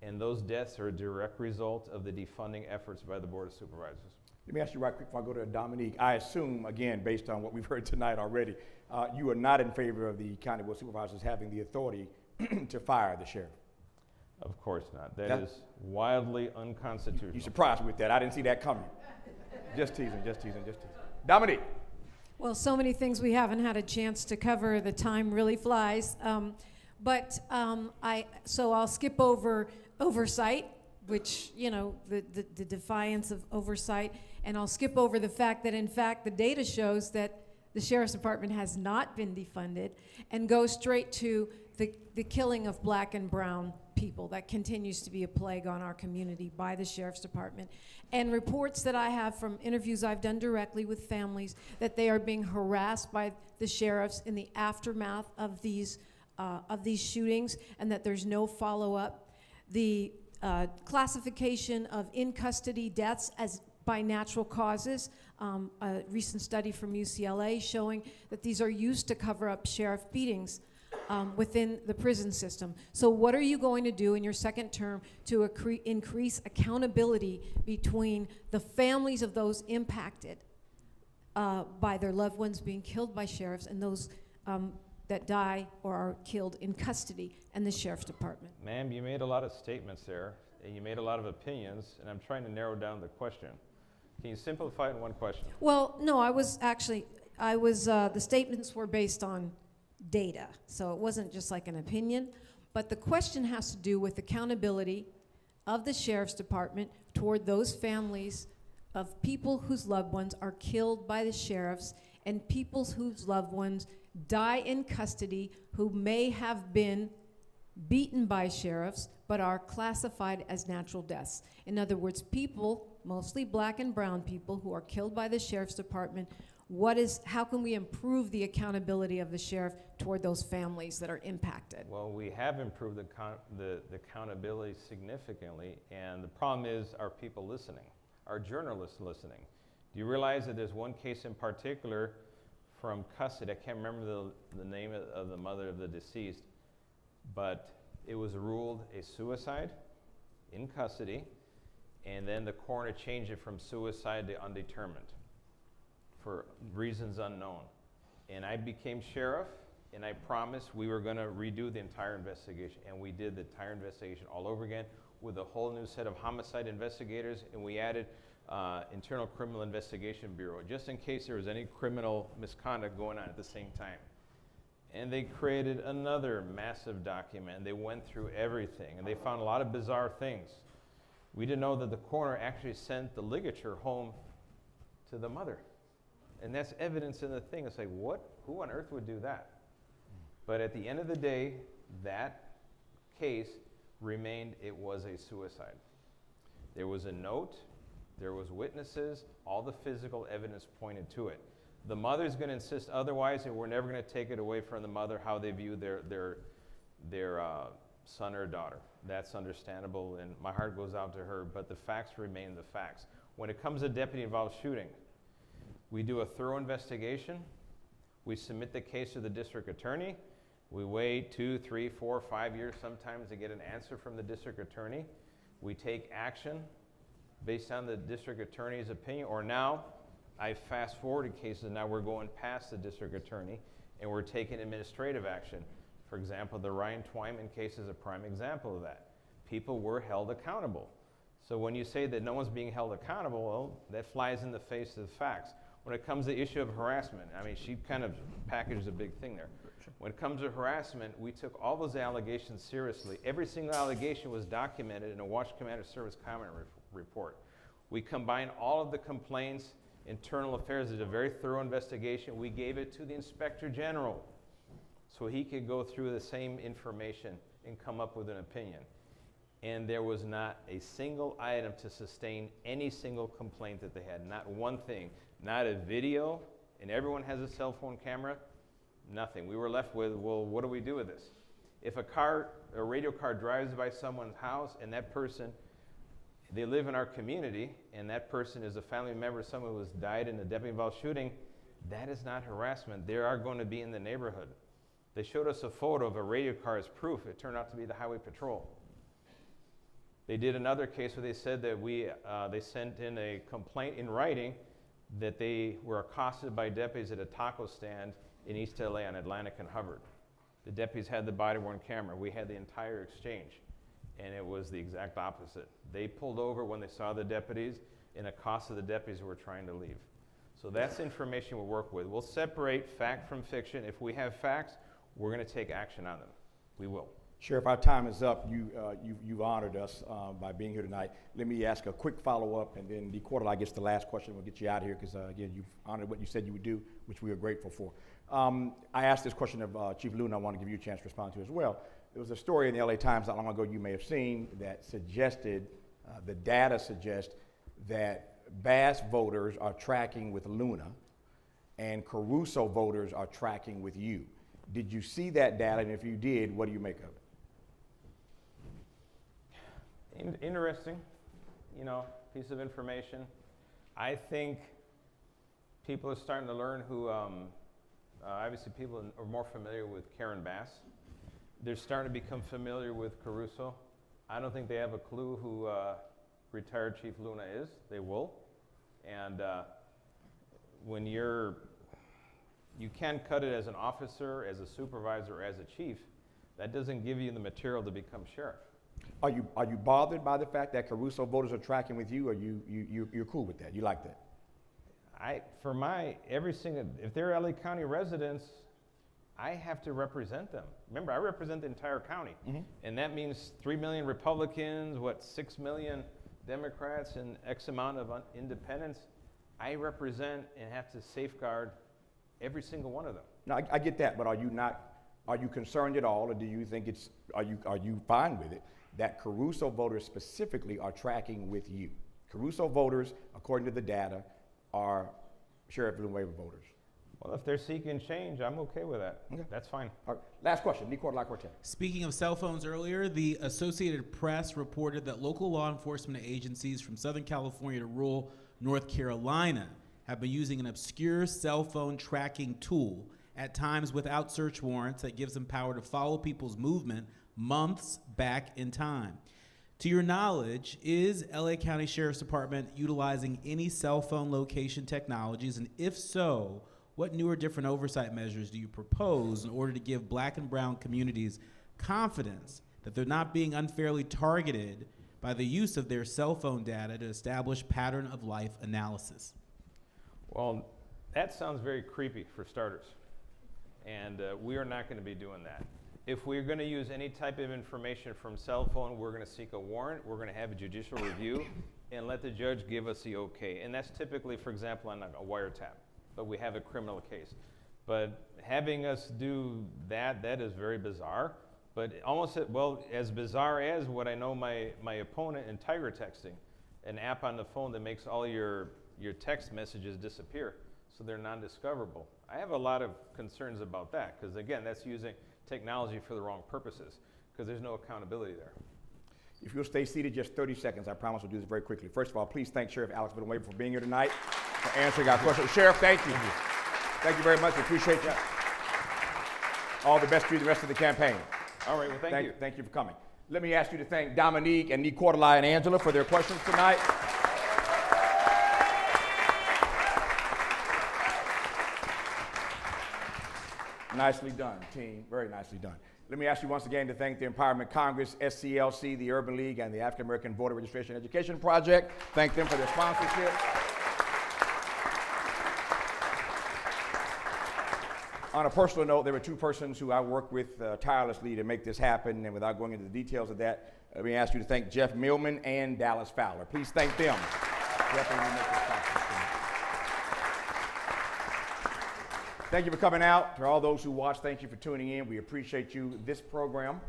And those deaths are a direct result of the defunding efforts by the Board of Supervisors. Let me ask you right quick before I go to Dominique. I assume, again, based on what we've heard tonight already, you are not in favor of the County Board of Supervisors having the authority to fire the sheriff. Of course not. That is wildly unconstitutional. You surprised me with that. I didn't see that coming. Just teasing. Dominique. Well, so many things we haven't had a chance to cover. The time really flies. So I'll skip over oversight, which, you know, the defiance of oversight, and I'll skip over the fact that, in fact, the data shows that the Sheriff's Department has not been defunded, and go straight to the killing of black and brown people. That continues to be a plague on our community by the Sheriff's Department. And reports that I have from interviews I've done directly with families that they are being harassed by the sheriffs in the aftermath of these shootings, and that there's no follow-up. The classification of in-custody deaths as by natural causes, a recent study from UCLA showing that these are used to cover up sheriff beatings within the prison system. So what are you going to do in your second term to increase accountability between the families of those impacted by their loved ones being killed by sheriffs and those that die or are killed in custody and the Sheriff's Department? Ma'am, you made a lot of statements there, and you made a lot of opinions, and I'm trying to narrow down the question. Can you simplify it in one question? Well, no, the statements were based on data, so it wasn't just like an opinion, but the question has to do with accountability of the Sheriff's Department toward those families of people whose loved ones are killed by the sheriffs and people whose loved ones die in custody who may have been beaten by sheriffs but are classified as natural deaths. In other words, people, mostly black and brown people, who are killed by the Sheriff's Department. How can we improve the accountability of the sheriff toward those families that are impacted? Well, we have improved the accountability significantly, and the problem is, are people listening? Are journalists listening? Do you realize that there's one case in particular from custody? I can't remember the name of the mother of the deceased, but it was ruled a suicide in custody, and then the coroner changed it from suicide to undetermined for reasons unknown. And I became sheriff, and I promised we were going to redo the entire investigation, and we did the entire investigation all over again with a whole new set of homicide investigators, and we added Internal Criminal Investigation Bureau, just in case there was any criminal misconduct going on at the same time. And they created another massive document. They went through everything, and they found a lot of bizarre things. We didn't know that the coroner actually sent the ligature home to the mother. And that's evidence in the thing. It's like, what? Who on earth would do that? But at the end of the day, that case remained, it was a suicide. There was a note, there was witnesses, all the physical evidence pointed to it. The mother's going to insist otherwise, and we're never going to take it away from the mother how they view their son or daughter. That's understandable, and my heart goes out to her, but the facts remain the facts. When it comes to deputy-involved shooting, we do a thorough investigation. We submit the case to the district attorney. We wait 2, 3, 4, 5 years sometimes to get an answer from the district attorney. We take action based on the district attorney's opinion, or now, I fast-forwarded cases, now we're going past the district attorney, and we're taking administrative action. For example, the Ryan Twyman case is a prime example of that. People were held accountable. So when you say that no one's being held accountable, well, that flies in the face of the facts. When it comes to the issue of harassment, I mean, she kind of packaged a big thing there. When it comes to harassment, we took all those allegations seriously. Every single allegation was documented in a Wash Commander Service comment report. We combined all of the complaints. Internal Affairs did a very thorough investigation. We gave it to the Inspector General so he could go through the same information and come up with an opinion. And there was not a single item to sustain any single complaint that they had. Not one thing. Not a video, and everyone has a cell phone camera. Nothing. We were left with, well, what do we do with this? If a radio car drives by someone's house and that person, they live in our community, and that person is a family member of someone who has died in a deputy-involved shooting, that is not harassment. They are going to be in the neighborhood. They showed us a photo of a radio car as proof. It turned out to be the highway patrol. They did another case where they said that they sent in a complaint in writing that they were accosted by deputies at a taco stand in East LA on Atlantic and Hubbard. The deputies had the body-worn camera. We had the entire exchange, and it was the exact opposite. They pulled over when they saw the deputies and accosted the deputies who were trying to leave. So that's information we'll work with. We'll separate fact from fiction. If we have facts, we're going to take action on them. We will. Sheriff, our time is up. You've honored us by being here tonight. Let me ask a quick follow-up, and then the quarter gets the last question. We'll get you out of here because, again, you've honored what you said you would do, which we are grateful for. I asked this question of Chief Luna. I want to give you a chance to respond to as well. There was a story in the LA Times not long ago you may have seen that suggested, the data suggests that Bass voters are tracking with Luna and Caruso voters are tracking with you. Did you see that data? And if you did, what do you make of it? Interesting, piece of information. I think people are starting to learn who, obviously people are more familiar with Karen Bass. They're starting to become familiar with Caruso. I don't think they have a clue who retired Chief Luna is. They will. And when you can cut it as an officer, as a supervisor, as a chief, that doesn't give you the material to become sheriff. Are you bothered by the fact that Caruso voters are tracking with you, or you're cool with that? You like that? If they're LA County residents, I have to represent them. Remember, I represent the entire county. Mm-hmm. And that means 3 million Republicans, 6 million Democrats, and X amount of independents. I represent and have to safeguard every single one of them. No, I get that, but are you concerned at all, or do you think are you fine with it that Caruso voters specifically are tracking with you? Caruso voters, according to the data, are Sheriff Villanueva voters. Well, if they're seeking change, I'm okay with that. Okay. That's fine. All right. Last question, Nicola Cortez. Speaking of cell phones earlier, the Associated Press reported that local law enforcement agencies from Southern California to rural North Carolina have been using an obscure cell phone tracking tool, at times without search warrants, that gives them power to follow people's movement months back in time. To your knowledge, is LA County Sheriff's Department utilizing any cell phone location technologies? And if so, what new or different oversight measures do you propose in order to give Black and brown communities confidence that they're not being unfairly targeted by the use of their cell phone data to establish pattern of life analysis? Well, that sounds very creepy for starters. And we are not going to be doing that. If we're going to use any type of information from cell phone, we're going to seek a warrant, we're going to have a judicial review, and let the judge give us the okay. And that's typically, for example, on a wiretap, but we have a criminal case. But having us do that is very bizarre. But almost, as bizarre as what I know my opponent in Tiger Texting, an app on the phone that makes all your text messages disappear, so they're non-discoverable. I have a lot of concerns about that, because again, that's using technology for the wrong purposes, because there's no accountability there. If you'll stay seated just 30 seconds, I promise we'll do this very quickly. First of all, please thank Sheriff Alex Villanueva for being here tonight, for answering our questions. Sheriff, thank you. Thank you very much. We appreciate you. All the best to you the rest of the campaign. All right, well, thank you. Thank you for coming. Let me ask you to thank Dominique and Nicola and Angela for their questions tonight. Nicely done, team. Very nicely done. Let me ask you once again to thank the Empowerment Congress, SCLC, the Urban League, and the African American Voter Registration Education Project. Thank them for their sponsorship. On a personal note, there were two persons who I work with tirelessly to make this happen, and without going into the details of that, let me ask you to thank Jeff Millman and Dallas Fowler. Please thank them. Thank you for coming out. To all those who watch, thank you for tuning in. We appreciate you. This program,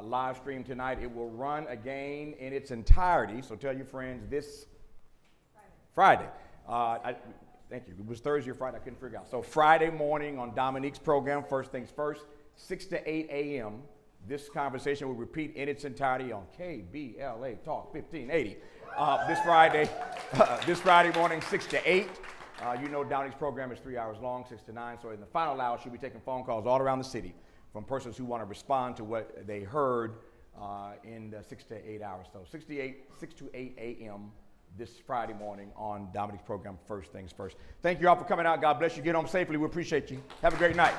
live stream tonight, it will run again in its entirety, so tell your friends this Friday. Thank you. It was Thursday or Friday. I couldn't figure out. So Friday morning on Dominique's program, First Things First, 6 to 8 a.m. This conversation will repeat in its entirety on KBLA Talk 1580. This Friday morning, 6 to 8. You know Dominique's program is 3 hours long, 6 to 9. So in the final hour, she'll be taking phone calls all around the city from persons who want to respond to what they heard in the 6 to 8 hours. So 6 to 8 a.m. this Friday morning on Dominique's program, First Things First. Thank you all for coming out. God bless you. Get home safely. We appreciate you. Have a great night.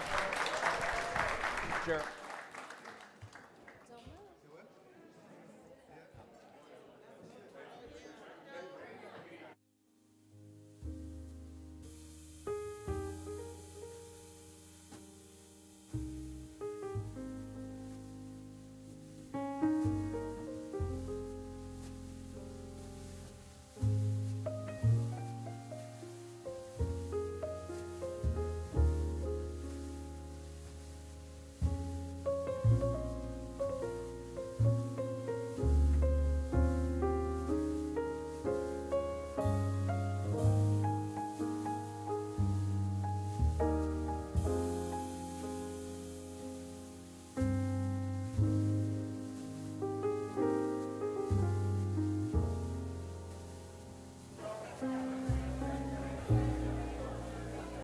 Sheriff.